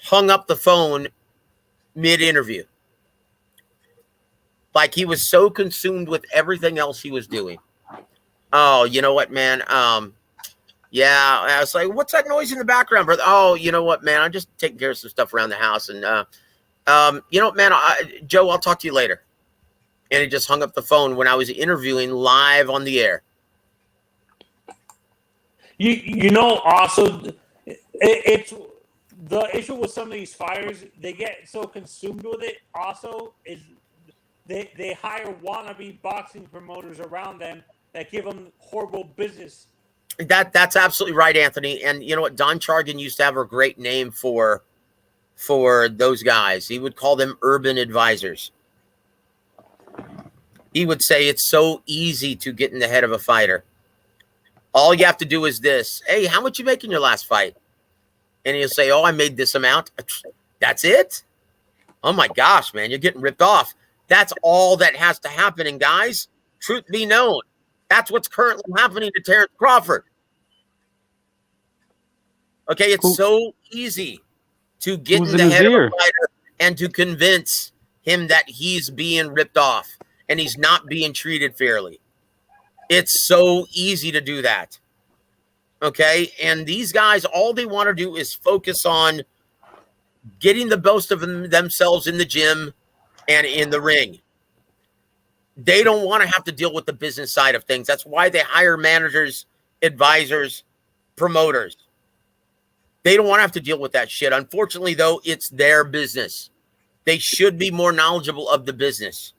hung up the phone mid-interview. Like he was so consumed with everything else he was doing. Oh, you know what, man? Yeah, I was like, what's that noise in the background, brother? Oh, you know what, man? I'm just taking care of some stuff around the house. And, man, Joe, I'll talk to you later. And he just hung up the phone when I was interviewing live on the air. Also, it's the issue with some of these fighters. They get so consumed with it. Also, is they hire wannabe boxing promoters around them that give them horrible business. That's absolutely right, Anthony. And you know what? Don Chargan used to have a great name for those guys. He would call them urban advisors. He would say it's so easy to get in the head of a fighter. All you have to do is this. Hey, how much you make in your last fight? And he'll say, oh, I made this amount. That's it? Oh, my gosh, man, you're getting ripped off. That's all that has to happen. And, guys, truth be known, that's what's currently happening to Terrence Crawford. Okay, it's so easy to get in the head of a fighter and to convince him that he's being ripped off and he's not being treated fairly. It's so easy to do that. Okay, and these guys, all they want to do is focus on getting the best of themselves in the gym and in the ring. They don't want to have to deal with the business side of things. That's why they hire managers, advisors, promoters. They don't want to have to deal with that shit. Unfortunately, though, it's their business. They should be more knowledgeable of the business.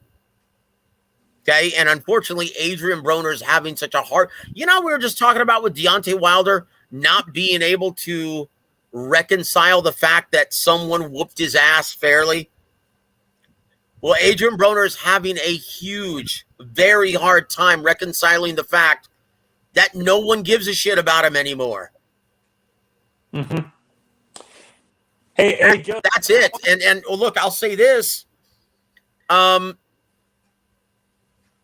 Okay, and unfortunately, Adrien Broner is having such a hard... we were just talking about with Deontay Wilder not being able to reconcile the fact that someone whooped his ass fairly. Well, Adrien Broner is having a huge, very hard time reconciling the fact that no one gives a shit about him anymore. Mm-hmm. Hey, Joe. That's it. And look, I'll say this.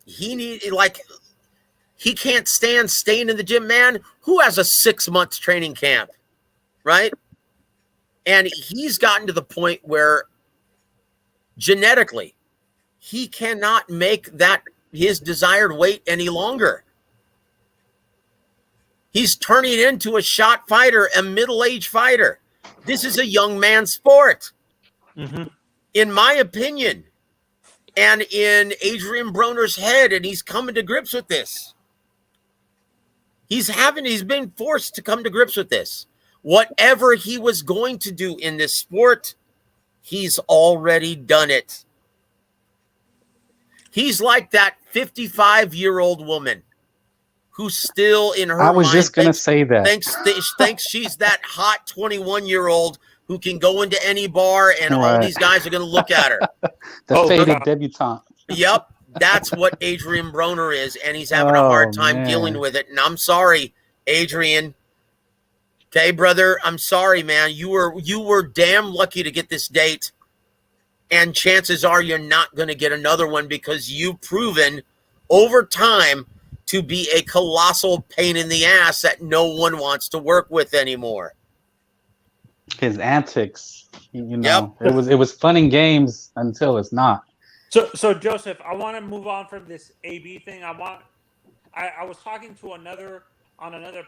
He can't stand staying in the gym, man. Who has a 6-month training camp, right? And he's gotten to the point where genetically he cannot make that his desired weight any longer. He's turning into a shot fighter, a middle-aged fighter. This is a young man's sport, in my opinion. And in Adrien Broner's head, and he's coming to grips with this. He's been forced to come to grips with this. Whatever he was going to do in this sport, he's already done it. He's like that 55-year-old woman who's still in her mind. I was just going to say that. Thinks she's that hot 21-year-old who can go into any bar and all these guys are going to look at her. The faded debutante. Yep, that's what Adrien Broner is, and he's having a hard time dealing with it. And I'm sorry, Adrien. Okay, brother, I'm sorry, man. You were damn lucky to get this date, and chances are you're not going to get another one because you've proven over time to be a colossal pain in the ass that no one wants to work with anymore. His antics, you know, it was fun and games until it's not. So Joseph, I want to move on from this AB thing. I was talking to another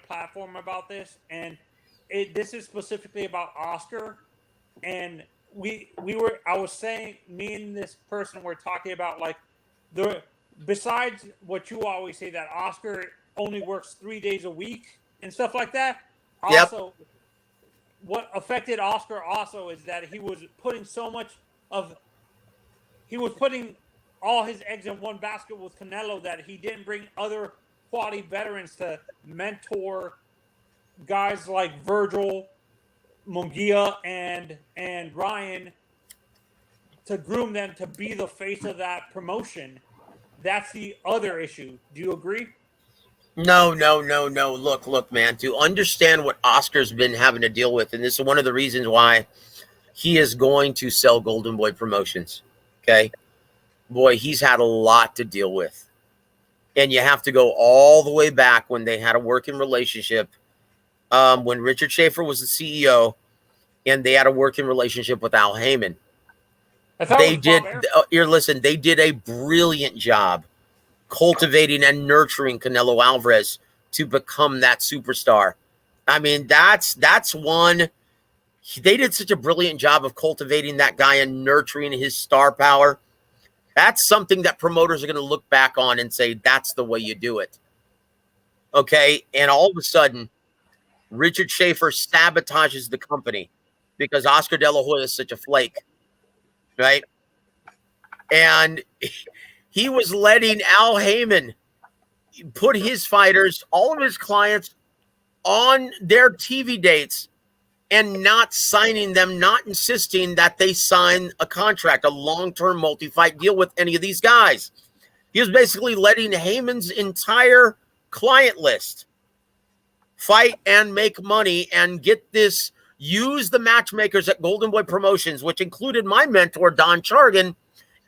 platform about this, and this is specifically about Oscar. And I was saying, me and this person were talking about like besides what you always say, that Oscar only works 3 days a week and stuff like that. Also, what affected Oscar also is that he was putting all his eggs in one basket with Canelo, that he didn't bring other quality veterans to mentor guys like Virgil, Munguia, and Ryan, to groom them to be the face of that promotion. That's the other issue. Do you agree? No. Look, man, to understand what Oscar's been having to deal with, and this is one of the reasons why he is going to sell Golden Boy Promotions. Okay? Boy, he's had a lot to deal with. And you have to go all the way back when they had a working relationship, when Richard Schaefer was the CEO, and they had a working relationship with Al Heyman. They did a brilliant job cultivating and nurturing Canelo Alvarez to become that superstar. I mean, that's one. They did such a brilliant job of cultivating that guy and nurturing his star power. That's something that promoters are going to look back on and say, that's the way you do it. Okay? And all of a sudden, Richard Schaefer sabotages the company because Oscar De La Hoya is such a flake. Right? And he was letting Al Heyman put his fighters, all of his clients, on their TV dates and not signing them, not insisting that they sign a contract, a long-term multi-fight deal with any of these guys. He was basically letting Heyman's entire client list fight and make money and get this, use the matchmakers at Golden Boy Promotions, which included my mentor, Don Chargan,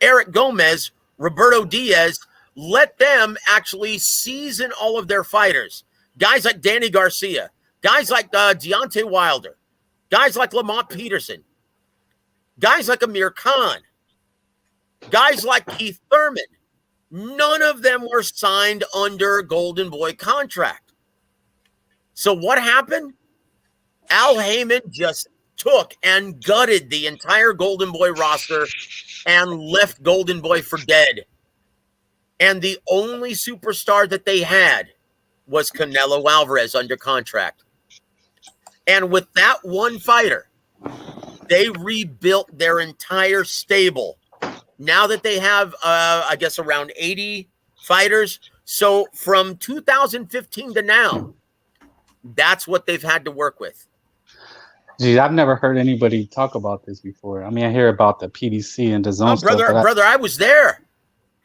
Eric Gomez, Roberto Diaz, let them actually season all of their fighters. Guys like Danny Garcia, guys like Deontay Wilder, guys like Lamont Peterson, guys like Amir Khan, guys like Keith Thurman. None of them were signed under Golden Boy contract. So what happened? Al Heyman just took and gutted the entire Golden Boy roster and left Golden Boy for dead. And the only superstar that they had was Canelo Alvarez under contract. And with that one fighter, they rebuilt their entire stable. Now that they have, I guess, around 80 fighters. So from 2015 to now, that's what they've had to work with. Geez, I've never heard anybody talk about this before. I mean, I hear about the PDC and the zone stuff. Brother, I was there.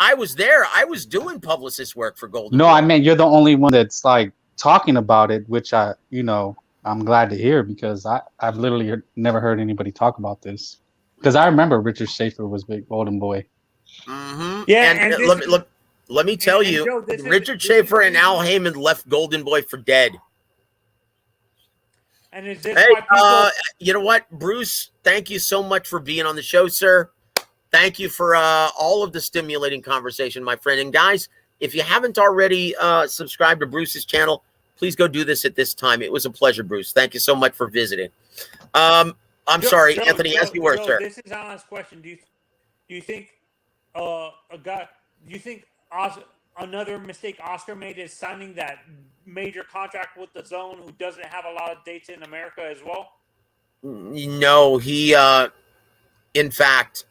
I was doing publicist work for Golden Boy. I mean, you're the only one that's like talking about it, which I'm glad to hear, because I've literally never heard anybody talk about this. Because I remember Richard Schaefer was big Golden Boy. Mm-hmm. Yeah, and let me tell you, Joe, Richard Schaefer and Al Heyman left Golden Boy for dead. And is this why people... you know what, Bruce? Thank you so much for being on the show, sir. Thank you for all of the stimulating conversation, my friend. And guys, if you haven't already subscribed to Bruce's channel, please go do this at this time. It was a pleasure, Bruce. Thank you so much for visiting. Sorry, Anthony, as you were, sir. This is Alan's question. Do you think another mistake Oscar made is signing that major contract with the Zone, who doesn't have a lot of dates in America as well? No, he in fact,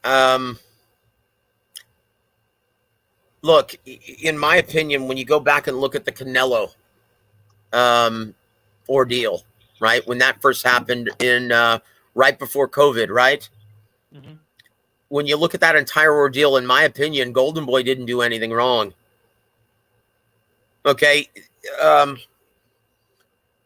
look, in my opinion, when you go back and look at the Canelo ordeal, right, when that first happened in right before COVID, right? Mm-hmm. When you look at that entire ordeal, in my opinion, Golden Boy didn't do anything wrong. Okay.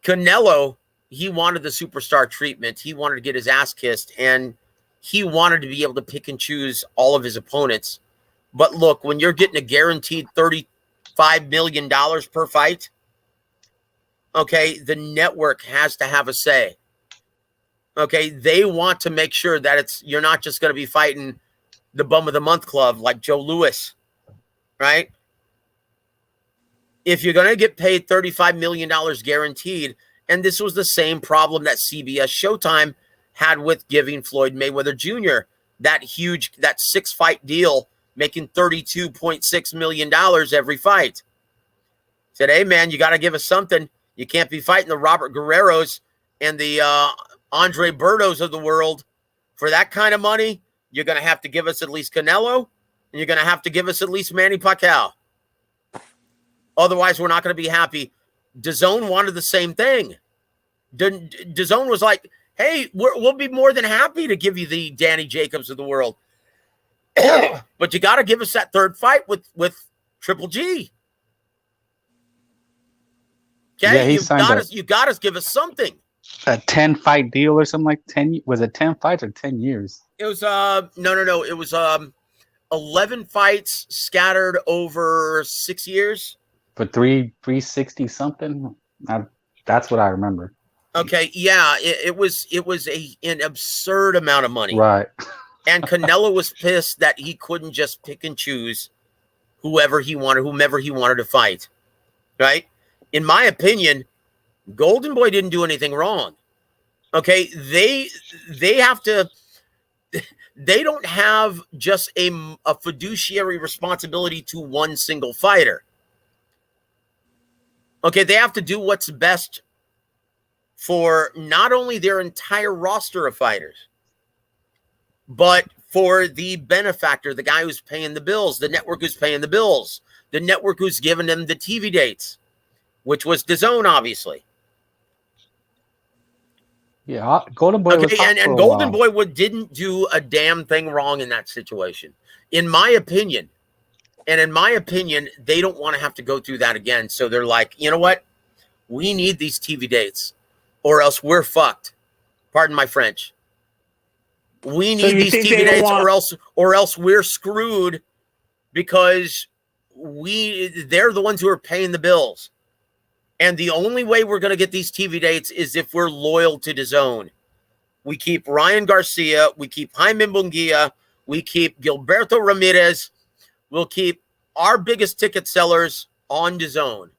Canelo, he wanted the superstar treatment. He wanted to get his ass kissed, and he wanted to be able to pick and choose all of his opponents. But look, when you're getting a guaranteed 30 $5 million per fight, okay, the network has to have a say. Okay, they want to make sure that you're not just going to be fighting the bum of the month club like Joe Louis, right? If you're going to get paid $35 million guaranteed, and this was the same problem that CBS Showtime had with giving Floyd Mayweather Jr. that 6-fight deal, making $32.6 million every fight. Said, hey, man, you got to give us something. You can't be fighting the Robert Guerreros and the Andre Bertos of the world for that kind of money. You're going to have to give us at least Canelo, and you're going to have to give us at least Manny Pacquiao. Otherwise, we're not going to be happy. DAZN wanted the same thing. DAZN was like, hey, we'll be more than happy to give you the Danny Jacobs of the world. But you got to give us that third fight with Triple G. Okay, yeah, you got to give us something. A 10-fight deal or something like 10. Was it 10 fights or 10 years? It was no. It was 11 fights scattered over 6 years. For 360 something. That's what I remember. Okay, yeah, it was an absurd amount of money. Right. And Canelo was pissed that he couldn't just pick and choose whomever he wanted to fight. Right? In my opinion, Golden Boy didn't do anything wrong. Okay, they have to. They don't have just a fiduciary responsibility to one single fighter. Okay, they have to do what's best for not only their entire roster of fighters, but for the benefactor, the guy who's paying the bills, the network who's paying the bills, the network who's giving them the TV dates, which was DAZN, obviously. Yeah, Golden Boy. Okay, and Golden Boy didn't do a damn thing wrong in that situation, in my opinion. And in my opinion, they don't want to have to go through that again. So they're like, you know what? We need these TV dates, or else we're fucked. Pardon my French. We need these TV dates, or else we're screwed, because they're the ones who are paying the bills. And the only way we're going to get these TV dates is if we're loyal to DAZN. We keep Ryan Garcia, we keep Jaime Munguia, we keep Gilberto Ramirez, we'll keep our biggest ticket sellers on DAZN.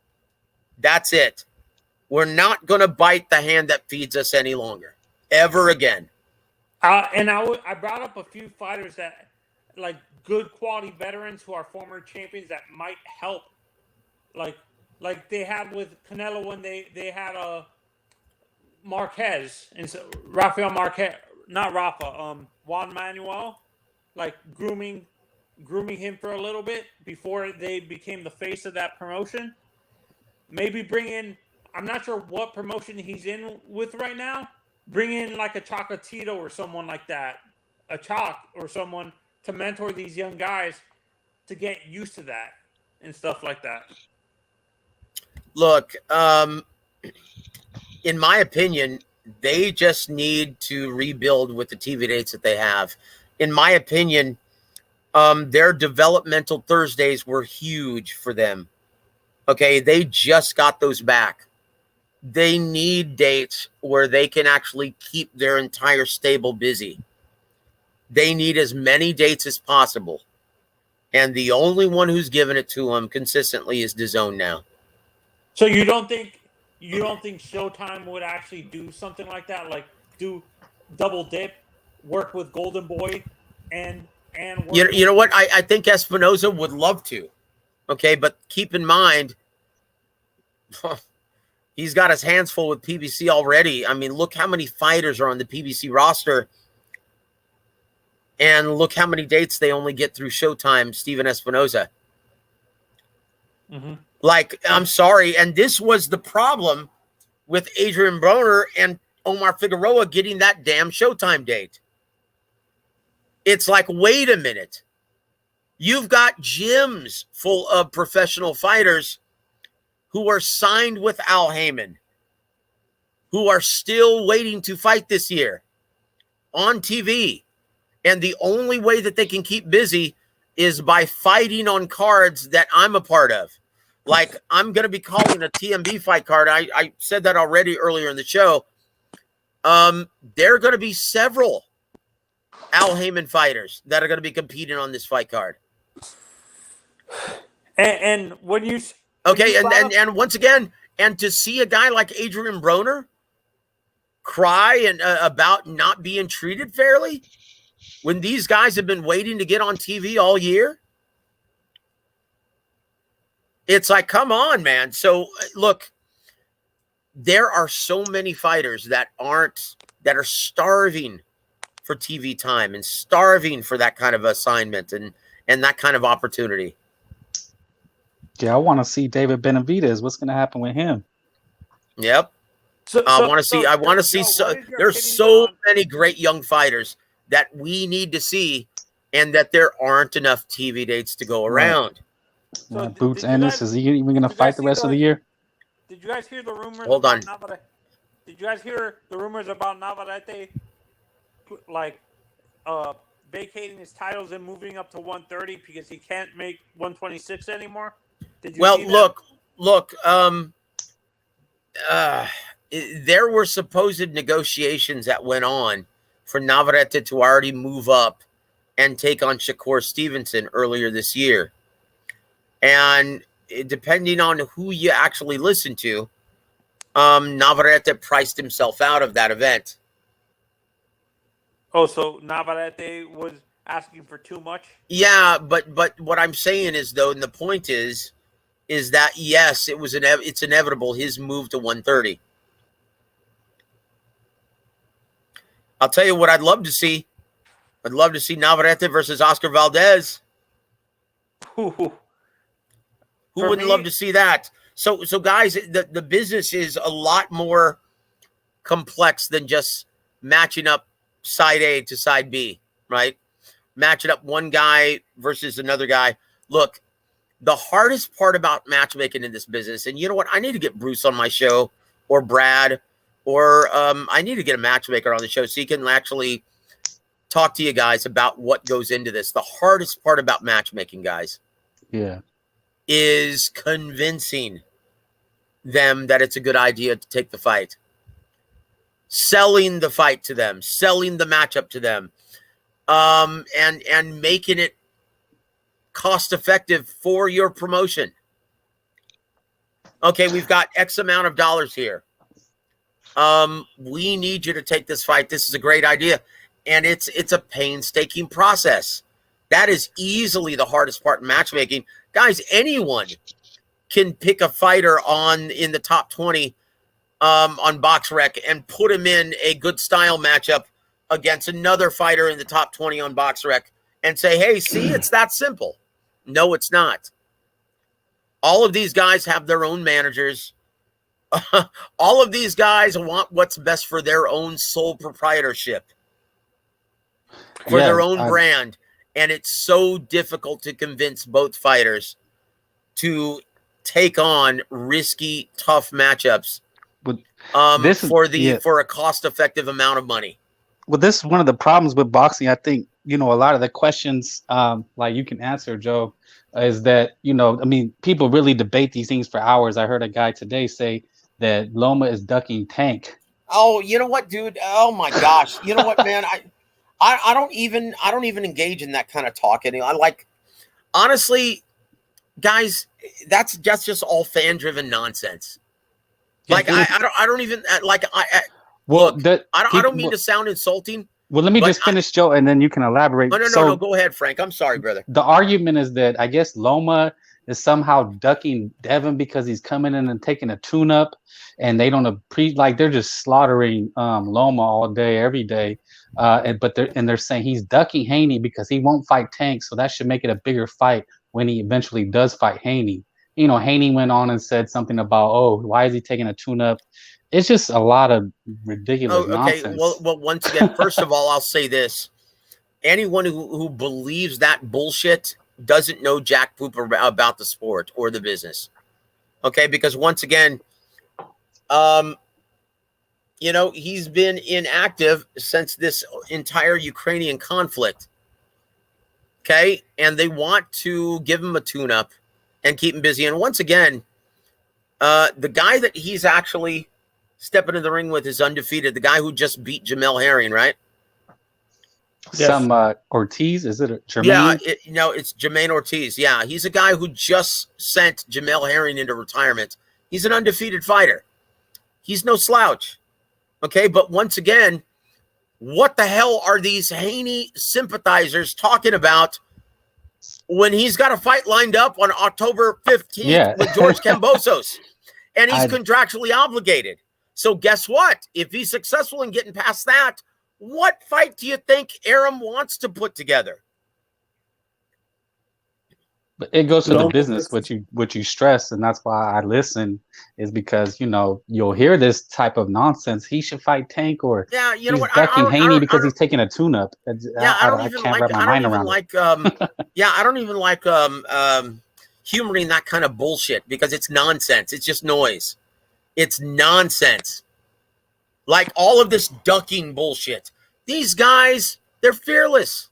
That's it. We're not going to bite the hand that feeds us any longer, ever again. And I brought up a few fighters that, like, good quality veterans who are former champions that might help, like they had with Canelo when they had Marquez and so Rafael Marquez, not Rafa, Juan Manuel, like grooming him for a little bit before they became the face of that promotion. Maybe bring in, I'm not sure what promotion he's in with right now. Bring in like a Chocolatito or someone like that, a Chalk or someone to mentor these young guys to get used to that and stuff like that. Look, in my opinion, they just need to rebuild with the TV dates that they have. In my opinion, their developmental Thursdays were huge for them. Okay, they just got those back. They need dates where they can actually keep their entire stable busy. They need as many dates as possible. And the only one who's given it to them consistently is DAZN now. So you don't think Showtime would actually do something like that, like do double dip, work with Golden Boy, and work you know what? I think Espinoza would love to. Okay, but keep in mind, he's got his hands full with PBC already. I mean, look how many fighters are on the PBC roster, and look how many dates they only get through Showtime. Steven Espinoza. Mm-hmm. Like, I'm sorry. And this was the problem with Adrien Broner and Omar Figueroa getting that damn Showtime date. It's like, wait a minute. You've got gyms full of professional fighters who are signed with Al Heyman, who are still waiting to fight this year on TV. And the only way that they can keep busy is by fighting on cards that I'm a part of. Like, I'm going to be calling a TMB fight card. I said that already earlier in the show. There are going to be several Al Heyman fighters that are going to be competing on this fight card. And when you and once again, and to see a guy like Adrien Broner cry and about not being treated fairly when these guys have been waiting to get on TV all year, it's like, come on, man. So look, there are so many fighters that are starving for TV time and starving for that kind of assignment and that kind of opportunity. Yeah, I want to see David Benavidez. What's going to happen with him? Yep. I want to see. There's so many great young fighters that we need to see, and that there aren't enough TV dates to go around. So Boots Ennis, is he even going to fight the rest of the year? Did you guys hear the rumors? Hold on. Did you guys hear the rumors about Navarrete, like, vacating his titles and moving up to 130 because he can't make 126 anymore? Did you see that? Look. There were supposed negotiations that went on for Navarrete to already move up and take on Shakur Stevenson earlier this year. And depending on who you actually listen to, Navarrete priced himself out of that event. Oh, so Navarrete was asking for too much? Yeah, but what I'm saying is, though, and the point is that, yes, it's inevitable his move to 130. I'll tell you what I'd love to see. I'd love to see Navarrete versus Oscar Valdez. Who wouldn't love to see that? So guys, the business is a lot more complex than just matching up side A to side B, right? Matching up one guy versus another guy. Look, the hardest part about matchmaking in this business, and you know what? I need to get Bruce on my show, or Brad, or I need to get a matchmaker on the show so he can actually talk to you guys about what goes into this. The hardest part about matchmaking, guys, is convincing them that it's a good idea to take the fight. Selling the fight to them, selling the matchup to them, and making it cost effective for your promotion. Okay, we've got X amount of dollars here. We need you to take this fight. This is a great idea. And it's a painstaking process. That is easily the hardest part in matchmaking. Guys, anyone can pick a fighter in the top 20 on BoxRec and put him in a good style matchup against another fighter in the top 20 on BoxRec and say, hey, see, it's that simple. No, it's not. All of these guys have their own managers. All of these guys want what's best for their own sole proprietorship, for their own brand. And it's so difficult to convince both fighters to take on risky, tough matchups for a cost-effective amount of money. Well, this is one of the problems with boxing. I think, a lot of the questions like you can answer, Joe, is that, people really debate these things for hours. I heard a guy today say that Loma is ducking Tank. Oh, you know what, dude? Oh my gosh. You know what, man? I don't even engage in that kind of talk anymore. Honestly, guys, that's just all fan driven nonsense. I don't mean to sound insulting. Well, let me just finish, Joe, and then you can elaborate. No, go ahead, Frank. I'm sorry, brother. The argument is that I guess Loma is somehow ducking Devin because he's coming in and taking a tune-up, and they don't they're just slaughtering Loma all day, every day. They're saying he's ducking Haney because he won't fight Tank, so that should make it a bigger fight when he eventually does fight Haney. Haney went on and said something about, why is he taking a tune-up? It's just a lot of ridiculous nonsense. Well, once again, first of all, I'll say this. Anyone who believes that bullshit doesn't know jack poop about the sport or the business. Okay? Because once again, he's been inactive since this entire Ukrainian conflict. Okay? And they want to give him a tune-up and keep him busy. And once again, the guy that he's actually stepping in the ring with is undefeated. The guy who just beat Jamel Herring, right? Yes. Some Ortiz, is it Jermaine? Yeah, it's Jermaine Ortiz. Yeah, he's a guy who just sent Jamel Herring into retirement. He's an undefeated fighter. He's no slouch. Okay, but once again, what the hell are these Haney sympathizers talking about when he's got a fight lined up on October 15th with George Kambosos, and he's contractually obligated? So guess what? If he's successful in getting past that, what fight do you think Arum wants to put together? But it goes to the business, what you stress, and that's why I listen, is because you'll hear this type of nonsense. He should fight Tank, or you know what? Ducking Haney because he's taking a tune-up. I don't even like humoring that kind of bullshit because it's nonsense. It's just noise. It's nonsense. Like all of this ducking bullshit. These guys, they're fearless.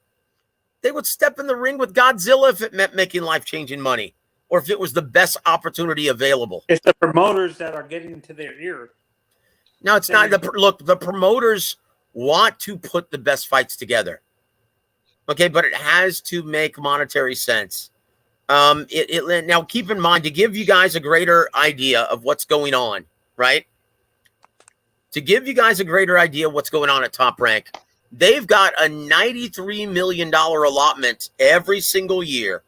They would step in the ring with Godzilla if it meant making life-changing money, or if it was the best opportunity available. It's the promoters that are getting into their ear. No, it's not. Look, the promoters want to put the best fights together. Okay, but it has to make monetary sense. Now, keep in mind, to give you guys a greater idea of what's going on, right? To give you guys a greater idea of what's going on at Top Rank, they've got a $93 million allotment every single year,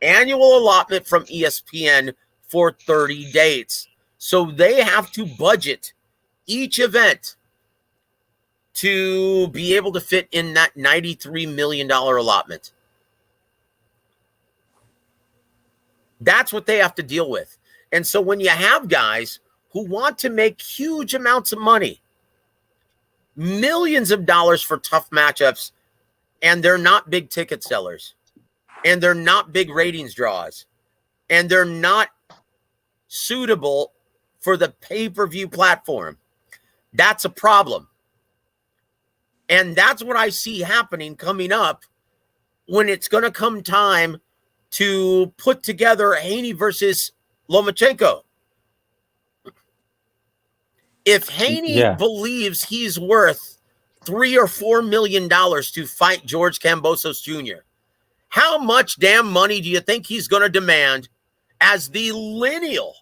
annual allotment from ESPN for 30 dates. So they have to budget each event to be able to fit in that $93 million allotment. That's what they have to deal with. And so when you have guys who want to make huge amounts of money, millions of dollars for tough matchups, and they're not big ticket sellers, and they're not big ratings draws, and they're not suitable for the pay-per-view platform, that's a problem. And that's what I see happening coming up when it's going to come time to put together Haney versus Lomachenko. If Haney believes he's worth $3 or $4 million to fight George Kambosos Jr., how much damn money do you think he's going to demand as the lineal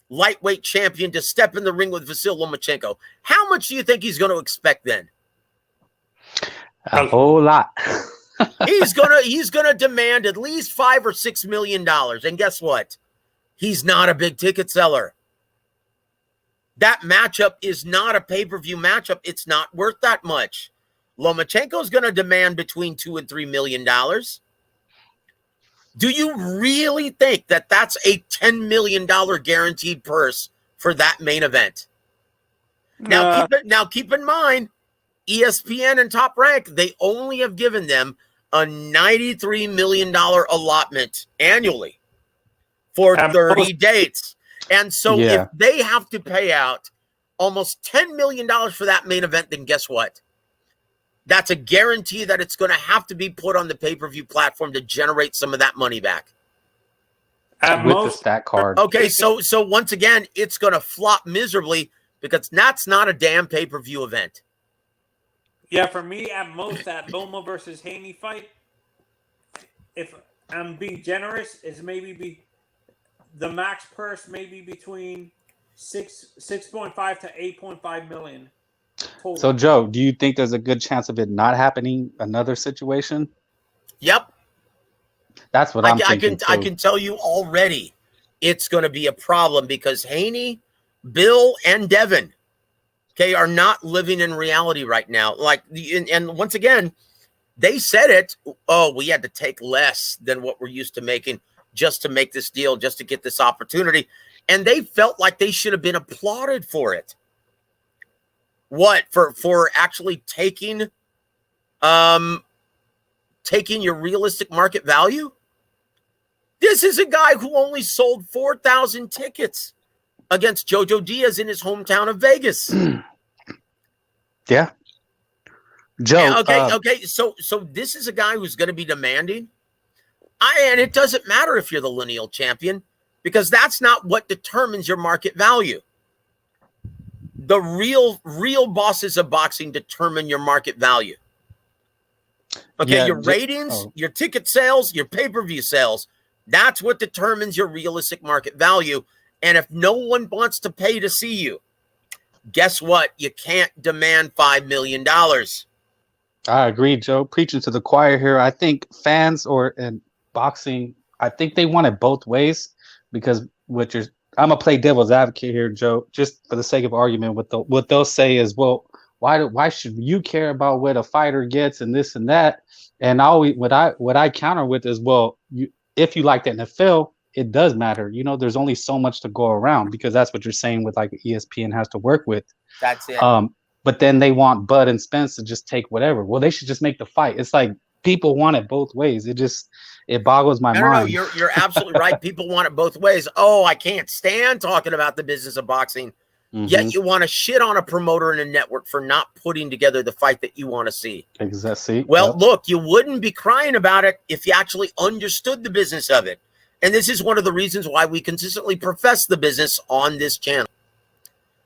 lightweight champion to step in the ring with Vasyl Lomachenko? How much do you think he's going to expect then? A whole lot. He's gonna demand at least $5 or $6 million. And guess what? He's not a big ticket seller. That matchup is not a pay-per-view matchup. It's not worth that much. Lomachenko's going to demand between $2 and $3 million. Do you really think that that's a $10 million guaranteed purse for that main event? Now keep in mind, ESPN and Top Rank, they only have given them a $93 million allotment annually for 30 dates. And so if they have to pay out almost $10 million for that main event, then guess what? That's a guarantee that it's going to have to be put on the pay-per-view platform to generate some of that money back. With the stat card. Okay, so once again, it's going to flop miserably because that's not a damn pay-per-view event. Yeah, for me, at most, that Loma versus Haney fight, if I'm being generous, is maybe the max purse maybe between 6.5 to 8.5 million. Total. So, Joe, do you think there's a good chance of it not happening? Another situation? Yep. That's what I'm thinking. I can tell you already, it's going to be a problem because Haney, Bill, and Devin, are not living in reality right now. And once again, they said it. Oh, we had to take less than what we're used to making just to make this deal, just to get this opportunity. And they felt like they should have been applauded for it. What? For actually taking your realistic market value? This is a guy who only sold 4,000 tickets against Jojo Diaz in his hometown of Vegas. Yeah. Joe. Okay. So this is a guy who's going to be demanding And it doesn't matter if you're the lineal champion, because that's not what determines your market value. The real bosses of boxing determine your market value. Okay, Yeah, your ratings, your ticket sales, your pay-per-view sales, that's what determines your realistic market value. And if no one wants to pay to see you, guess what? You can't demand $5 million. I agree, Joe. Preaching to the choir here. I think fans and boxing, I think they want it both ways, because I'm gonna play devil's advocate here, Joe, just for the sake of argument. What they'll say is, well, why should you care about what a fighter gets and this and that? And what I counter with is, well, if you like the NFL, it does matter. There's only so much to go around, because that's what you're saying with like ESPN has to work with. That's it. But then they want Bud and Spence to just take whatever. Well, they should just make the fight. It's like people want it both ways. It boggles my mind. No, you're absolutely right. People want it both ways. Oh, I can't stand talking about the business of boxing. Mm-hmm. Yet you want to shit on a promoter and a network for not putting together the fight that you want to see. Exactly. Well, look, you wouldn't be crying about it if you actually understood the business of it. And this is one of the reasons why we consistently profess the business on this channel.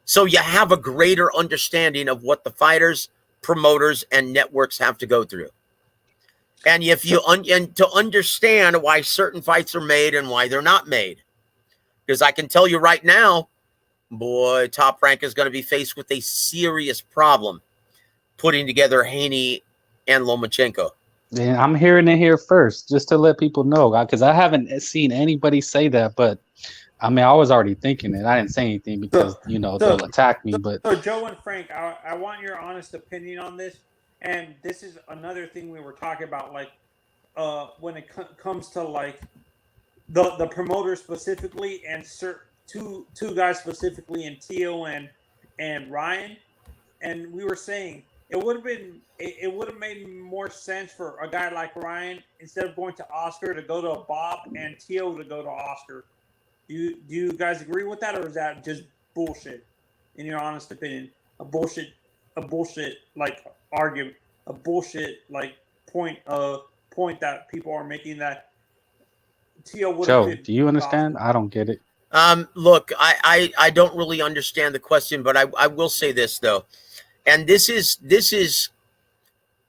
So you have a greater understanding of what the fighters, promoters, and networks have to go through. And if you and to understand why certain fights are made and why they're not made. Because I can tell you right now, boy, Top Rank is going to be faced with a serious problem putting together Haney and Lomachenko. Yeah, I'm hearing it here first, just to let people know, because I haven't seen anybody say that. But I mean, I was already thinking it. I didn't say anything because they'll attack me. But so Joe and Frank, I want your honest opinion on this. And this is another thing we were talking about, like when it comes to like the promoter specifically, and two guys specifically, in Teo and Ryan. And we were saying it would have made more sense for a guy like Ryan, instead of going to Oscar, to go to Bob, and Teo to go to Oscar. Do you guys agree with that, or is that just bullshit? In your honest opinion, a bullshit like argument, a bullshit like point that people are making, that Teo would have been. Joe, do you understand? Oscar. I don't get it. Look, I don't really understand the question, but I will say this though, and this is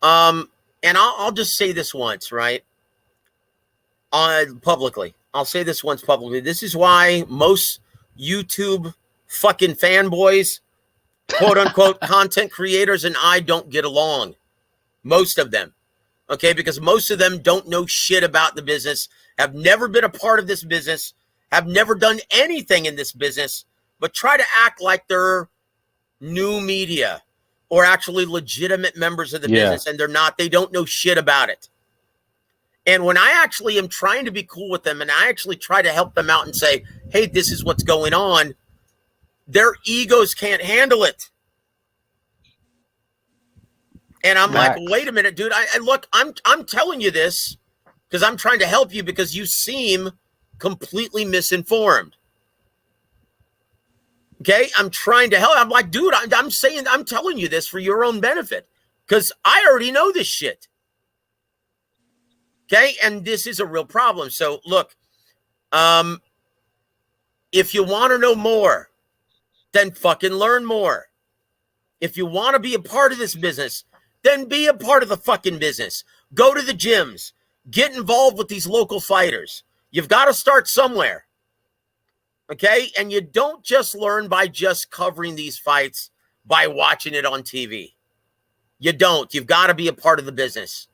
and I'll just say this once, right? Publicly. I'll say this once publicly. This is why most YouTube fucking fanboys, quote unquote, content creators, and I don't get along. Most of them. Okay? Because most of them don't know shit about the business, have never been a part of this business, have never done anything in this business, but try to act like they're new media or actually legitimate members of the business, and they're not. They don't know shit about it. And when I actually am trying to be cool with them and I actually try to help them out and say, hey, this is what's going on, their egos can't handle it. And I'm like, wait a minute, dude. I'm telling you this because I'm trying to help you, because you seem completely misinformed. Okay? I'm trying to help. I'm like, dude, I'm telling you this for your own benefit, because I already know this shit. Okay, and this is a real problem. So look, if you want to know more, then fucking learn more. If you want to be a part of this business, then be a part of the fucking business. Go to the gyms. Get involved with these local fighters. You've got to start somewhere. Okay, and you don't just learn by just covering these fights by watching it on TV. You don't. You've got to be a part of the business.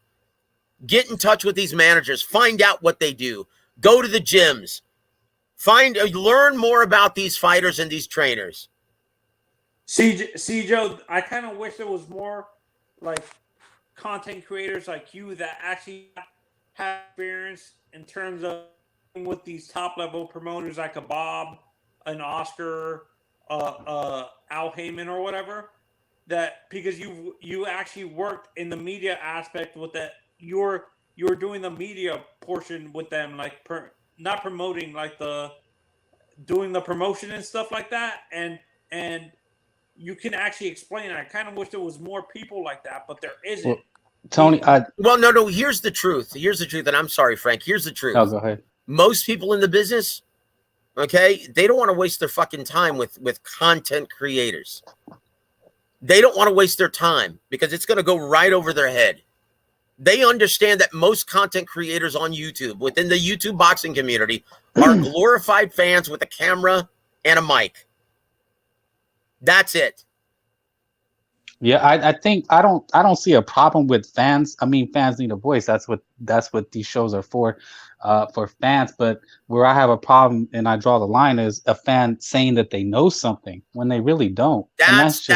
Get in touch with these managers. Find out what they do. Go to the gyms. Learn more about these fighters and these trainers. See, Joe, I kind of wish there was more like content creators like you that actually have experience in terms of with these top level promoters like a Bob, an Oscar, Al Heyman or whatever. That because you actually worked in the media aspect with that. You're doing the media portion with them, like not promoting, like doing the promotion and stuff like that, and you can actually explain. I kind of wish there was more people like that, but there isn't. Tony, Well, no. Here's the truth. And I'm sorry, Frank. Here's the truth. no, go ahead. Most people in the business, okay, they don't want to waste their fucking time with content creators. They don't want to waste their time because it's going to go right over their head. They understand that most content creators on YouTube, within the YouTube boxing community, are glorified fans with a camera and a mic. That's it. Yeah, I think I don't see a problem with fans. I mean, fans need a voice. That's what these shows are for fans. But where I have a problem and I draw the line is a fan saying that they know something when they really don't. That's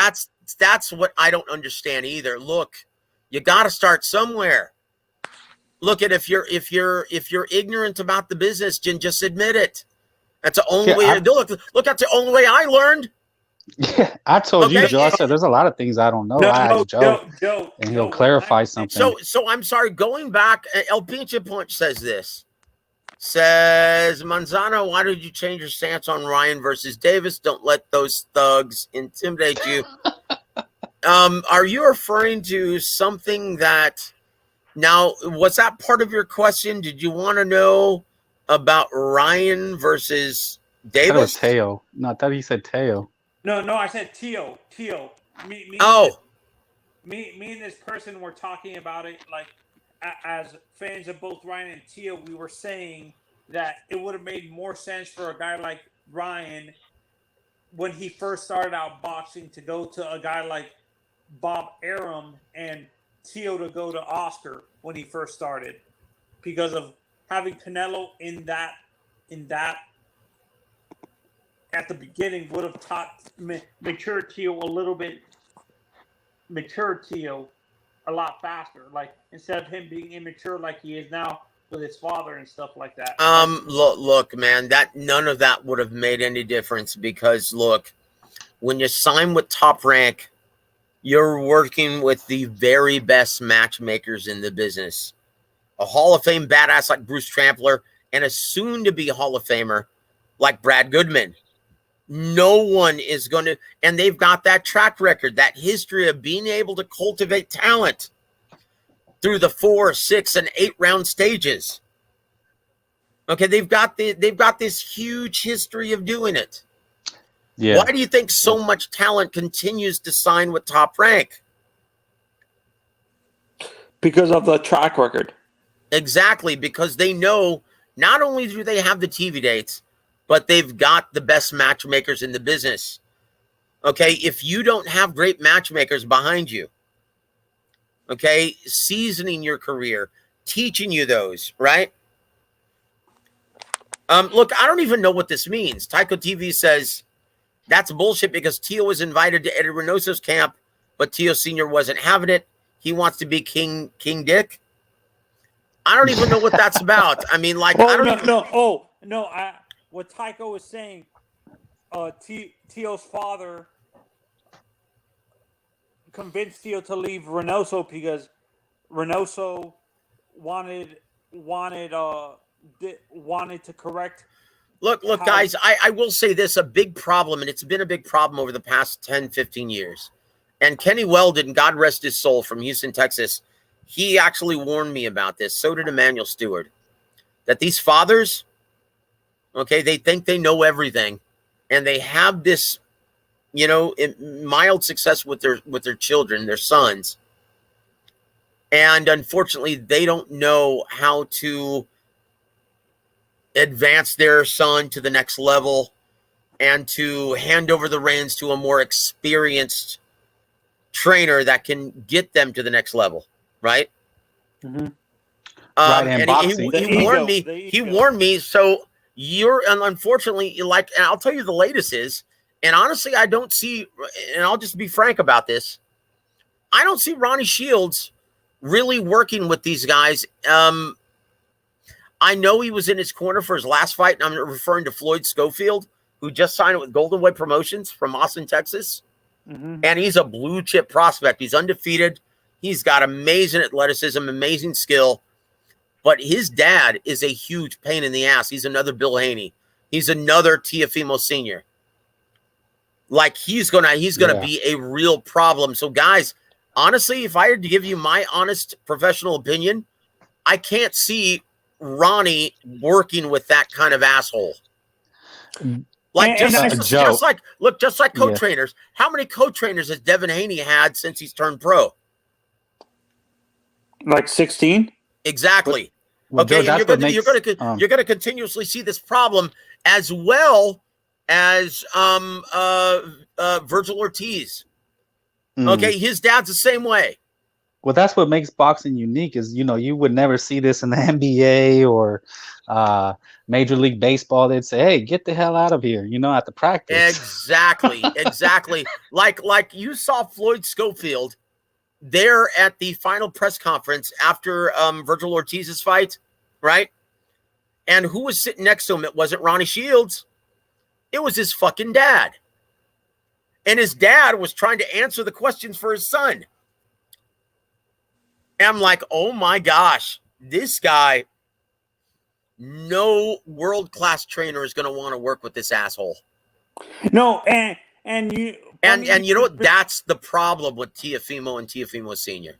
what I don't understand either. Look, you got to start somewhere. Look at if you're ignorant about the business, just admit it. That's the only way. Look, that's the only way I learned. Yeah, I told you, Joe. I said there's a lot of things I don't know. I asked Joe, and he'll clarify something. So I'm sorry. Going back, El Pinche Punch says this. Says Manzano, why did you change your stance on Ryan versus Davis? Don't let those thugs intimidate you. Are you referring to something that? Now, was that part of your question? Did you want to know about Ryan versus Davis? That was Teo. No, I thought he said Teo. No, I said Teo. Me and this person were talking about it, like, as fans of both Ryan and Teo, we were saying that it would have made more sense for a guy like Ryan when he first started out boxing to go to a guy like Bob Arum and Teo to go to Oscar when he first started, because of having Canelo in that at the beginning would have taught mature Teo a lot faster. Like, instead of him being immature like he is now with his father and stuff like that. Look, man, that none of that would have made any difference, because look, when you sign with Top Rank, you're working with the very best matchmakers in the business. A Hall of Fame badass like Bruce Trampler and a soon-to-be Hall of Famer like Brad Goodman. No one is going to, and they've got that track record, that history of being able to cultivate talent through the 4, 6, and 8 round stages. Okay, they've got this huge history of doing it. Yeah. Why do you think so much talent continues to sign with Top Rank? Because of the track record. Exactly, because they know not only do they have the TV dates, but they've got the best matchmakers in the business. Okay, if you don't have great matchmakers behind you, okay, seasoning your career, teaching you those, right? Look, I don't even know what this means. Tycho TV says that's bullshit because Teo was invited to Eddie Reynoso's camp, but Teo Sr. wasn't having it. He wants to be King Dick. I don't even know what that's about. I mean, like, what Tycho was saying, Teo's father convinced Teo to leave Reynoso because Reynoso wanted to correct. Look, guys, I will say this, a big problem, and it's been a big problem over the past 10, 15 years. And Kenny Weldon, God rest his soul, from Houston, Texas, he actually warned me about this. So did Emmanuel Stewart. That these fathers, okay, they think they know everything. And they have this, mild success with their children, their sons. And unfortunately, they don't know how to advance their son to the next level and to hand over the reins to a more experienced trainer that can get them to the next level, right? Mm-hmm. And he warned me. So unfortunately, like, and I'll tell you the latest is, and honestly, I don't see, and I'll just be frank about this, I don't see Ronnie Shields really working with these guys. I know he was in his corner for his last fight, and I'm referring to Floyd Schofield, who just signed with Golden Way Promotions from Austin, Texas. Mm-hmm. And he's a blue chip prospect. He's undefeated. He's got amazing athleticism, amazing skill. But his dad is a huge pain in the ass. He's another Bill Haney. He's another Teofimo Sr. Like, he's gonna be a real problem. So, guys, Honestly, if I had to give you my honest professional opinion, I can't see Ronnie working with that kind of asshole. Like just like co-trainers. How many co-trainers has Devin Haney had since he's turned pro? Like 16? Exactly. Well, Okay, Joe, and you're going to continuously see this problem, as well as Virgil Ortiz. Okay, his dad's the same way. Well, that's what makes boxing unique. Is you would never see this in the NBA or Major League Baseball. They'd say, "Hey, get the hell out of here!" At the practice. Exactly. Like you saw Floyd Schofield there at the final press conference after Virgil Ortiz's fight, right? And who was sitting next to him? It wasn't Ronnie Shields. It was his fucking dad. And his dad was trying to answer the questions for his son. And I'm like, oh my gosh, this guy, no world-class trainer is going to want to work with this asshole. No, and you know what? That's the problem with Teofimo and Teofimo Sr.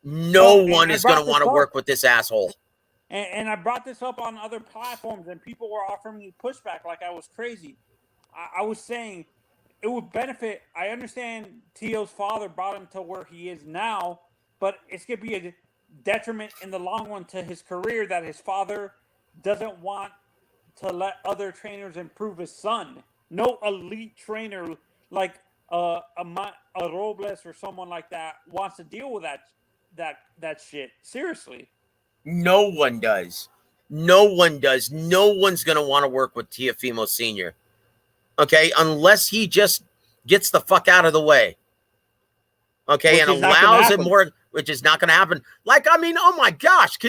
No one is going to want to work with this asshole. And I brought this up on other platforms, and people were offering me pushback like I was crazy. I was saying it would benefit. I understand Teo's father brought him to where he is now, but it's going to be a detriment in the long run to his career that his father doesn't want to let other trainers improve his son. No elite trainer like a Robles or someone like that wants to deal with that shit. Seriously. No one does. No one's going to want to work with Teofimo Sr. Okay, unless he just gets the fuck out of the way. Okay, and allows it more, which is not going to happen. Oh my gosh,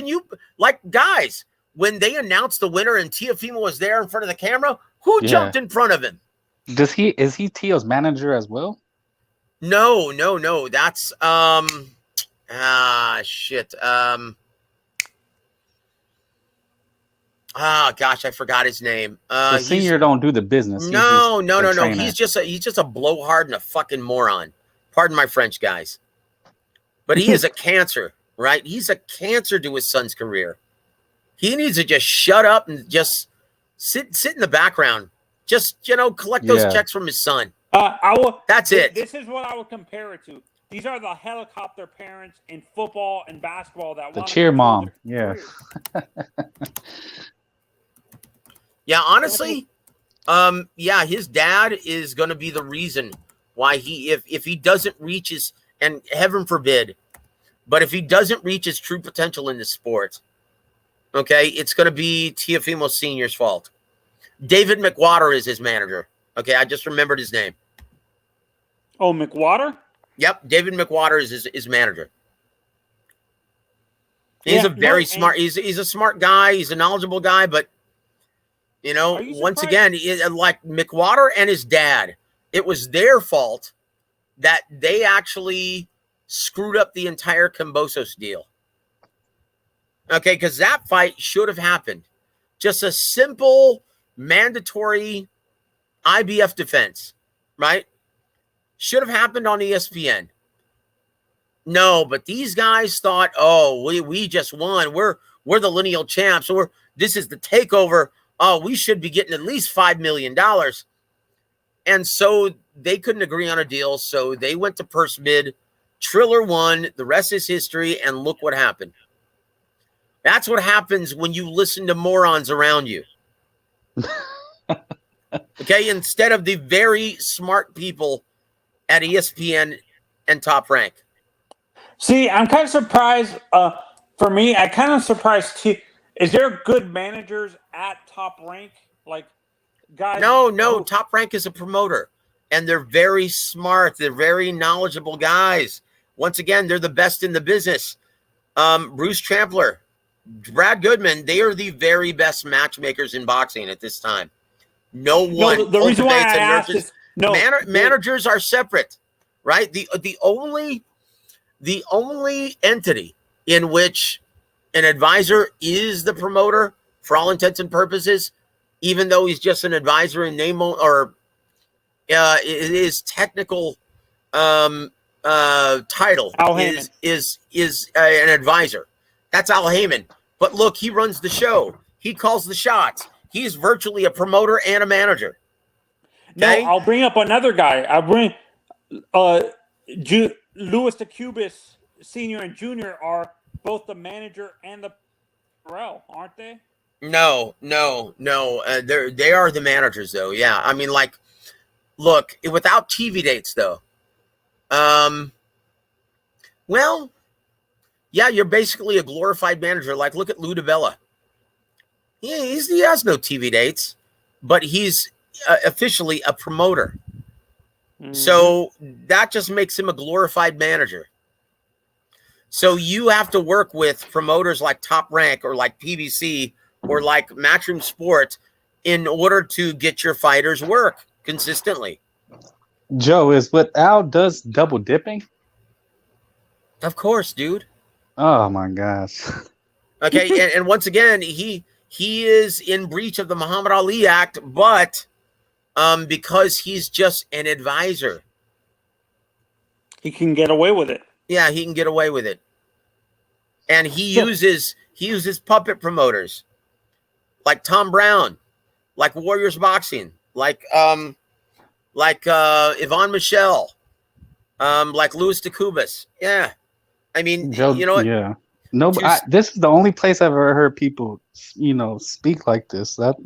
guys, when they announced the winner and Teofimo was there in front of the camera, who jumped in front of him? Is he Teo's manager as well? No. That's shit. Gosh, I forgot his name. The senior don't do the business. No. He's just a blowhard and a fucking moron. Pardon my French, guys. But he is a cancer, right? He's a cancer to his son's career. He needs to just shut up and just sit in the background. Just, collect those checks from his son. That's it. This is what I would compare it to. These are the helicopter parents in football and basketball that the cheer mom. Yeah. Yeah, honestly, his dad is going to be the reason why if he doesn't reach his, and heaven forbid, but if he doesn't reach his true potential in the sport, okay, it's going to be Teofimo Sr.'s fault. David McWater is his manager. Okay, I just remembered his name. Oh, McWater? Yep, David McWater is his manager. He's a very smart. He's a smart guy. He's a knowledgeable guy, but once again, like McWater and his dad, it was their fault that they actually screwed up the entire Kambosos deal. Okay, because that fight should have happened. Just a simple, mandatory IBF defense, right? Should have happened on ESPN. No, but these guys thought, oh, we just won. We're the lineal champs. So this is the takeover. Oh, we should be getting at least $5 million. And so they couldn't agree on a deal. So they went to purse bid. Triller won. The rest is history. And look what happened. That's what happens when you listen to morons around you. Okay, instead of the very smart people at ESPN and Top Rank. See, I'm kind of surprised. For me, I kind of surprised too. Is there good managers at Top Rank? Like, guys? No. Top Rank is a promoter, and they're very smart. They're very knowledgeable guys. Once again, they're the best in the business. Bruce Trampler, Brad Goodman, they are the very best matchmakers in boxing at this time. No one. The reason why I asked is managers are separate, right? The only entity in which an advisor is the promoter for all intents and purposes, even though he's just an advisor in name or his technical title Al is an advisor. That's Al Heyman. But look, he runs the show. He calls the shots. He's virtually a promoter and a manager. Okay? No, I'll bring up another guy. I'll bring Louis de Cubis Senior and Junior are both the manager and the Pharrell, aren't they? No. They are the managers, though. Yeah, I mean, like, look, without TV dates, though. Well, yeah, you're basically a glorified manager. Like, look at Lou DiBella. He has no TV dates, but he's officially a promoter. Mm-hmm. So that just makes him a glorified manager. So you have to work with promoters like Top Rank or like PBC or like Matchroom Sports in order to get your fighters work consistently. Joe, is what Al does double dipping? Of course, dude. Oh my gosh. Okay, and once again, he is in breach of the Muhammad Ali Act, but because he's just an advisor, he can get away with it. Yeah, he can get away with it. And he uses puppet promoters like Tom Brown, like Warriors Boxing, like Yvonne Michelle, like Louis de Cubis. Yeah. I mean, Joe, you know what? Yeah. No, this is the only place I've ever heard people, speak like this. That,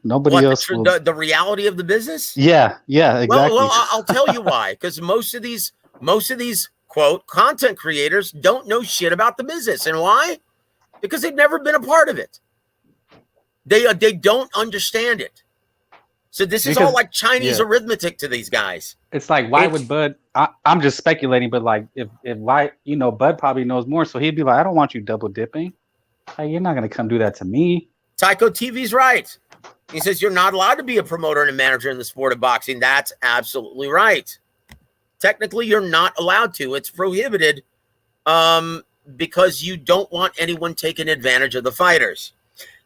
nobody else. The reality of the business? Yeah, exactly. Well, I'll tell you why. Because most of these quote content creators don't know shit about the business, and why? Because they've never been a part of it. They don't understand it. So this is all like Chinese arithmetic to these guys. It's like, why would Bud? I'm just speculating, but like, if why, Bud probably knows more, so he'd be like, I don't want you double dipping. Like, you're not gonna come do that to me. Tycho TV's right. He says you're not allowed to be a promoter and a manager in the sport of boxing. That's absolutely right. Technically, you're not allowed to. It's prohibited because you don't want anyone taking advantage of the fighters.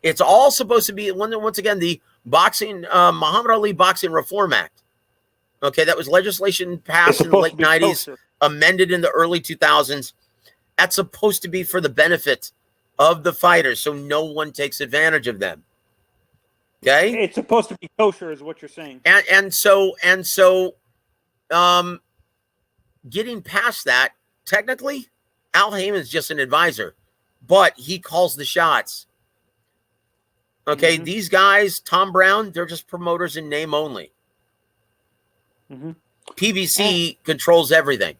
It's all supposed to be, once again, the Muhammad Ali Boxing Reform Act. Okay, that was legislation passed in the late 90s, amended in the early 2000s. That's supposed to be for the benefit of the fighters, so no one takes advantage of them. Okay? It's supposed to be kosher, is what you're saying. And so getting past that, technically, Al Heyman's just an advisor, but he calls the shots. Okay, These guys, Tom Brown, they're just promoters in name only. Mm-hmm. PBC controls everything.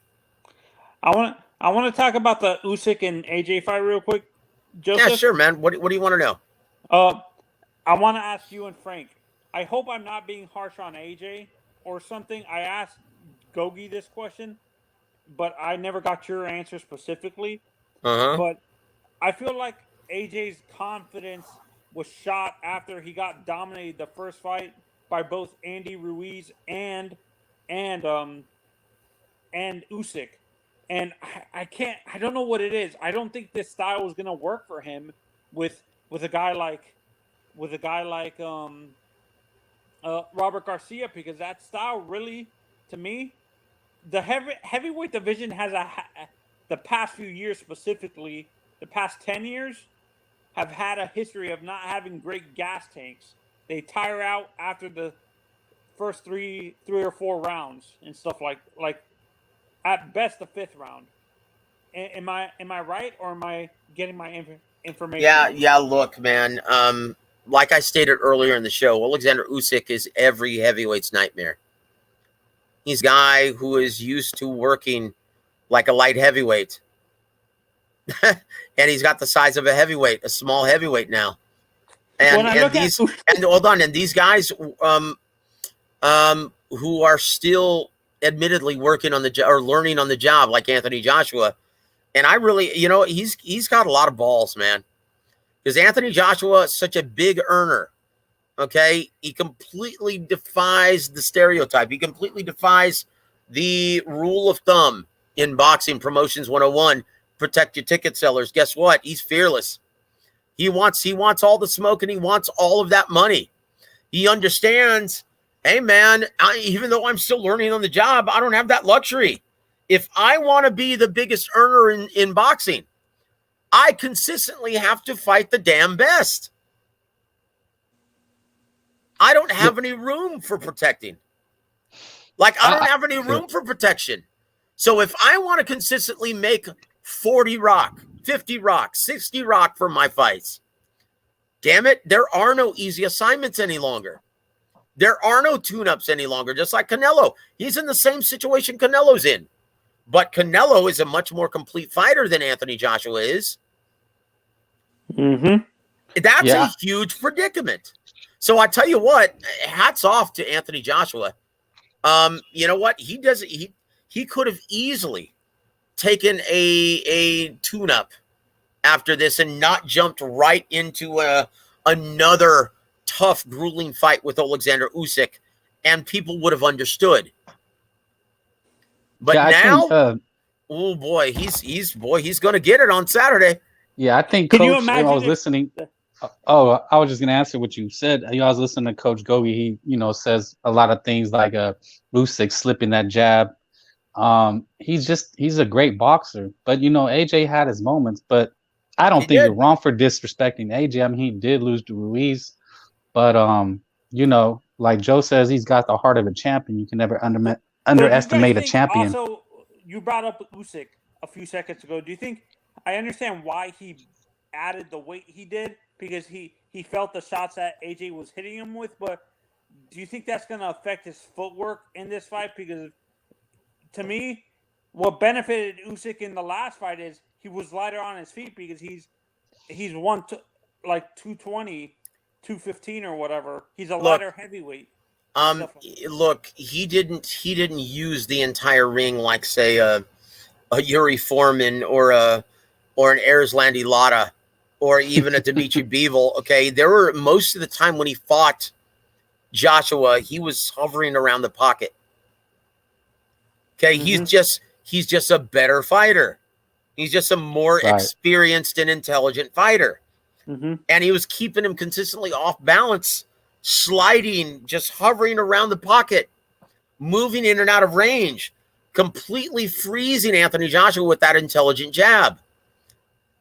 I want to talk about the Usyk and AJ fight real quick, Joseph. Yeah, sure, man. What do you want to know? I want to ask you and Frank. I hope I'm not being harsh on AJ or something. I asked Gogi this question, but I never got your answer specifically. But I feel like AJ's confidence was shot after he got dominated the first fight by both Andy Ruiz and Usyk. And I don't know what it is. I don't think this style is gonna work for him with a guy like Robert Garcia, because that style really, to me, the heavyweight division has the past few years, specifically the past 10 years, have had a history of not having great gas tanks. They tire out after the first three or four rounds and stuff like at best the fifth round. Am I right, or am I getting my information? Yeah. Look, man. Like I stated earlier in the show, Alexander Usyk is every heavyweight's nightmare. He's a guy who is used to working like a light heavyweight. And he's got the size of a heavyweight, a small heavyweight now. And these guys who are still admittedly working on the job or learning on the job, like Anthony Joshua. And I really, he's got a lot of balls, man. Because Anthony Joshua is such a big earner. Okay, he completely defies the stereotype. He completely defies the rule of thumb in boxing promotions 101. Protect your ticket sellers. Guess what? He's fearless. He wants all the smoke, and he wants all of that money. He understands, hey man, even though I'm still learning on the job, I don't have that luxury. If I want to be the biggest earner in boxing, I consistently have to fight the damn best. I don't have any room for protecting. Like, I don't have any room for protection. So if I want to consistently make 40 rock, 50 rock, 60 rock for my fights, damn it, there are no easy assignments any longer. There are no tune-ups any longer, just like Canelo. He's in the same situation Canelo's in. But Canelo is a much more complete fighter than Anthony Joshua is. Mm-hmm. That's a huge predicament. So I tell you what, hats off to Anthony Joshua. You know what? He could have easily taken a tune-up after this and not jumped right into another tough, grueling fight with Alexander Usyk, and people would have understood. But now, oh boy, he's going to get it on Saturday. Yeah, I think Can you Coach, imagine I was listening. Oh, I was just going to answer what you said. I was listening to Coach Gogi. He, says a lot of things like Usyk slipping that jab. He's a great boxer. But, AJ had his moments. But I don't think you're wrong for disrespecting AJ. I mean, he did lose to Ruiz. But, like Joe says, he's got the heart of a champion. You can never underestimate a champion. Also, you brought up Usyk a few seconds ago. Do you think I understand why he added the weight he did? Because he felt the shots that AJ was hitting him with, but do you think that's going to affect his footwork in this fight? Because to me, what benefited Usyk in the last fight is he was lighter on his feet because he's 220, 215 or whatever. He's a lighter heavyweight. Look, he didn't use the entire ring like, say, a Yuri Foreman or an Erislandy Lara or even a Dimitri Bivol. Okay, there were most of the time when he fought Joshua, he was hovering around the pocket. Okay, he's just a better fighter. He's just a more experienced and intelligent fighter. Mm-hmm. And he was keeping him consistently off balance, sliding, just hovering around the pocket, moving in and out of range, completely freezing Anthony Joshua with that intelligent jab.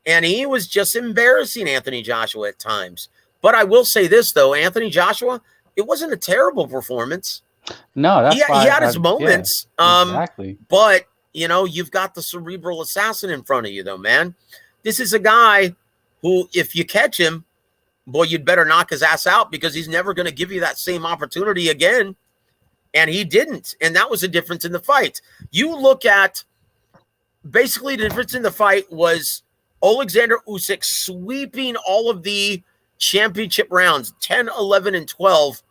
And he was just embarrassing Anthony Joshua at times. But I will say this, though, Anthony Joshua, it wasn't a terrible performance. No, that's he had his moments. Yeah, exactly. But, you've got the cerebral assassin in front of you, though, man. This is a guy who, if you catch him, boy, you'd better knock his ass out because he's never going to give you that same opportunity again. And he didn't. And that was the difference in the fight. You look at, basically the difference in the fight was Alexander Usyk sweeping all of the championship rounds, 10, 11, and 12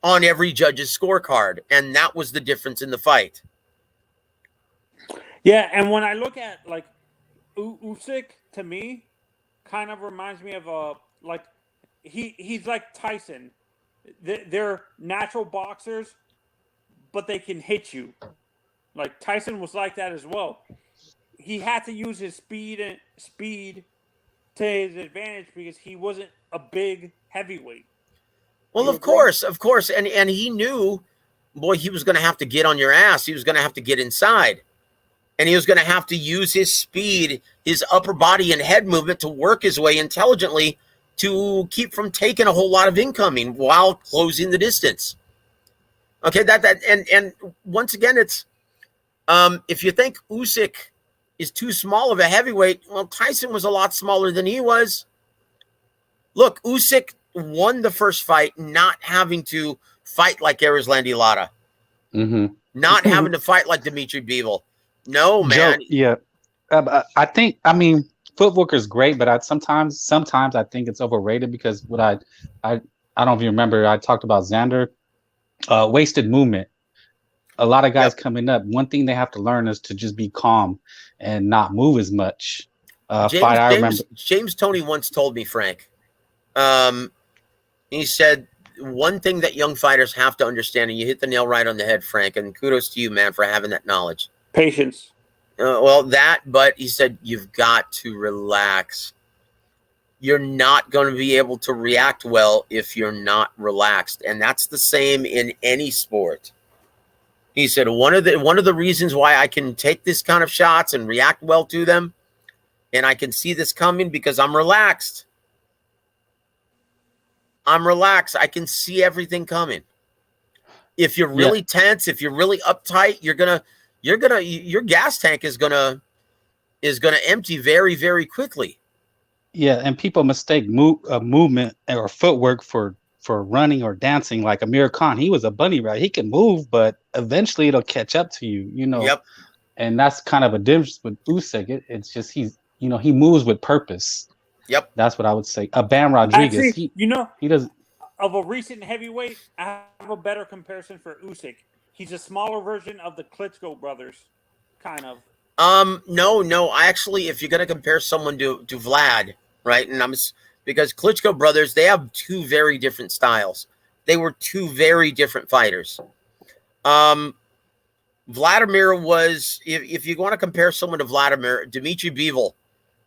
on every judge's scorecard. And that was the difference in the fight. Yeah, and when I look at, Usyk, to me, kind of reminds me of he's like Tyson. They're natural boxers, but they can hit you. Like Tyson was like that as well. He had to use his speed to his advantage because he wasn't a big heavyweight. Well, of course. And he knew, boy, he was going to have to get on your ass. He was going to have to get inside. And he was going to have to use his speed, his upper body and head movement to work his way intelligently to keep from taking a whole lot of incoming while closing the distance. Okay, and once again, it's if you think Usyk is too small of a heavyweight, well, Tyson was a lot smaller than he was. Look, Usyk won the first fight not having to fight like Erislandy Lara, not having to fight like Dimitri Bivol. No, man. Joe, I mean, footwork is great, but sometimes I think it's overrated because what I don't know if you remember, I talked about Xander, wasted movement. A lot of guys coming up, one thing they have to learn is to just be calm and not move as much. James Toney once told me, Frank, he said, one thing that young fighters have to understand, and you hit the nail right on the head, Frank, and kudos to you, man, for having that knowledge. Patience. But he said, you've got to relax. You're not going to be able to react well if you're not relaxed. And that's the same in any sport. He said one of the reasons why I can take this kind of shots and react well to them, and I can see this coming because I'm relaxed. I'm relaxed. I can see everything coming. If you're really tense, if you're really uptight, your gas tank is gonna empty very, very quickly. Yeah, and people mistake movement or footwork for running or dancing. Like Amir Khan, he was a bunny rabbit. He can move, but eventually it'll catch up to you. You know. Yep. And that's kind of a difference with Usyk. It's just he moves with purpose. Yep. That's what I would say. Bam Rodriguez, Actually, he does. Of a recent heavyweight, I have a better comparison for Usyk. He's a smaller version of the Klitschko brothers, kind of. No. I actually, if you're gonna compare someone to Vlad, right? And because Klitschko brothers, they have two very different styles. They were two very different fighters. Vladimir was, if you want to compare someone to Vladimir, Dmitry Bivol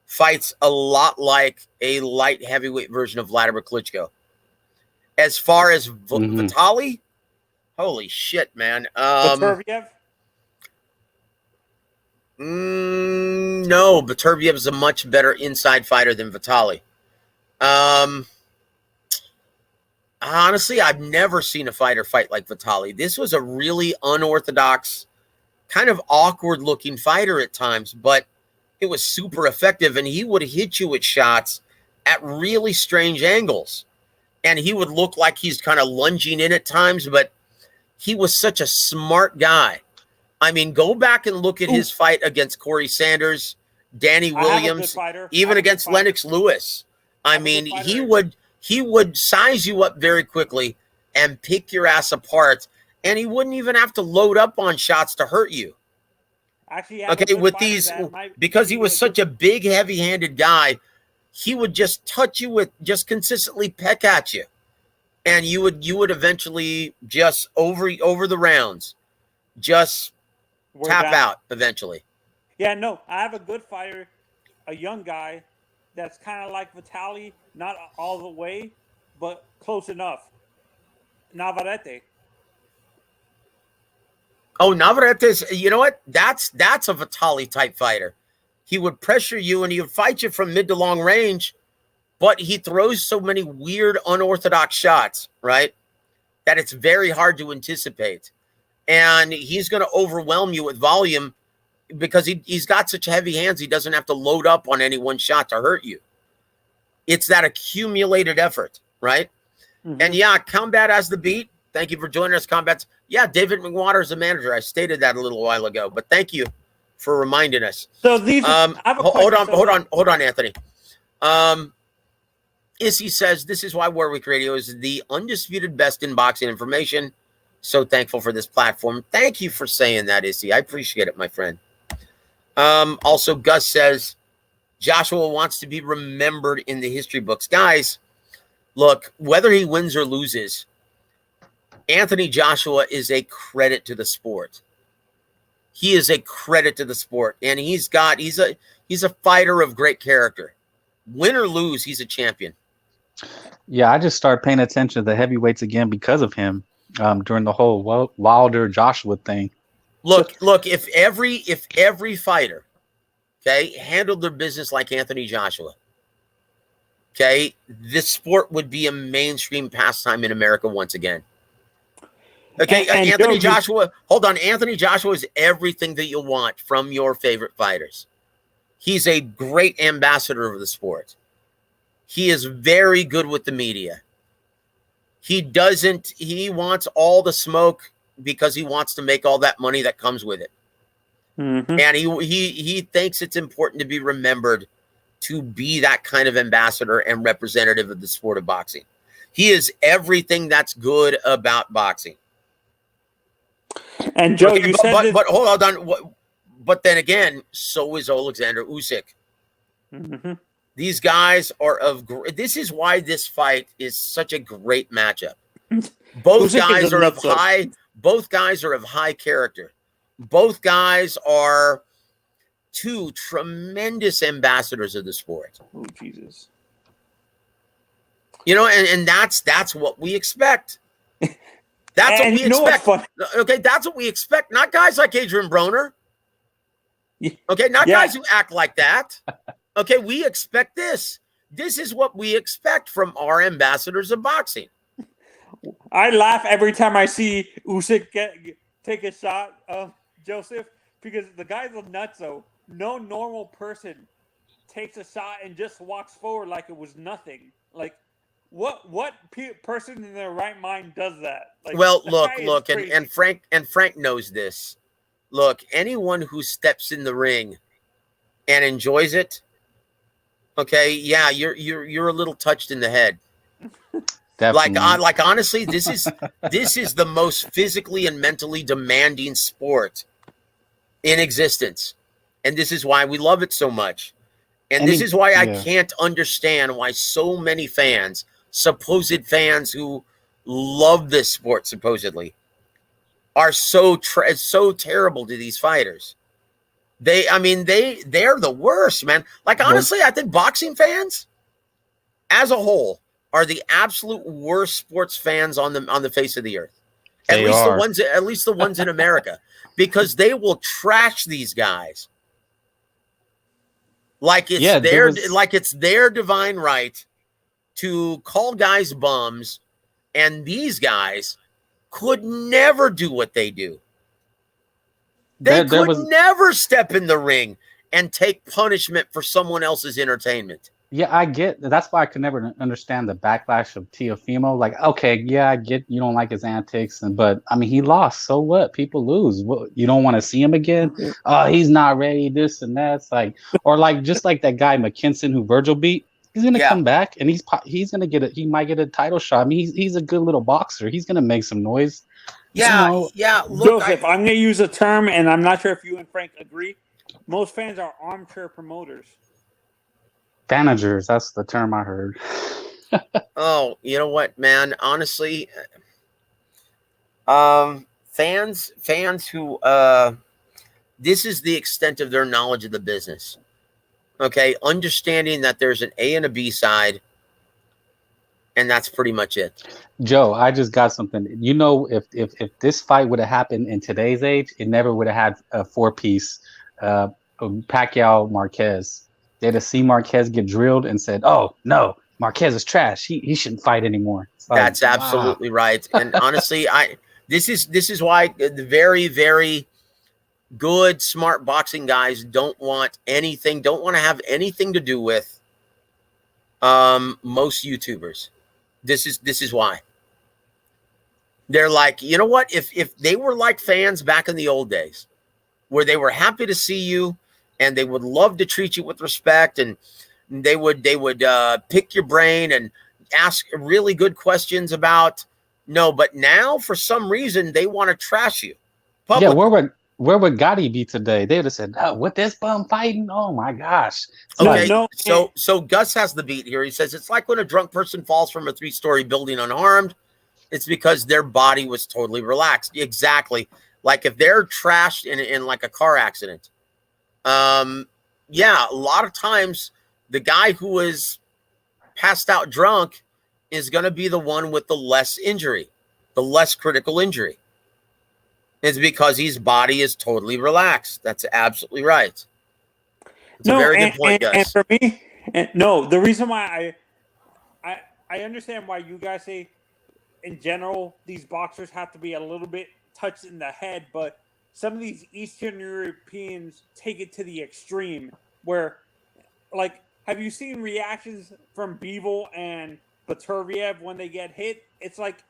fights a lot like a light heavyweight version of Vladimir Klitschko. As far as Vitaly, holy shit, man. Beterbiev? No, Beterbiev is a much better inside fighter than Vitaly. Honestly, I've never seen a fighter fight like Vitaly. This was a really unorthodox, kind of awkward-looking fighter at times, but it was super effective, and he would hit you with shots at really strange angles. And he would look like he's kind of lunging in at times, but he was such a smart guy. I mean, go back and look at his fight against Corey Sanders, Danny Williams, even against Lennox Lewis. I mean, he would size you up very quickly and pick your ass apart, and he wouldn't even have to load up on shots to hurt you. Actually, okay, with these, because he was such a big, heavy-handed guy, he would just touch you with, just consistently peck at you, and you would eventually just over the rounds, just tap out eventually. Yeah, no, I have a good fighter, a young guy that's kind of like Vitaly, not all the way, but close enough. Navarrete. Oh, Navarrete, you know what? That's a Vitaly type fighter. He would pressure you and he would fight you from mid to long range, but he throws so many weird, unorthodox shots, right, that it's very hard to anticipate. And he's going to overwhelm you with volume because he's got such heavy hands, he doesn't have to load up on any one shot to hurt you. It's that accumulated effort, right? Mm-hmm. And yeah, Combat has the beat. Thank you for joining us, Combat. Yeah, David McWater is the manager. I stated that a little while ago, but thank you for reminding us. So these, hold on, Anthony. Issy says, this is why Warwick Radio is the undisputed best in boxing information. So thankful for this platform. Thank you for saying that, Issy. I appreciate it, my friend. Also, Gus says, Joshua wants to be remembered in the history books. Guys, look, whether he wins or loses, Anthony Joshua is a credit to the sport. He is a credit to the sport, and he's a fighter of great character. Win or lose, he's a champion. Yeah, I just started paying attention to the heavyweights again because of him during the whole Wilder Joshua thing. Look, if every fighter, okay, handled their business like Anthony Joshua, okay, this sport would be a mainstream pastime in America once again. Okay, and Anthony Joshua, hold on. Anthony Joshua is everything that you'll want from your favorite fighters. He's a great ambassador of the sport. He is very good with the media. He wants all the smoke because he wants to make all that money that comes with it. Mm-hmm. And he thinks it's important to be remembered to be that kind of ambassador and representative of the sport of boxing. He is everything that's good about boxing. And Joe, you said but hold on. But then again, so is Alexander Usyk. Mm-hmm. These guys are this is why this fight is such a great matchup. Both guys are of high character. Both guys are two tremendous ambassadors of the sport. Oh, Jesus. You know, and that's what we expect. That's what And we you know what's expect. funny? Okay, that's what we expect. Not guys like Adrien Broner. Okay, not Yeah. guys who act like that. Okay, we expect this. This is what we expect from our ambassadors of boxing. I laugh every time I see Usyk take a shot of Joseph, because the guy's a nutso. No normal person takes a shot and just walks forward like it was nothing. Like, what person in their right mind does that? Like, Well, that look, guy is look, crazy. and Frank knows this. Look, anyone who steps in the ring and enjoys it, okay, yeah, you're a little touched in the head. Definitely. Like honestly, this is the most physically and mentally demanding sport in existence, and this is why we love it so much. And this is why I can't understand why so many fans, supposed fans who love this sport supposedly, are so terrible to these fighters. They're the worst, man. Like, honestly, I think boxing fans as a whole are the absolute worst sports fans on the face of the earth. At least the ones in America, because they will trash these guys like it's their divine right to call guys bums, and these guys could never do what they do. They could never step in the ring and take punishment for someone else's entertainment. Yeah, I get that's why I could never understand the backlash of Teofimo. Like, okay, yeah, I get you don't like his antics, but I mean, he lost. So what? People lose. What, you don't want to see him again? Oh, he's not ready. This and that's like, or like just like that guy McKinson who Virgil beat. He's gonna come back and he's gonna get he might get a title shot. I mean, he's a good little boxer. He's gonna make some noise. Yeah. Look, Joseph, I'm gonna use a term, and I'm not sure if you and Frank agree. Most fans are armchair promoters. Fanagers, that's the term I heard. Oh, you know what, man? Honestly, fans who this is the extent of their knowledge of the business. Okay, understanding that there's an A and a B side, and that's pretty much it. Joe, I just got something. You know, if this fight would have happened in today's age, it never would have had a 4-piece Pacquiao Marquez. They'd have seen Marquez get drilled and said, "Oh no, Marquez is trash. He shouldn't fight anymore." Like, that's absolutely right. And honestly, this is why the very, very good, smart boxing guys don't want to have anything to do with most YouTubers. This is why. They're like, you know what? If they were like fans back in the old days, where they were happy to see you and they would love to treat you with respect, and they would pick your brain and ask really good questions about but now for some reason they want to trash you publicly. Yeah, where would Gotti be today? They would have said, "Oh, with this bum fighting? Oh my gosh!" Okay, so Gus has the beat here. He says it's like when a drunk person falls from a 3-story building unharmed. It's because their body was totally relaxed. Exactly, like if they're trashed in like a car accident. A lot of times the guy who was passed out drunk is going to be the one with the less injury, the less critical injury. It's because his body is totally relaxed. That's absolutely right. It's a very good point, Gus. And for me, the reason why I understand why you guys say in general these boxers have to be a little bit touched in the head, but some of these Eastern Europeans take it to the extreme where, like, have you seen reactions from Bivol and Beterbiev when they get hit? It's like,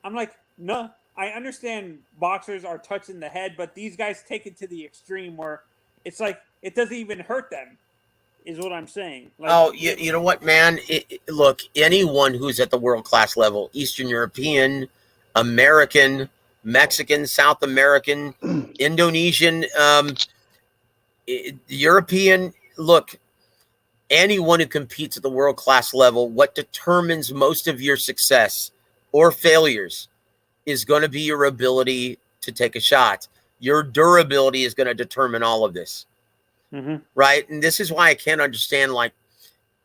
I'm like, no, I understand boxers are touched in the head, but these guys take it to the extreme where it's like, it doesn't even hurt them, is what I'm saying. Like, you know what, man? Look, anyone who's at the world-class level, Eastern European, American, Mexican, South American, Indonesian, European, look, anyone who competes at the world-class level, what determines most of your success or failures is going to be your ability to take a shot. Your durability is going to determine all of this. Mm-hmm. Right? And this is why I can't understand, like,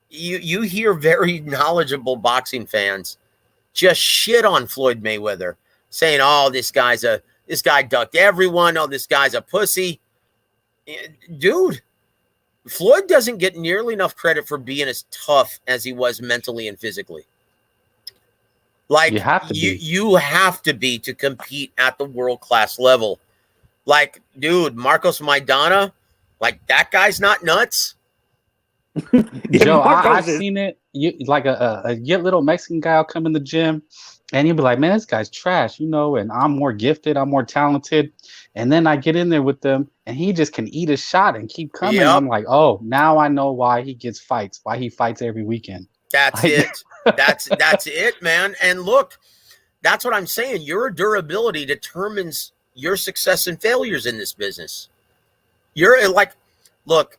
you hear very knowledgeable boxing fans just shit on Floyd Mayweather saying, "Oh, this guy ducked everyone. Oh, this guy's a pussy." Dude, Floyd doesn't get nearly enough credit for being as tough as he was mentally and physically. Like, You have to be. You have to be to compete at the world-class level. Like, dude, Marcos Maidana, like, that guy's not nuts. Joe, I've Marcos is- seen it. You like a little Mexican guy will come in the gym, and you'll be like, "Man, this guy's trash," you know. And I'm more gifted, I'm more talented, and then I get in there with them, and he just can eat a shot and keep coming. Yep. I'm like, "Oh, now I know why he gets fights. Why he fights every weekend." That's Like- it. That's it, man. And look, that's what I'm saying. Your durability determines your success and failures in this business. You're like, look,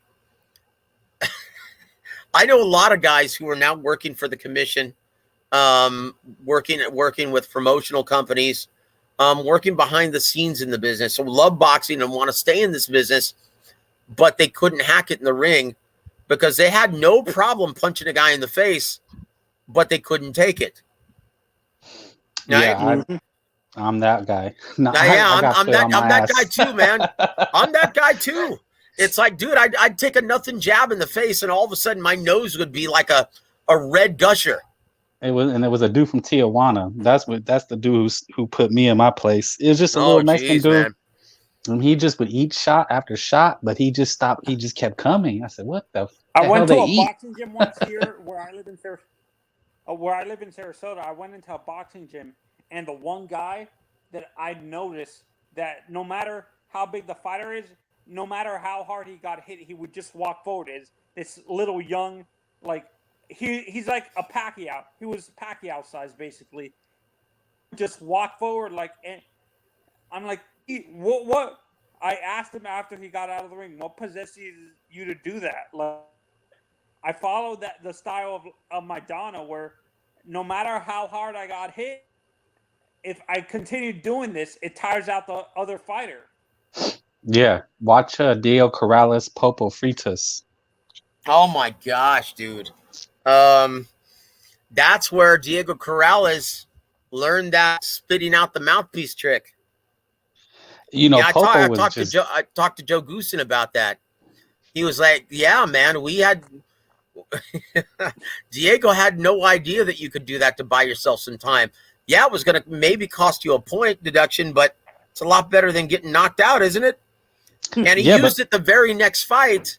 I know a lot of guys who are now working for the commission, working with promotional companies, working behind the scenes in the business, who love boxing and want to stay in this business, but they couldn't hack it in the ring because they had no problem punching a guy in the face, but they couldn't take it. Right? Yeah, I'm that guy. No, I'm that guy too, man. I'm that guy too. It's like, dude, I'd take a nothing jab in the face, and all of a sudden my nose would be like a red gusher. It was a dude from Tijuana. That's the dude who put me in my place. It was just a little Mexican dude, man. and he just would eat shot after shot, but he just stopped. He just kept coming. I said, "What the?" I went to hell a they eat? boxing gym once here where I live in Sarasota. I went into a boxing gym, and the one guy that I noticed that no matter how big the fighter is, no matter how hard he got hit, he would just walk forward. Is this little young, like he's like a Pacquiao. He was Pacquiao size basically. Just walk forward like, and I'm like, what? I asked him after he got out of the ring, what possesses you to do that? Like, I followed the style of Maidana, where no matter how hard I got hit, if I continue doing this, it tires out the other fighter. Yeah, watch Diego Corrales, Popo Fritas. Oh my gosh, dude. That's where Diego Corrales learned that spitting out the mouthpiece trick. You know, Yeah, Popo was I just talked to Joe Goosen about that. He was like, "Yeah, man, we had Diego had no idea that you could do that to buy yourself some time. Yeah, it was going to maybe cost you a point deduction, but it's a lot better than getting knocked out, isn't it?" And he used it the very next fight,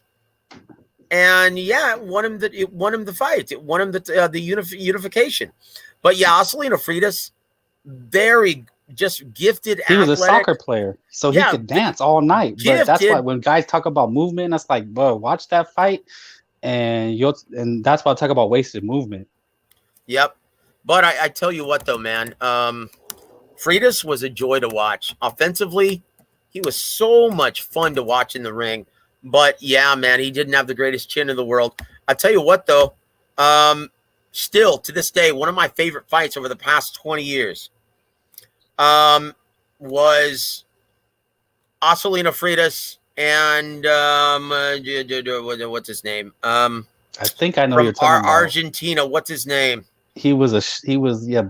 and yeah, it won him the fight. It won him the unification. But yeah, Acelino Freitas, very just gifted. He was athletic. a soccer player, so he could dance all night. But that's why when guys talk about movement, that's like, bro, watch that fight, and that's why I talk about wasted movement. Yep. But I tell you what, though, man, Freitas was a joy to watch. Offensively, he was so much fun to watch in the ring. But yeah, man, he didn't have the greatest chin in the world. I tell you what, though, still to this day, one of my favorite fights over the past 20 years was Acelino Freitas and what's his name? I think I know from you're talking about Argentina. What's his name? He was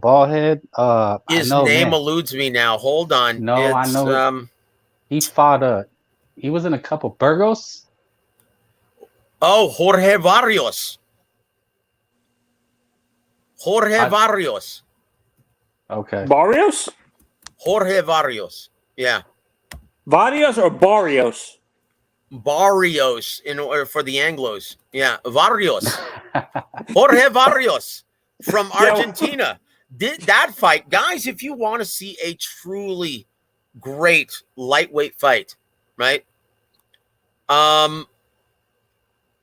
bald head. His name eludes me now. Hold on. No, I know. He fought. He was in a couple. Burgos. Oh, Jorge Barrios. Barrios. Okay. Barrios? Jorge Barrios. Yeah. Barrios or Barrios? Barrios in order for the Anglos. Yeah, Barrios. Jorge Barrios from Argentina. Did that fight, guys, if you want to see a truly great lightweight fight, right?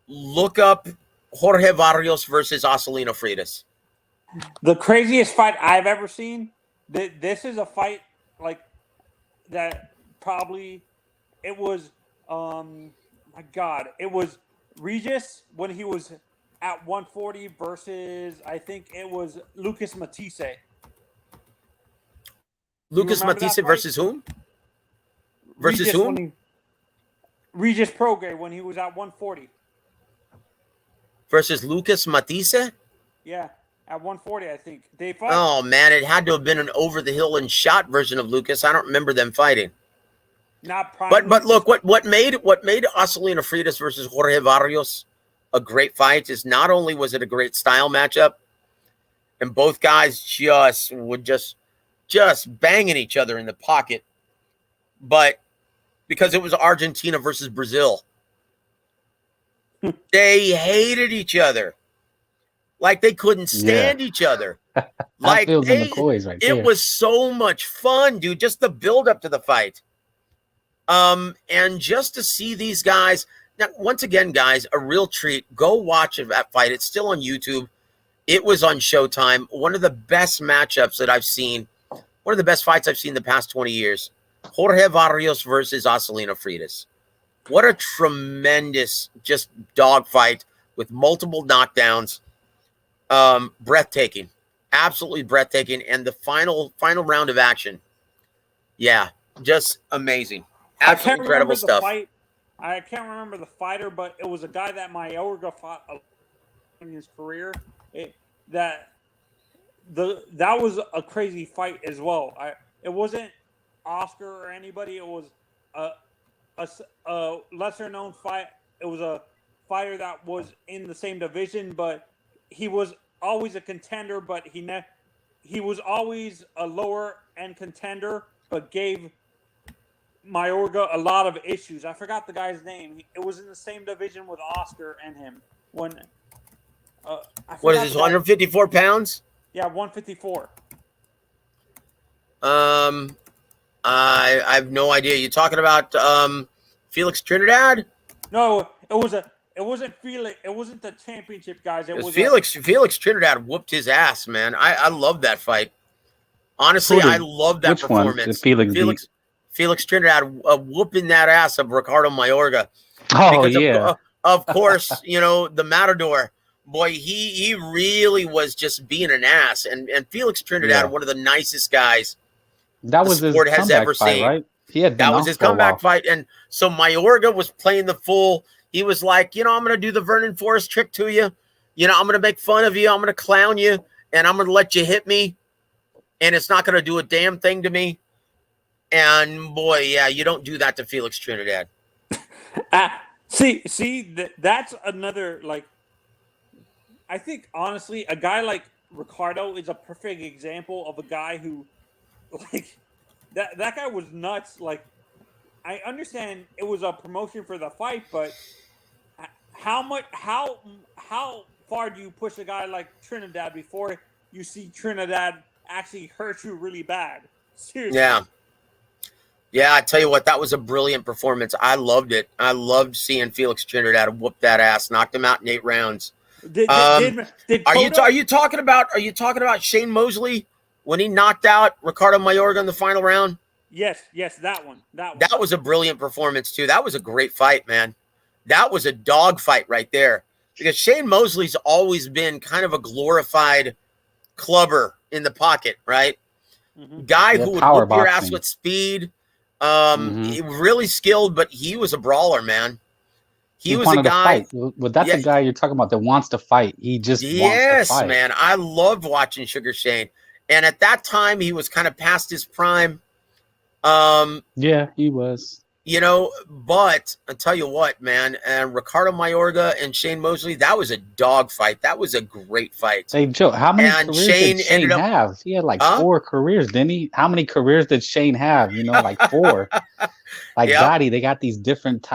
Look up Jorge Barrios versus Acelino Freitas. The craziest fight I've ever seen. This is a fight like that. Probably it was. My God, it was Regis when he was at 140 versus I think it was Lucas Matisse. Lucas Matisse versus whom? Versus Regis whom? Regis Prograis when he was at 140. Versus Lucas Matisse? Yeah, at 140. I think they fought. Oh man, it had to have been an over the hill and shot version of Lucas. I don't remember them fighting. Not prime. But look, what made Osalina Freitas versus Jorge Barrios a great fight is not only was it a great style matchup, and both guys just banging each other in the pocket, but because it was Argentina versus Brazil, they hated each other. Like they couldn't stand each other. Like it was so much fun, dude. Just the build up to the fight. And just to see these guys now, once again, guys, a real treat. Go watch that fight. It's still on YouTube. It was on Showtime. One of the best matchups that I've seen. One of the best fights I've seen in the past 20 years. Jorge Barrios versus Osalina Freitas. What a tremendous just dogfight with multiple knockdowns. Breathtaking. Absolutely breathtaking. And the final round of action. Yeah, just amazing. Absolutely incredible stuff. I can't remember the fighter, but it was a guy that Mayorga fought in his career. That was a crazy fight as well. It wasn't Oscar or anybody. It was a lesser known fight. It was a fighter that was in the same division, but he was always a contender. But he was always a lower end contender, but gave Mayorga a lot of issues. I forgot the guy's name. It was in the same division with Oscar and him. What is this? 154 pounds? Yeah, 154. I have no idea. You talking about Felix Trinidad? No, it wasn't Felix. It wasn't the championship guys. It was Felix Trinidad whooped his ass, man. I love that fight. Honestly, I love that performance. Felix Trinidad whooping that ass of Ricardo Mayorga. Oh, yeah. Of course, the Matador. Boy, he really was just being an ass. And Felix Trinidad, one of the nicest guys that was the sport has ever seen. Right? That was his comeback fight. And so Mayorga was playing the fool. He was like, I'm going to do the Vernon Forrest trick to you. I'm going to make fun of you. I'm going to clown you. And I'm going to let you hit me. And it's not going to do a damn thing to me. And boy, yeah, you don't do that to Felix Trinidad. That's another, I think, honestly, a guy like Ricardo is a perfect example of a guy who, that guy was nuts. I understand it was a promotion for the fight, but how far do you push a guy like Trinidad before you see Trinidad actually hurt you really bad? Seriously. Yeah, I tell you what, that was a brilliant performance. I loved it. I loved seeing Felix Trinidad whoop that ass, knocked him out in 8 rounds. Are you talking about Shane Mosley when he knocked out Ricardo Mayorga in the final round? Yes, that one. That was a brilliant performance too. That was a great fight, man. That was a dog fight right there. Because Shane Mosley's always been kind of a glorified clubber in the pocket, right? Mm-hmm. Guy who would whoop your ass with speed. He was really skilled, but he was a brawler, man. He was a guy. Well, that's a guy you're talking about that wants to fight. He just wants to fight. Yes, man. I loved watching Sugar Shane. And at that time, he was kind of past his prime. Yeah, he was. But I tell you what, man, and Ricardo Mayorga and Shane Mosley, that was a dog fight. That was a great fight. Hey, Joe, how many careers did Shane have? He had 4 careers, didn't he? How many careers did Shane have? 4. Gotti, they got these different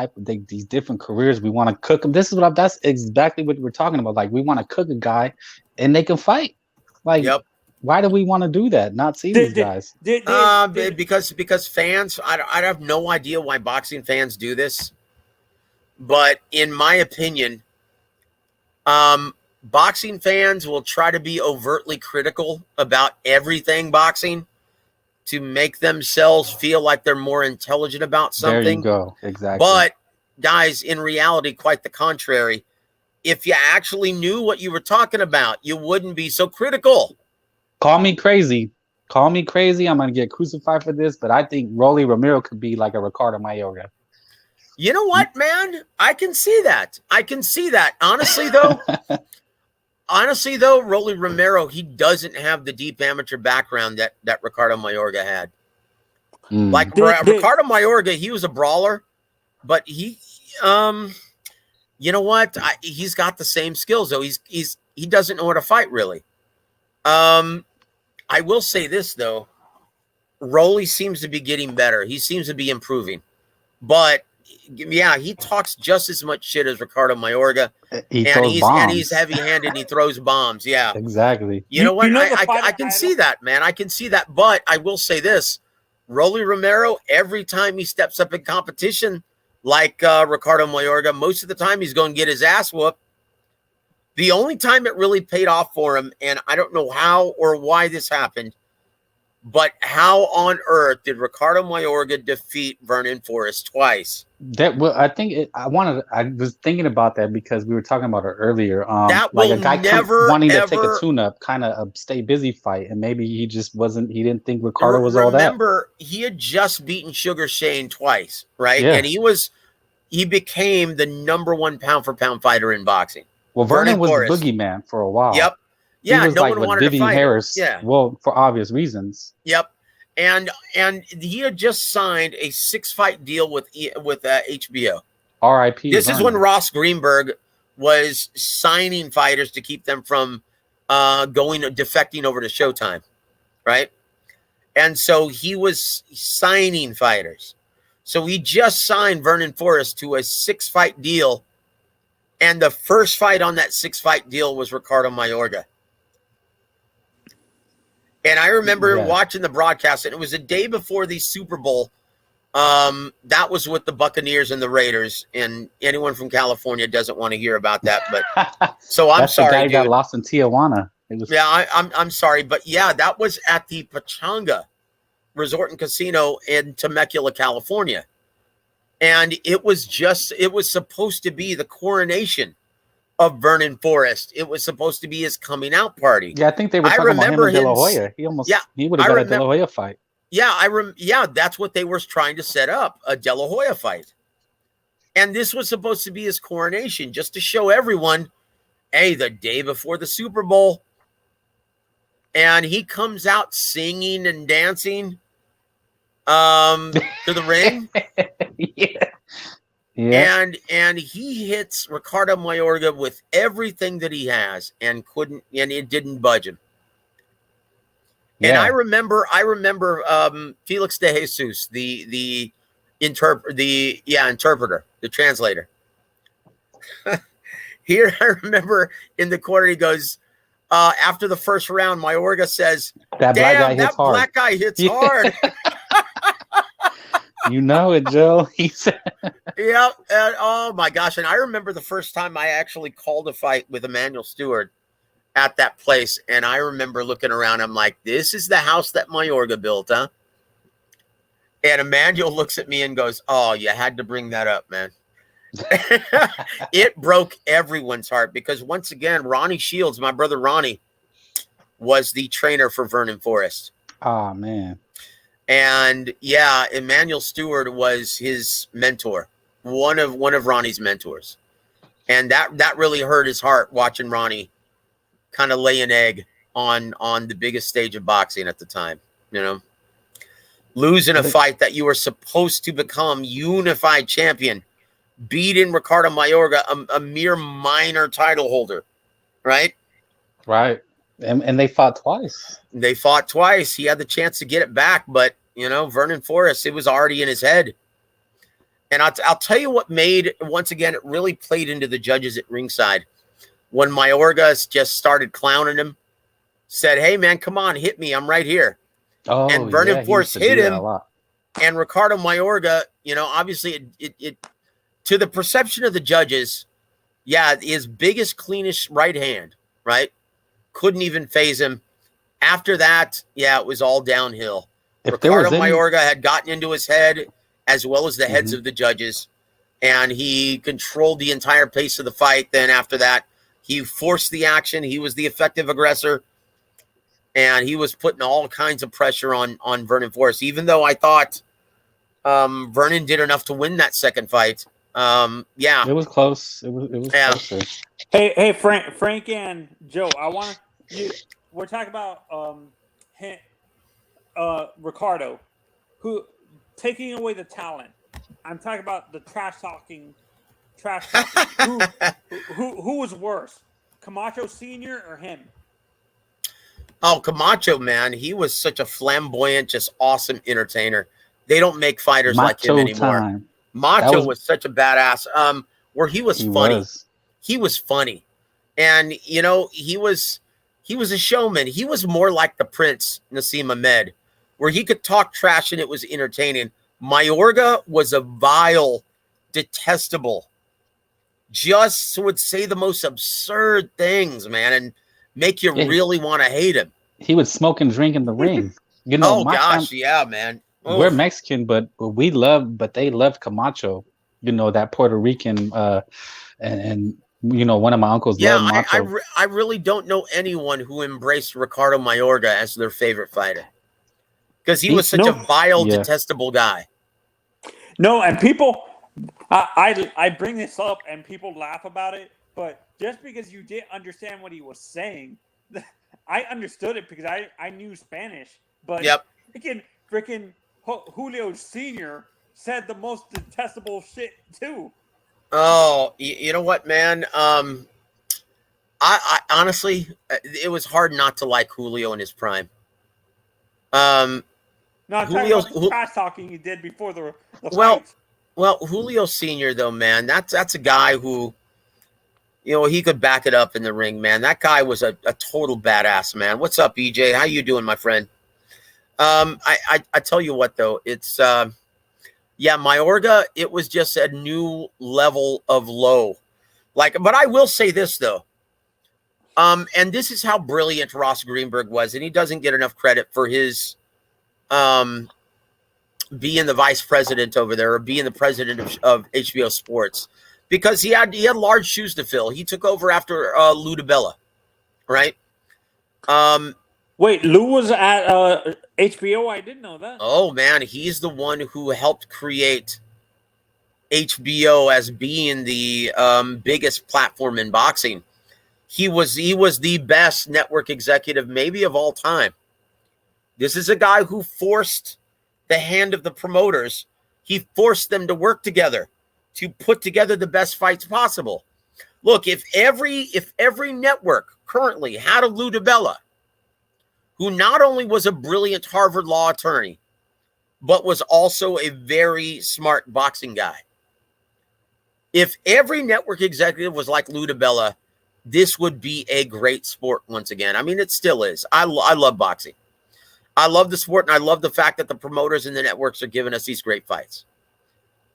these different careers. We want to cook them. That's exactly what we're talking about. We want to cook a guy and they can fight. Why do we want to do that? Not see these guys? Because fans, I have no idea why boxing fans do this. But in my opinion, boxing fans will try to be overtly critical about everything boxing to make themselves feel like they're more intelligent about something. There you go. Exactly. But guys, in reality, quite the contrary. If you actually knew what you were talking about, you wouldn't be so critical. Call me crazy. I'm going to get crucified for this, but I think Rolly Romero could be like a Ricardo Mayorga. You know what, man? I can see that. Honestly, though, Honestly, though, Rolly Romero, he doesn't have the deep amateur background that Ricardo Mayorga had. Like Ricardo Mayorga, he was a brawler, but he, you know what? He's got the same skills, though. He doesn't know how to fight, really. I will say this, though. Rolly seems to be getting better. He seems to be improving. But, yeah, he talks just as much shit as Ricardo Mayorga. He's heavy-handed and he throws bombs. Yeah. Exactly. You know what? I can see that, man. I can see that. But I will say this. Rolly Romero, every time he steps up in competition, like Ricardo Mayorga, most of the time he's going to get his ass whooped. The only time it really paid off for him, and I don't know how or why this happened, but how on earth did Ricardo Mayorga defeat Vernon Forrest twice? I was thinking about that because we were talking about it earlier. That like will a guy never, wanting to ever, take a tune-up, kind of a stay busy fight, and maybe he just wasn't. He didn't think Ricardo was all that. Remember, he had just beaten Sugar Shane twice, right? Yeah. And he became the #1 pound-for-pound fighter in boxing. Well, Vernon was the boogeyman for a while. Yep. Yeah, he was no like one with wanted Vivian to fight Harris. him. Yeah. Well, for obvious reasons. Yep. And he had just signed a 6-fight deal with HBO. R.I.P. This is when Ross Greenberg was signing fighters to keep them from defecting over to Showtime, right? And so he was signing fighters. So he just signed Vernon Forrest to a 6-fight deal, and the first fight on that 6-fight deal was Ricardo Mayorga. And I remember watching the broadcast, and it was the day before the Super Bowl. That was with the Buccaneers and the Raiders, and anyone from California doesn't want to hear about that. But so I'm sorry, the guy dude. got lost in Tijuana. I'm sorry, but yeah, that was at the Pachanga Resort and Casino in Temecula, California, and it was supposed to be the coronation of Vernon Forrest. It was supposed to be his coming out party. Yeah, I think they were talking about him and De La Hoya. He would have got a De La Hoya fight. Yeah, that's what they were trying to set up, a De La Hoya fight. And this was supposed to be his coronation, just to show everyone, hey, the day before the Super Bowl. And he comes out singing and dancing to the ring. Yeah. And he hits Ricardo Mayorga with everything that he has and it didn't budge him. Yeah. And I remember Felix de Jesus, the interpreter, the translator. Here I remember in the corner he goes, after the first round, Mayorga says, that black guy hits hard. You know it, Joe. He said, yeah. Oh my gosh. And I remember the first time I actually called a fight with Emmanuel Stewart at that place. And I remember looking around. I'm like, this is the house that Mayorga built, huh? And Emmanuel looks at me and goes, oh, you had to bring that up, man. It broke everyone's heart because once again, Ronnie Shields, my brother Ronnie, was the trainer for Vernon Forrest. Oh, man. And yeah, Emmanuel Stewart was his mentor, one of Ronnie's mentors. And that really hurt his heart watching Ronnie kind of lay an egg on the biggest stage of boxing at the time, you know. Losing a fight that you were supposed to become unified champion, beating Ricardo Mayorga, a mere minor title holder, right? Right. And they fought twice. He had the chance to get it back, but, you know, Vernon Forrest, it was already in his head. And I'll tell you what made, once again, it really played into the judges at ringside. When Mayorga just started clowning him, said, hey, man, come on, hit me. I'm right here. Oh, and Vernon Forrest hit him. And Ricardo Mayorga, you know, obviously it to the perception of the judges, yeah, his biggest, cleanest right hand, right? Couldn't even phase him. After that, yeah, it was all downhill. Ricardo Mayorga had gotten into his head as well as the heads of the judges, and he controlled the entire pace of the fight. Then after that, he forced the action. He was the effective aggressor, and he was putting all kinds of pressure on Vernon Forrest. Even though I thought Vernon did enough to win that second fight, Yeah. It was close. It was Yeah. closer. Hey, Frank and Joe, we're talking about Ricardo, who taking away the talent. I'm talking about the trash talking. Who was worse, Camacho Sr. or him? Oh, Camacho, man, he was such a flamboyant, just awesome entertainer. They don't make fighters like him Macho anymore. time. Macho was such a badass. Where he was funny. He was funny, and you know he was a showman. He was more like the Prince Nassim Ahmed, where he could talk trash and it was entertaining. Mayorga was a vile, detestable, just would say the most absurd things, man, and make you really want to hate him. He would smoke and drink in the ring. You know, yeah, man. We're Mexican, but they loved Camacho. You know, that Puerto Rican, and you know, one of my uncles loved Macho. I really don't know anyone who embraced Ricardo Mayorga as their favorite fighter, because he was such a vile, detestable guy. No, and people, I bring this up and people laugh about it, but just because you didn't understand what he was saying, I understood it because I knew Spanish. But freaking Julio Sr. said the most detestable shit too. Oh, you know what, man? I honestly, it was hard not to like Julio in his prime. No, I'm talking about the trash talking he did before the fights. Well, Julio Sr. though, man, that's a guy who, you know, he could back it up in the ring, man. That guy was a total badass, man. What's up, EJ? How you doing, my friend? I tell you what though, it's Mayorga, it was just a new level of low. But I will say this though. And this is how brilliant Ross Greenberg was, and he doesn't get enough credit for his being the vice president over there, or being the president of HBO Sports, because he had large shoes to fill. He took over after Lou DiBella, right? Wait, Lou was at HBO? I didn't know that. Oh man, he's the one who helped create HBO as being the biggest platform in boxing. He was the best network executive maybe of all time. This is a guy who forced the hand of the promoters. He forced them to work together to put together the best fights possible. Look, if every network currently had a Lou DiBella, who not only was a brilliant Harvard law attorney, but was also a very smart boxing guy. If every network executive was like Lou DiBella, this would be a great sport once again. I mean, it still is. I love boxing. I love the sport, and I love the fact that the promoters and the networks are giving us these great fights.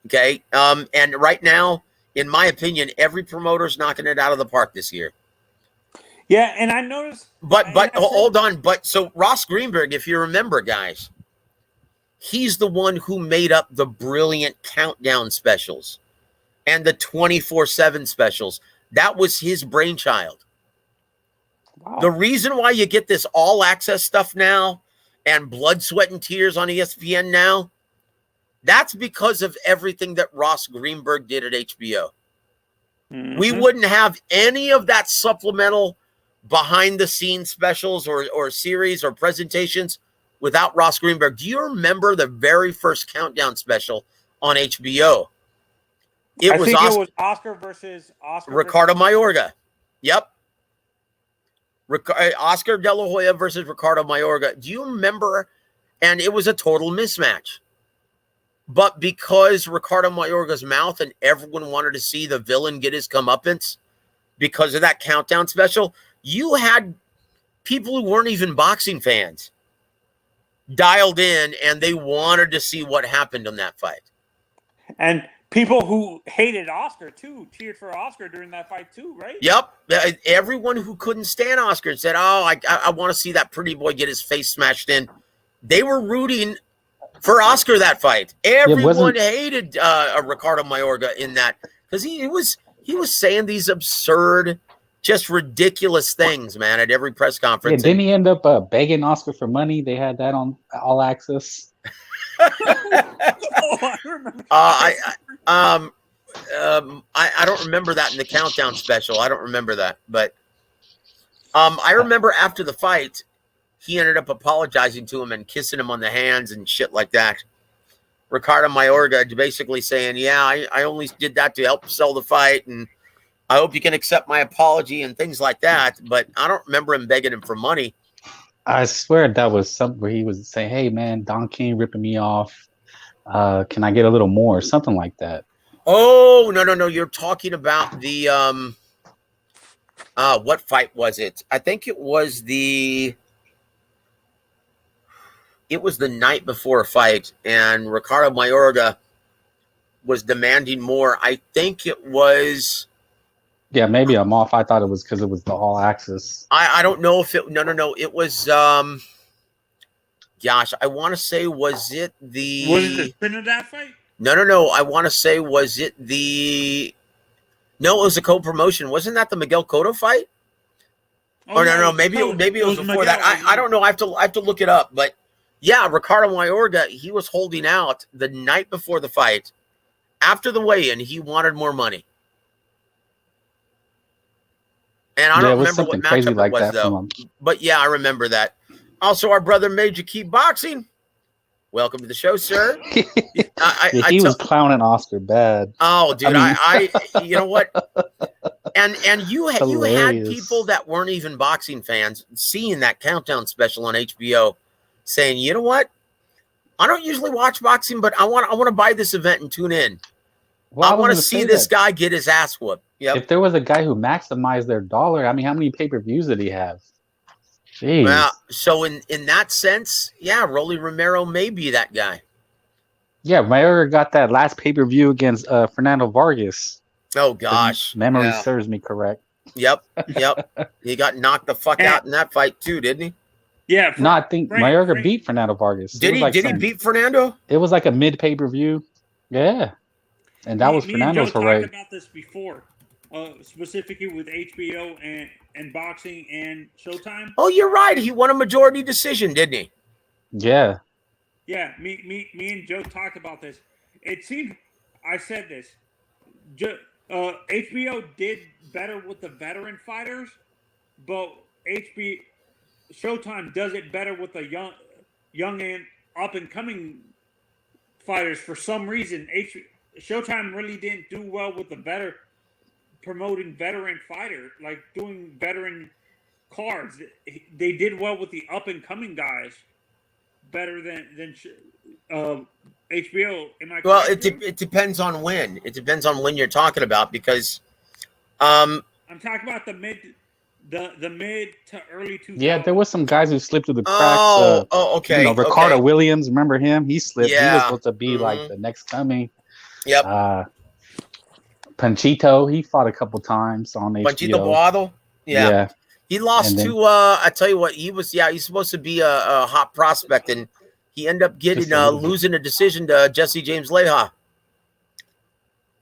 Okay? And right now, in my opinion, every promoter's knocking it out of the park this year. Yeah, and I noticed... But hold on. But so Ross Greenberg, if you remember, guys, he's the one who made up the brilliant countdown specials and the 24/7 specials. That was his brainchild. Wow. The reason why you get this all-access stuff now and blood, sweat, and tears on ESPN now, that's because of everything that Ross Greenberg did at HBO. Mm-hmm. We wouldn't have any of that supplemental behind-the-scenes specials or series or presentations without Ross Greenberg. Do you remember the very first countdown special on HBO? It was Oscar versus Ricardo Mayorga. Yep. Oscar De La Hoya versus Ricardo Mayorga. Do you remember? And it was a total mismatch. But because Ricardo Mayorga's mouth and everyone wanted to see the villain get his comeuppance because of that countdown special, you had people who weren't even boxing fans dialed in, and they wanted to see what happened on that fight. And people who hated Oscar, too, cheered for Oscar during that fight, too, right? Yep. Everyone who couldn't stand Oscar and said, oh, I want to see that pretty boy get his face smashed in, they were rooting for Oscar that fight. Everyone hated Ricardo Mayorga in that, because he was saying these absurd, just ridiculous things, man, at every press conference. Yeah, didn't he end up begging Oscar for money? They had that on All Access. I don't remember that in the countdown special. I don't remember that, but I remember after the fight, he ended up apologizing to him and kissing him on the hands and shit like that. Ricardo Mayorga basically saying, yeah, I only did that to help sell the fight, and I hope you can accept my apology and things like that. But I don't remember him begging him for money. I swear that was something where he was saying, hey, man, Don King ripping me off. Can I get a little more? Something like that. Oh, no. You're talking about the, what fight was it? I think it was the night before a fight, and Ricardo Mayorga was demanding more. I think it was. Yeah, maybe I'm off. I thought it was because it was the All Access. I don't know if it. No. It was. Gosh, I want to say, was it the Trinidad fight? No. I want to say, was it the? No, it was a co-promotion. Wasn't that the Miguel Cotto fight? Oh, no. Maybe it was before Miguel, that. I don't know. I have to look it up. But yeah, Ricardo Mayorga, he was holding out the night before the fight. After the weigh-in, he wanted more money. And I don't remember what matchup it was, though. But yeah, I remember that. Also, our brother Major Key Boxing. Welcome to the show, sir. He was clowning Oscar bad. Oh, dude, I you know what? And you had people that weren't even boxing fans seeing that countdown special on HBO, saying, you know what? I don't usually watch boxing, but I want to buy this event and tune in. Well, I want to see this guy get his ass whooped. Yep. If there was a guy who maximized their dollar, I mean, how many pay-per-views did he have? Jeez. Well, so in that sense, yeah, Rolly Romero may be that guy. Yeah, Mayorga got that last pay-per-view against Fernando Vargas. Oh, gosh. If memory serves me correct. Yep. He got knocked the fuck out in that fight, too, didn't he? Yeah. No, I think Mayorga beat Fernando Vargas. Did he beat Fernando? It was like a mid pay-per-view. Yeah. And that was Fernando's hooray. We talked about this before, specifically with HBO and boxing and Showtime. Oh, you're right. He won a majority decision, didn't he? Yeah. Yeah, me and Joe talked about this. It seemed, I said this, HBO did better with the veteran fighters, but Showtime does it better with the young and up-and-coming fighters. For some reason, Showtime really didn't do well with the promoting veteran fighters, like doing veteran cards. They did well with the up-and-coming guys, better than HBO. Am I correct? Well, it depends on when. It depends on when you're talking about, because I'm talking about the mid to early 2000s. Yeah, there was some guys who slipped through the cracks. Okay. You know, Ricardo Williams, remember him? He slipped. Yeah. He was supposed to be like the next coming. Yep. Panchito, he fought a couple times on HBO. Panchito Boado? Yeah. He lost to I tell you what, he's supposed to be a hot prospect, and he ended up getting losing a decision to Jesse James Leija.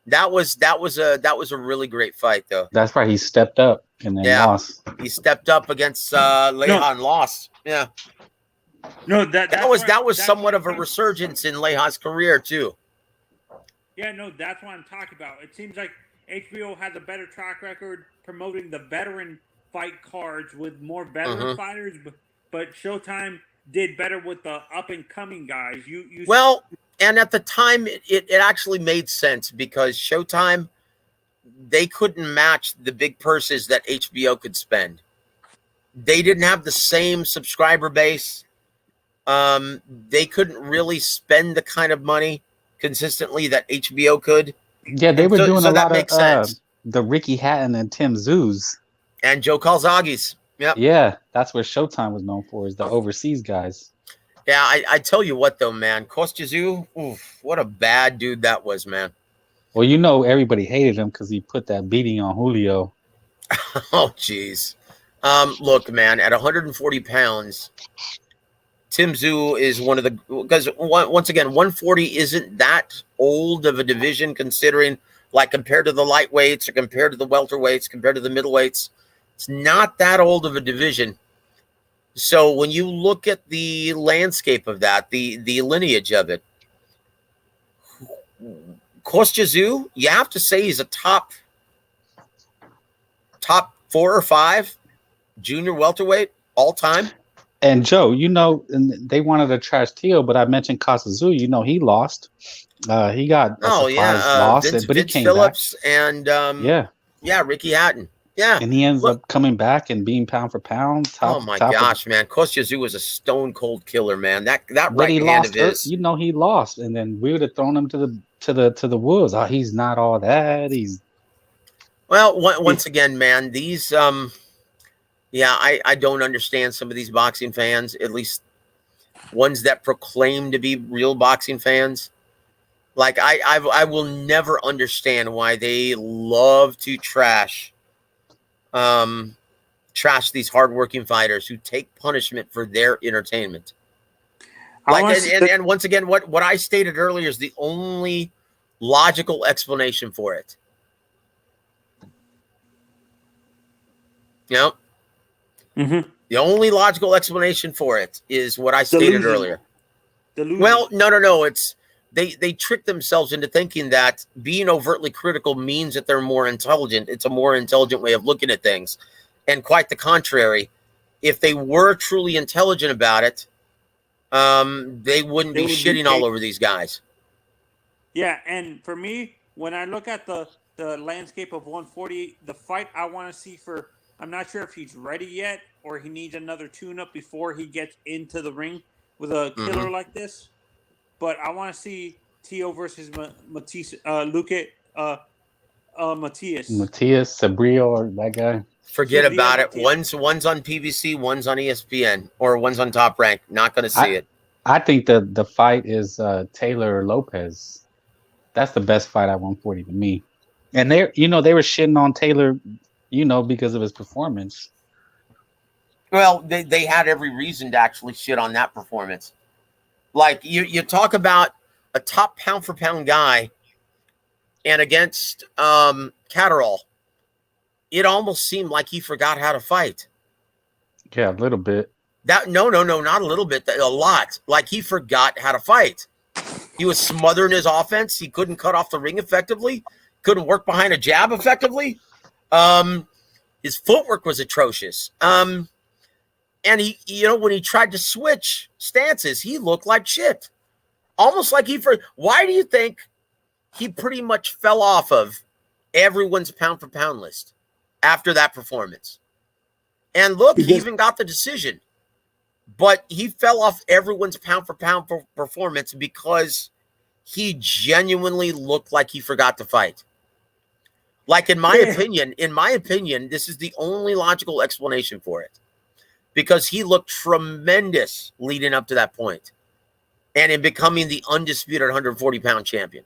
That was a really great fight, though. That's right. He stepped up and then lost. He stepped up against Leija and lost. Yeah. No, that was somewhat of a resurgence in Leija's career too. Yeah, no, that's what I'm talking about. It seems like HBO has a better track record promoting the veteran fight cards with more veteran fighters, but Showtime did better with the up-and-coming guys. Well, and at the time, it actually made sense, because Showtime, they couldn't match the big purses that HBO could spend. They didn't have the same subscriber base. They couldn't really spend the kind of money consistently that HBO could. Yeah, they were doing a lot of the Ricky Hatton and Tim Zoos. And Joe Calzaghe's. Yep. Yeah, that's what Showtime was known for, is the overseas guys. Yeah, I tell you what, though, man. Kostya Tszyu, what a bad dude that was, man. Well, you know, everybody hated him because he put that beating on Julio. Oh, jeez. Look, man, at 140 pounds, Tim Tszyu is one of the, because once again, 140 isn't that old of a division, considering, like, compared to the lightweights or compared to the welterweights, compared to the middleweights. It's not that old of a division. So when you look at the landscape of that, the lineage of it, Kostya Tszyu, you have to say he's a top 4 or 5 junior welterweight all time. And Joe, and they wanted to trash Teo, but I mentioned Kasazu. He lost. He got a surprise loss, but he Vince came Phillips back. And Ricky Hatton. Yeah, and he ends up coming back and being pound for pound. Oh my gosh, man! Kostya Tszyu was a stone cold killer, man. That right hand of his. He lost, and then we would have thrown him to the wolves. Oh, he's not all that. Once again, man. These I don't understand some of these boxing fans, at least ones that proclaim to be real boxing fans. Like I will never understand why they love to trash these hardworking fighters who take punishment for their entertainment. And once again, what I stated earlier is the only logical explanation for it. Mm-hmm. The only logical explanation for it is what I stated earlier. Delusion. Well, no. It's they trick themselves into thinking that being overtly critical means that they're more intelligent. It's a more intelligent way of looking at things. And quite the contrary. If they were truly intelligent about it, they wouldn't be shitting all over these guys. Yeah, and for me, when I look at the landscape of 140, the fight I want to see I'm not sure if he's ready yet or he needs another tune-up before he gets into the ring with a killer like this. But I want to see Teo versus Matias, Sabrio, or that guy. Forget about it. One's on PBC, one's on ESPN, or one's on Top Rank. Not going to see it. I think the fight is Taylor Lopez. That's the best fight at 140 to me. And they were shitting on Taylor, because of his performance. Well, they had every reason to actually shit on that performance. Like you talk about a top pound for pound guy, and against Catterall, it almost seemed like he forgot how to fight. Yeah, a little bit. No, not a little bit. A lot. Like he forgot how to fight. He was smothering his offense. He couldn't cut off the ring effectively. Couldn't work behind a jab effectively. His footwork was atrocious. And he, when he tried to switch stances, he looked like shit. Almost like why do you think he pretty much fell off of everyone's pound for pound list after that performance? And look, he even got the decision. But he fell off everyone's pound for pound performance because he genuinely looked like he forgot to fight. Like in my opinion, this is the only logical explanation for it. Because he looked tremendous leading up to that point. And in becoming the undisputed 140-pound champion.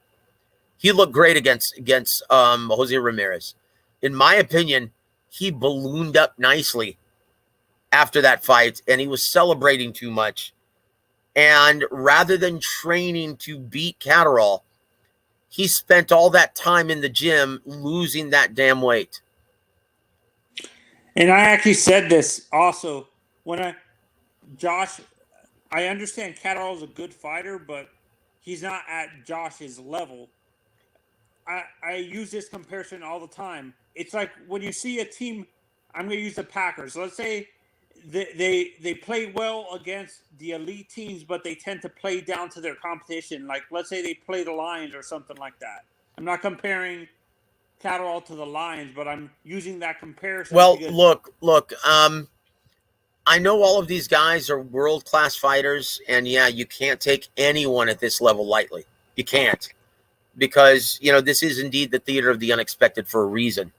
He looked great against Jose Ramirez. In my opinion, he ballooned up nicely after that fight, and he was celebrating too much. And rather than training to beat Catterall, he spent all that time in the gym losing that damn weight. And I actually said this also when Josh, I understand Catterall is a good fighter, but he's not at Josh's level. I use this comparison all the time. It's like when you see a team, I'm going to use the Packers. Let's say they play well against the elite teams, but they tend to play down to their competition. Like, let's say they play the Lions or something like that. I'm not comparing Catterall to the Lions, but I'm using that comparison. Well, look. I know all of these guys are world-class fighters, and yeah, you can't take anyone at this level lightly. You can't. Because, this is indeed the theater of the unexpected for a reason.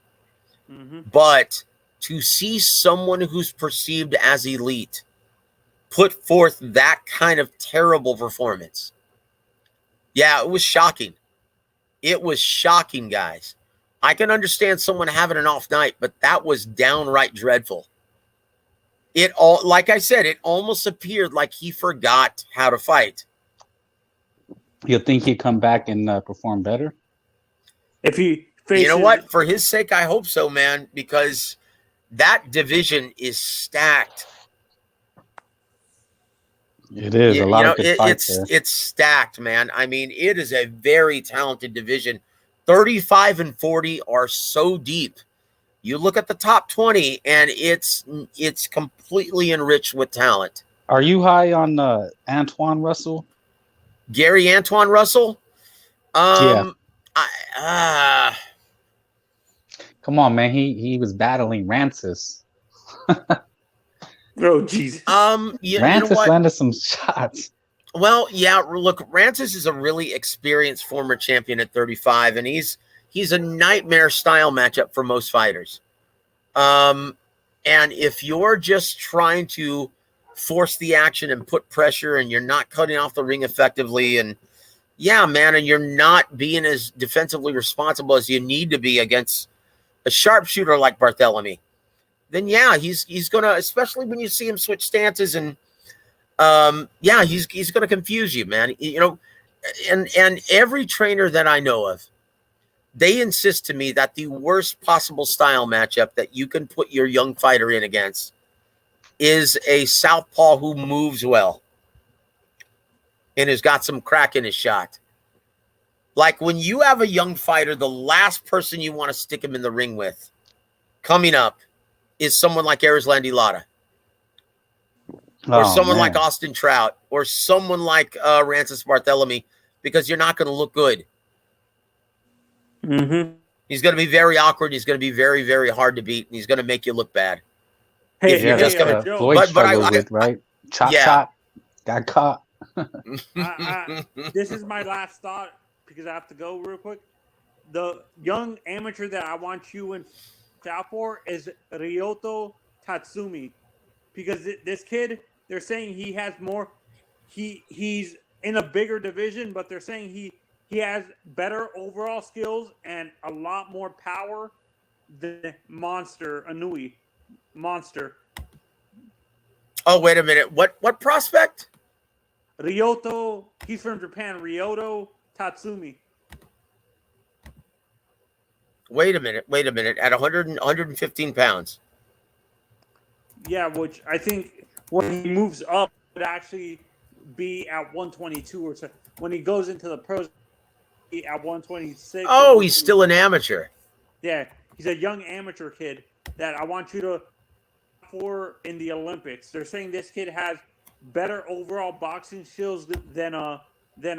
Mm-hmm. But to see someone who's perceived as elite put forth that kind of terrible performance, yeah, it was shocking. It was shocking, guys. I can understand someone having an off night, but that was downright dreadful. Like I said, it almost appeared like he forgot how to fight. You think he'd come back and perform better? If he faces... You know what? For his sake, I hope so, man, because that division is stacked. It is a lot of good fights there. It's stacked, man. I mean, it is a very talented division. 35 and 40 are so deep. You look at the top 20, and it's completely enriched with talent. Are you high on Antoine Russell? Gary Antoine Russell? Yeah. Come on, man. He was battling Rancis. Oh, Jesus. Rancis landed some shots. Well, yeah, look, Rancis is a really experienced former champion at 35, and he's a nightmare style matchup for most fighters. And if you're just trying to force the action and put pressure, and you're not cutting off the ring effectively, and yeah, man, and you're not being as defensively responsible as you need to be against a sharpshooter like Barthélemy, then yeah, he's gonna, especially when you see him switch stances, and yeah, he's gonna confuse you, man. You know, and every trainer that I know of, they insist to me that the worst possible style matchup that you can put your young fighter in against is a southpaw who moves well and has got some crack in his shot. Like when you have a young fighter, the last person you want to stick him in the ring with coming up is someone like Erislandy Lara, or someone like Austin Trout, or someone like Rancis Barthélemy, because you're not going to look good. Mm-hmm. He's going to be very awkward. He's going to be very, very hard to beat, and he's going to make you look bad. Hey, if you're just coming, Floyd struggled with, right? Chop, got caught. This is my last thought because I have to go real quick. The young amateur that I want you in out for is Ryoto Tatsumi, because this kid, they're saying he has more. He's in a bigger division, but they're saying he has better overall skills and a lot more power than Inui Monster. Oh, wait a minute. What prospect? Ryoto. He's from Japan. Ryoto Tatsumi. Wait a minute. At 115 pounds. Yeah, which I think when he moves up, would actually be at 122 or so. When he goes into the pros, at 126. Oh, he's still an amateur. Yeah, he's a young amateur kid that I want you to for in the Olympics. They're saying this kid has better overall boxing skills than a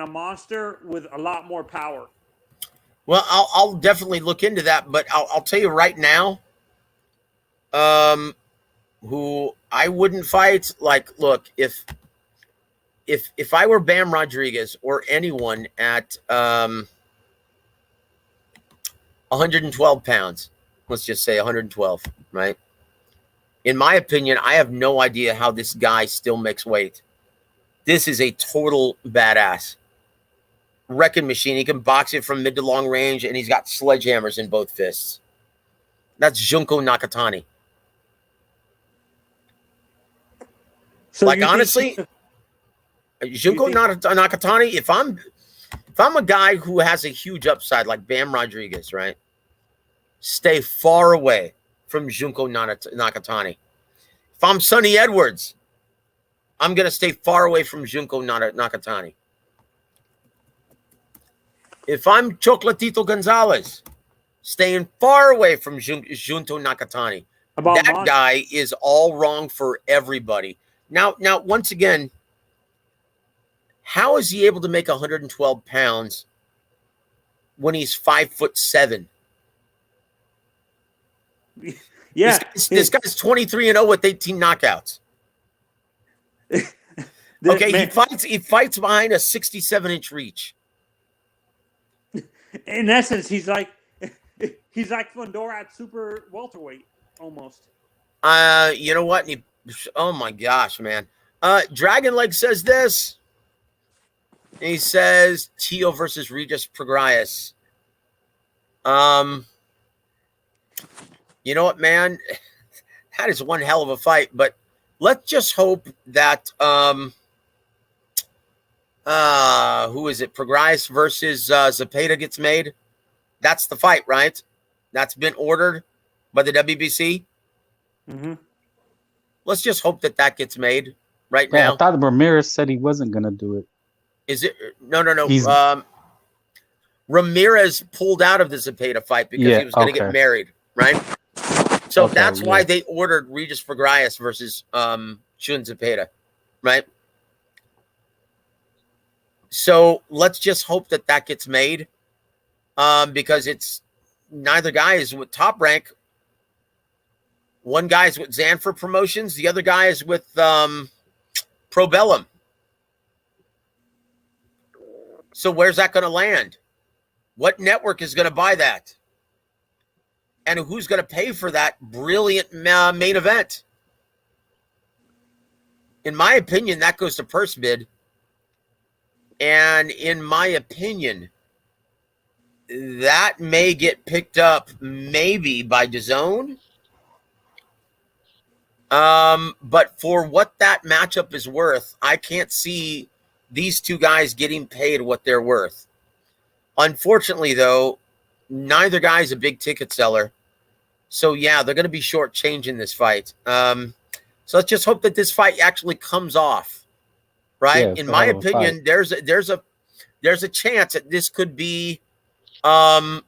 monster with a lot more power. Well, I'll definitely look into that, but I'll tell you right now, who I wouldn't fight. Like, look, if I were Bam Rodriguez or anyone at 112 pounds, let's just say 112, right? In my opinion, I have no idea how this guy still makes weight. This is a total badass. Wrecking machine. He can box it from mid to long range, and he's got sledgehammers in both fists. That's Junko Nakatani. So like, honestly, Junko Nakatani, if I'm a guy who has a huge upside like Bam Rodriguez, right? Stay far away from Junko Nakatani. If I'm Sonny Edwards, I'm going to stay far away from Junko Nakatani. If I'm Chocolatito Gonzalez, staying far away from Junto Nakatani. That guy is all wrong for everybody. Now, once again, how is he able to make 112 pounds when he's 5'7"? Yeah, this guy's 23-0 with 18 knockouts. Okay, he fights behind a 67-inch reach. In essence, he's like Fundora at super welterweight almost. You know what? Oh my gosh, man. Dragon Leg says this. He says Teo versus Regis Prograis. You know what, man? That is one hell of a fight, but let's just hope that who is it? Prograis versus Zepeda gets made. That's the fight, right? That's been ordered by the WBC. Mm-hmm. Let's just hope that gets made. right Yeah, I now. thought Ramirez said he wasn't gonna do it. Is it? No. He's- Ramirez pulled out of the Zepeda fight because Yeah, he was going to get okay. married, right? So Okay, that's why yeah. they ordered Regis Prograis versus Shun Zepeda, right? So let's just hope that that gets made, because it's neither guy is with Top Rank. One guy is with Zanfer Promotions. The other guy is with Probellum. So where's that going to land? What network is going to buy that? And who's going to pay for that brilliant main event? In my opinion, that goes to purse bid. And in my opinion, that may get picked up maybe by DAZN. But for what that matchup is worth, I can't see these two guys getting paid what they're worth. Unfortunately, though, neither guy is a big ticket seller. So, yeah, they're going to be shortchanging this fight. So let's just hope that this fight actually comes off, right? Yeah, In my opinion, there's a chance that this could be, and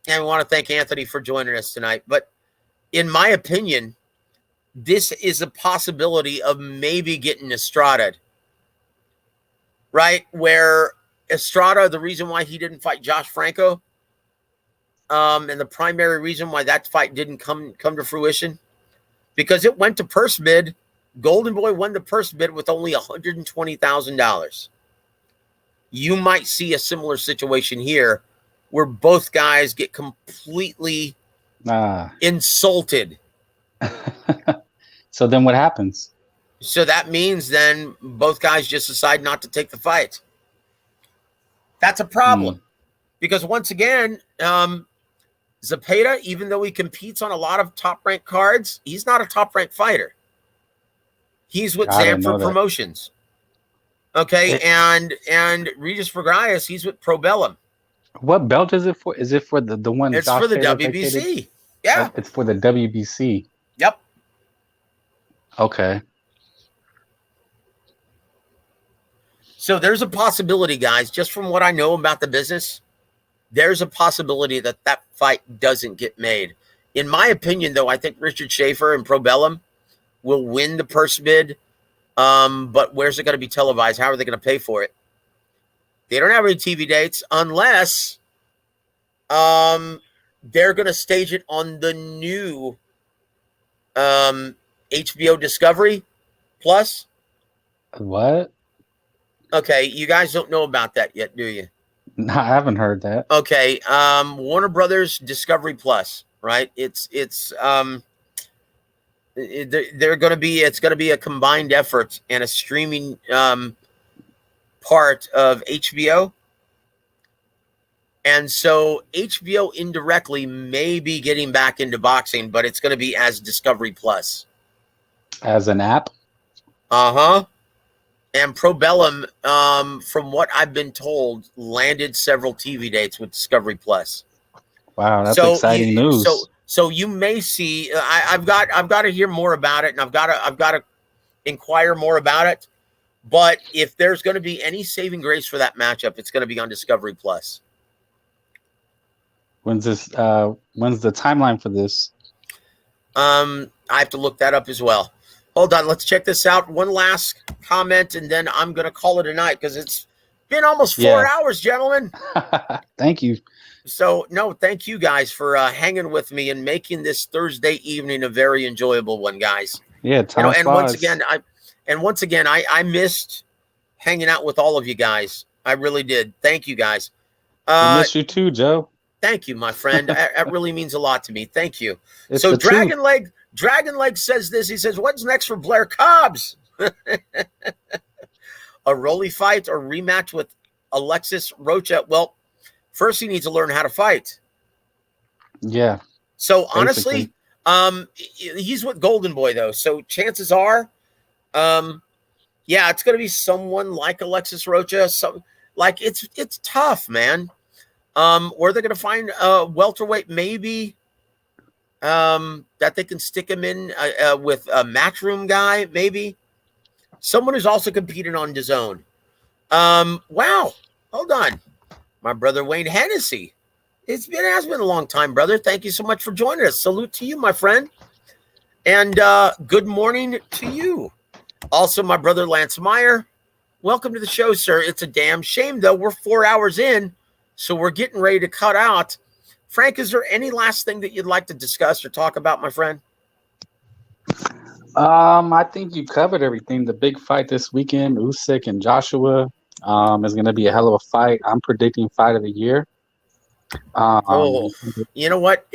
we want to thank Anthony for joining us tonight. But in my opinion, this is a possibility of maybe getting Estrada, right? Where Estrada, the reason why he didn't fight Josh Franco, and the primary reason why that fight didn't come to fruition, because it went to purse bid. Golden Boy won the purse bid with only $120,000. You might see a similar situation here where both guys get completely insulted. So then what happens? So that means then both guys just decide not to take the fight. That's a problem. Because once again, Zepeda, even though he competes on a lot of top-ranked cards, he's not a top-ranked fighter. He's with Zanfer Promotions. Okay, and Regis Prograis, he's with Probellum. What belt is it for? Is it for the one? It's Josh for the Taylor WBC. vacated? Yeah. It's for the WBC. Yep. Okay. So there's a possibility, guys, just from what I know about the business, there's a possibility that that fight doesn't get made. In my opinion, though, I think Richard Schaefer and Probellum will win the purse bid. But where's it going to be televised? How are they going to pay for it? They don't have any TV dates unless they're going to stage it on the new HBO Discovery Plus. What? Okay, you guys don't know about that yet, do you? No, I haven't heard that. Okay, Warner Brothers Discovery Plus, right? It's going to be a combined effort and a streaming part of HBO. And so HBO indirectly may be getting back into boxing, but it's going to be as Discovery Plus. As an app? Uh-huh. And Probellum, from what I've been told, landed several TV dates with Discovery Plus. Wow, that's exciting news. So you may see. I've got to hear more about it, and I've got to inquire more about it. But if there's going to be any saving grace for that matchup, it's going to be on Discovery Plus. When's the timeline for this? I have to look that up as well. Hold on, let's check this out. One last comment, and then I'm going to call it a night because it's been almost 4 hours, gentlemen. Thank you. So, no, thank you guys for hanging with me and making this Thursday evening a very enjoyable one, guys. Yeah, and once again, I missed hanging out with all of you guys. I really did. Thank you, guys. I miss you too, Joe. Thank you, my friend. That really means a lot to me. Thank you. So Dragon Leg says this. He says, what's next for Blair Cobbs? A Rolly fight or rematch with Alexis Rocha? Well, first he needs to learn how to fight. Yeah. So honestly, he's with Golden Boy though. So chances are, it's going to be someone like Alexis Rocha. So like it's tough, man. Or they're going to find a welterweight maybe that they can stick him in with a matchroom guy maybe. Someone who's also competing on DAZN. Wow. Hold on. My brother Wayne Hennessy. It has been a long time, brother. Thank you so much for joining us. Salute to you, my friend. And good morning to you. Also, my brother Lance Meyer. Welcome to the show, sir. It's a damn shame, though. We're 4 hours in, so we're getting ready to cut out. Frank, is there any last thing that you'd like to discuss or talk about, my friend? I think you covered everything. The big fight this weekend, Usyk and Joshua, is going to be a hell of a fight. I'm predicting fight of the year. You know what?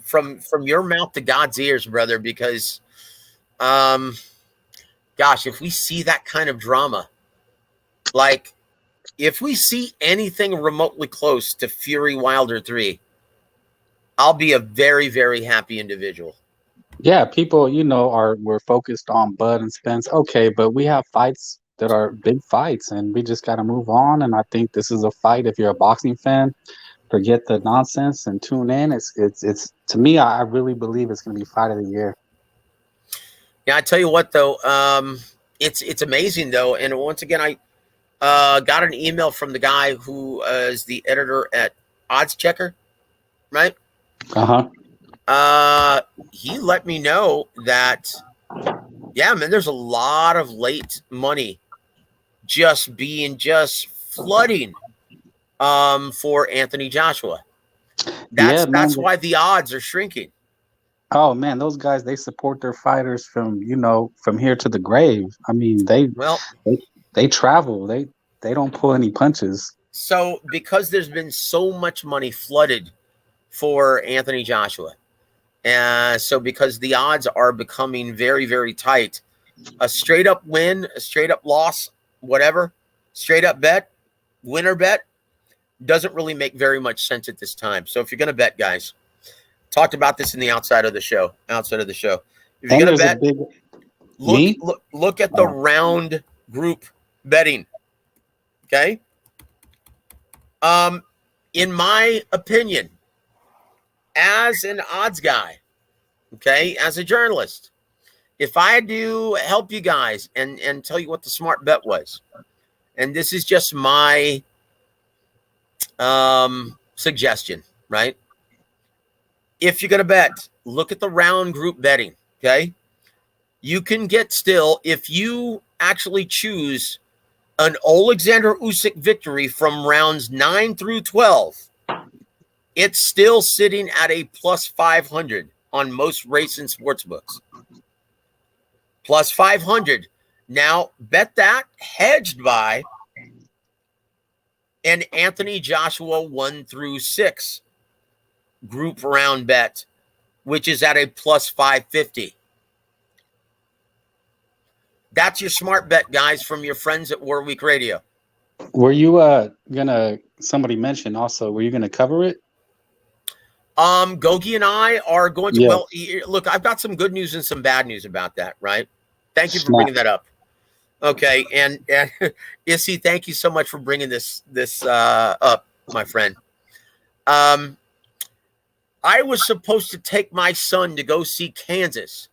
From your mouth to God's ears, brother, because, gosh, if we see that kind of drama, like if we see anything remotely close to Fury Wilder 3, I'll be a very, very happy individual. Yeah, people, we're focused on Bud and Spence. Okay, but we have fights that are big fights, and we just got to move on. And I think this is a fight. If you're a boxing fan, forget the nonsense and tune in. It's to me, I really believe it's going to be fight of the year. Yeah, I tell you what, though, it's amazing, though. And once again, I got an email from the guy who is the editor at Odds Checker, right? He let me know that, yeah, man, there's a lot of late money just flooding for Anthony Joshua. That's why the odds are shrinking. Oh man, those guys, they support their fighters from here to the grave. I mean, they travel. They don't pull any punches. So because there's been so much money flooded for Anthony Joshua, so because the odds are becoming very, very tight, a straight up win, a straight up loss, whatever, straight up bet, winner bet, doesn't really make very much sense at this time. So if you're going to bet, guys, talked about this in the outside of the show. If you're going to bet, look at the round group betting. Okay. In my opinion, as an odds guy, okay, as a journalist, if I had to help you guys and tell you what the smart bet was, and this is just my suggestion, right? If you're going to bet, look at the round group betting, okay? You can get still, if you actually choose an Alexander Usyk victory from rounds 9 through 12, it's still sitting at a plus 500 on most race and sports books. Plus 500. Now, bet that hedged by an Anthony Joshua 1 through 6 group round bet, which is at a plus 550. That's your smart bet, guys, from your friends at WAWR Radio. Were you somebody mentioned also, were you gonna cover it? Gogi and I are going to, well, look, I've got some good news and some bad news about that, right? Thank you for bringing that up. Okay, and Issy, thank you so much for bringing this up, my friend. I was supposed to take my son to go see Kansas,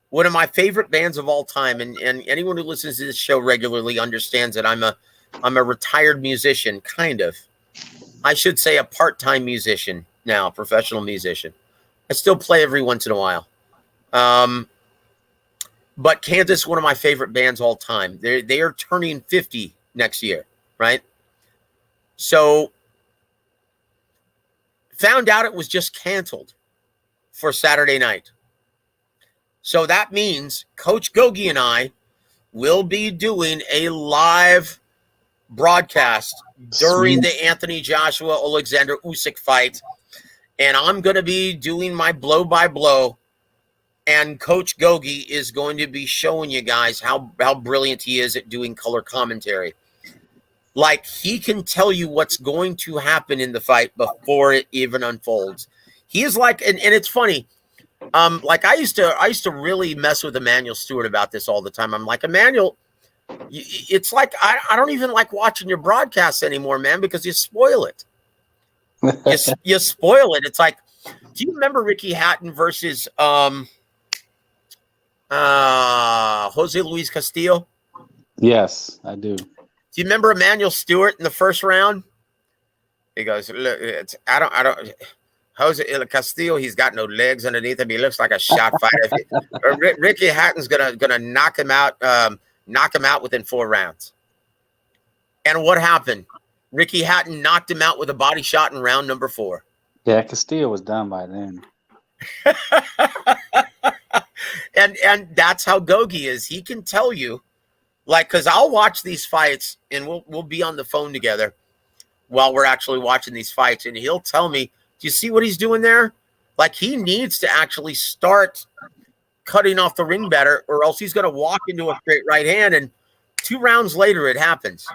one of my favorite bands of all time, and anyone who listens to this show regularly understands that I'm a retired musician, kind of. I should say a part-time musician now, professional musician. I still play every once in a while. But Kansas, one of my favorite bands all time. They are turning 50 next year, right? So found out it was just canceled for Saturday night. So that means Coach Gogi and I will be doing a live broadcast during the Anthony Joshua Alexander Usyk fight, and I'm going to be doing my blow by blow, and Coach Gogi is going to be showing you guys how brilliant he is at doing color commentary. Like, he can tell you what's going to happen in the fight before it even unfolds. He is like, and it's funny, like I used to really mess with Emmanuel Stewart about this all the time. I'm like, Emmanuel, it's like I don't even like watching your broadcasts anymore, man, because you spoil it. You spoil it. It's like, do you remember Ricky Hatton versus Jose Luis Castillo. Yes, I do. Do you remember Emmanuel Stewart in the first round? He goes, look, I don't. Jose Castillo, he's got no legs underneath him. He looks like a shot fighter. Ricky Hatton's gonna knock him out within 4 rounds. And what happened? Ricky Hatton knocked him out with a body shot in round number 4. Yeah, Castillo was done by then. and that's how Gogi is. He can tell you, like, because I'll watch these fights and we'll be on the phone together while we're actually watching these fights, and he'll tell me, do you see what he's doing there? Like, he needs to actually start cutting off the ring better, or else he's going to walk into a straight right hand, and 2 rounds later it happens.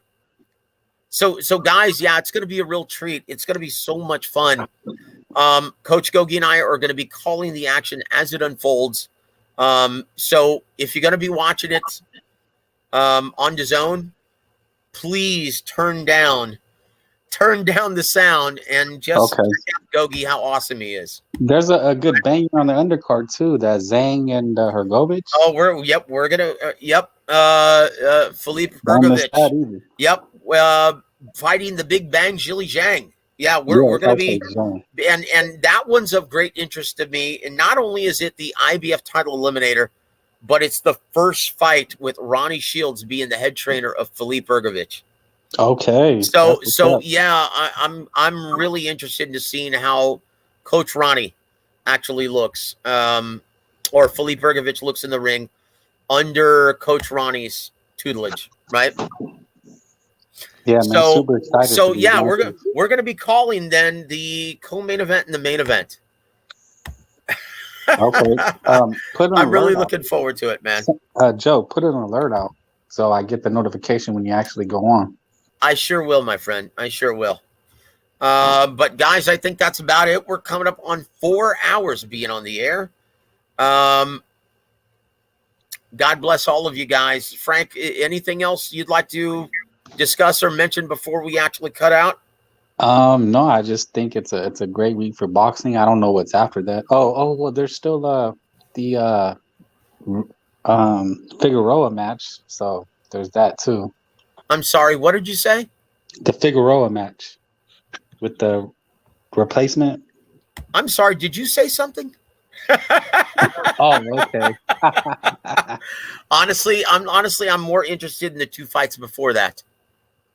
So guys, yeah, it's going to be a real treat. It's going to be so much fun. Coach Gogi and I are going to be calling the action as it unfolds. So if you're going to be watching it on DAZN, please turn down the sound and just check out Gogi, how awesome he is. There's a good banger on the undercard too. That Zhang and Hergovich. Oh, we're gonna Felipe Hergovich. Yep, fighting the Big Bang Zhili Zhang. Yeah, we're gonna be, and that one's of great interest to me. And not only is it the IBF title eliminator, but it's the first fight with Ronnie Shields being the head trainer of Felipe Hergovich. Okay. So yeah, I'm really interested in seeing how Coach Ronnie actually looks, or Felipe Hergovich looks in the ring under Coach Ronnie's tutelage, right? Yeah, man, super excited. So yeah, we're gonna be calling then the co-main event and the main event. Okay. I'm really looking forward to it, man. Joe, put an alert out so I get the notification when you actually go on. I sure will, my friend. I sure will. But guys, I think that's about it. We're coming up on 4 hours being on the air. God bless all of you guys. Frank, anything else you'd like to discuss or mention before we actually cut out? No, I just think it's a great week for boxing. I don't know what's after that. Well, there's still the Figueroa match, so there's that too. I'm sorry, what did you say? The Figueroa match with the replacement. I'm sorry, did you say something? Oh, okay. Honestly, I'm more interested in the 2 fights before that.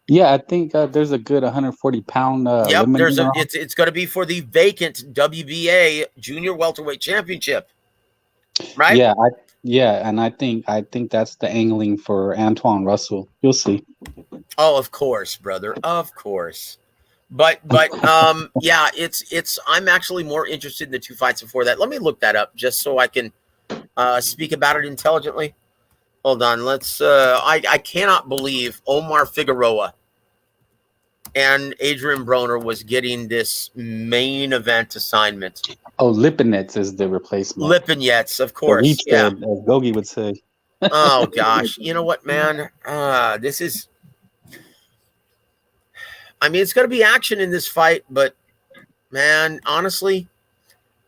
Yeah, I think there's a good 140-pound. Yep, it's going to be for the vacant WBA Junior Welterweight Championship, right? Yeah, and I think that's the angling for Antoine Russell. You'll see. Oh, of course, brother, of course. But yeah, it's. I'm actually more interested in the 2 fights before that. Let me look that up just so I can speak about it intelligently. Hold on, let's. I cannot believe Omar Figueroa and Adrien Broner was getting this main event assignment. Oh, Lipinets is the replacement. Lipinets, of course. Yeah, as Gogi would say. Oh gosh, you know what, man? This is. I mean, it's going to be action in this fight, but man, honestly,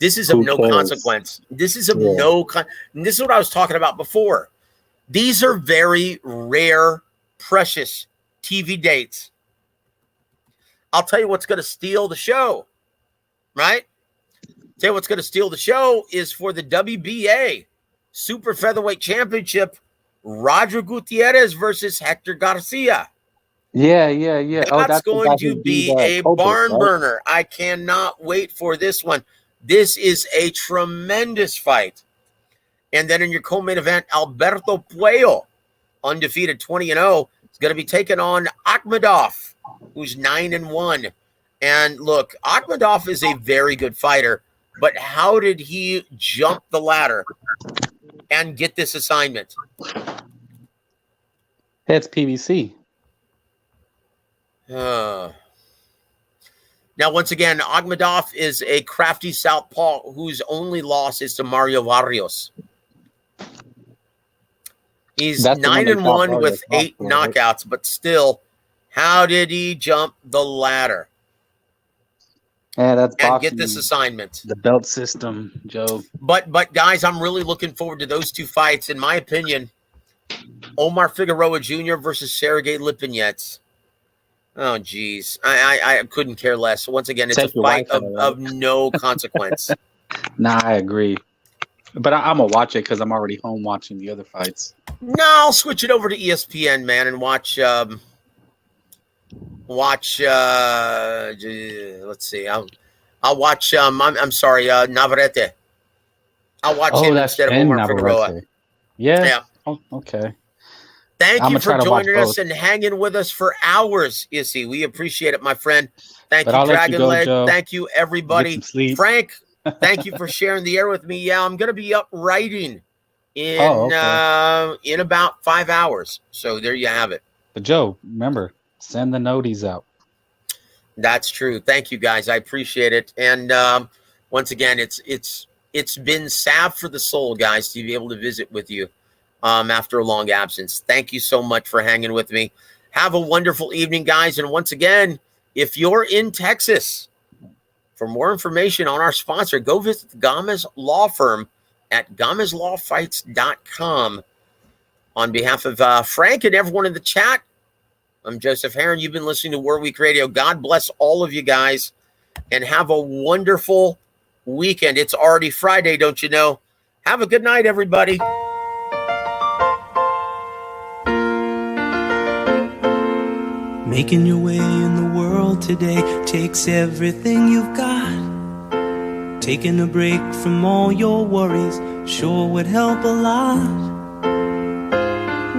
this is of no consequence. This is of no. This is what I was talking about before. These are very rare, precious TV dates. I'll tell you what's going to steal the show, right? Tell you what's going to steal the show is for the WBA Super Featherweight Championship, Roger Gutierrez versus Hector Garcia. Yeah. That's going to be a barn burner. I cannot wait for this one. This is a tremendous fight. And then in your co-main event, Alberto Puello, undefeated 20-0, is going to be taking on Akhmedov, who's 9-1. And look, Akhmedov is a very good fighter, but how did he jump the ladder and get this assignment? It's PBC. Now, once again, Akhmedov is a crafty southpaw whose only loss is to Mario Barrios. He's 9-1 with 8 knockouts, but still, how did he jump the ladder? Yeah, that's and boxing. get this assignment. The belt system, Joe. But guys, I'm really looking forward to those two fights. In my opinion, Omar Figueroa Jr. versus Sergey Lipinets. Oh, geez. I couldn't care less. Once again, it's Take a your fight wife out of of no consequence. Nah, I agree. But I'm going to watch it because I'm already home watching the other fights. No, I'll switch it over to ESPN, man, and watch. Let's see. I'll watch. I'm sorry, Navarrete. I'll watch him that's instead of Ben Omar Figueroa. Navarrete. Yeah. Yeah. Oh, okay. Thank I'ma you for try to watch joining us both. and hanging with us for hours, Issy. We appreciate it, my friend. Thank But you, I'll let you Dragon go, Leg. Joe. Thank you, everybody. Get some sleep. Frank, thank you for sharing the air with me. Yeah, I'm going to be up writing in in about 5 hours. So there you have it. But Joe, remember, send the noties out. That's true. Thank you, guys. I appreciate it. And once again, it's been salve for the soul, guys, to be able to visit with you after a long absence. Thank you so much for hanging with me. Have a wonderful evening, guys. And once again, if you're in Texas, for more information on our sponsor, go visit the Gomez Law Firm at GomezLawFights.com. On behalf of Frank and everyone in the chat, I'm Joseph Heron. You've been listening to War Week Radio. God bless all of you guys, and have a wonderful weekend. It's already Friday, don't you know? Have a good night, everybody. Making your way in the world today takes everything you've got. Taking a break from all your worries sure would help a lot.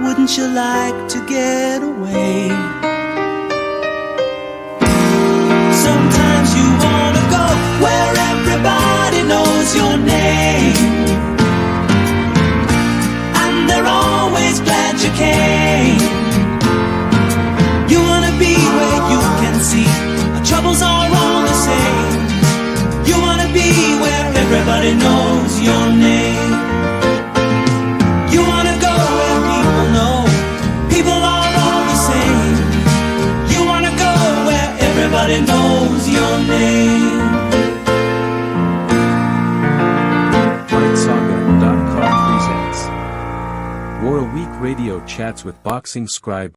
Wouldn't you like to get away? Sometimes you wanna go where everybody knows your name, and they're always glad you came. You wanna be where you can see our troubles are all the same. You wanna be where everybody knows your name. You wanna go where people know people are all the same. You wanna go where everybody knows your name. FightSaga.com presents War Week Radio chats with boxing scribe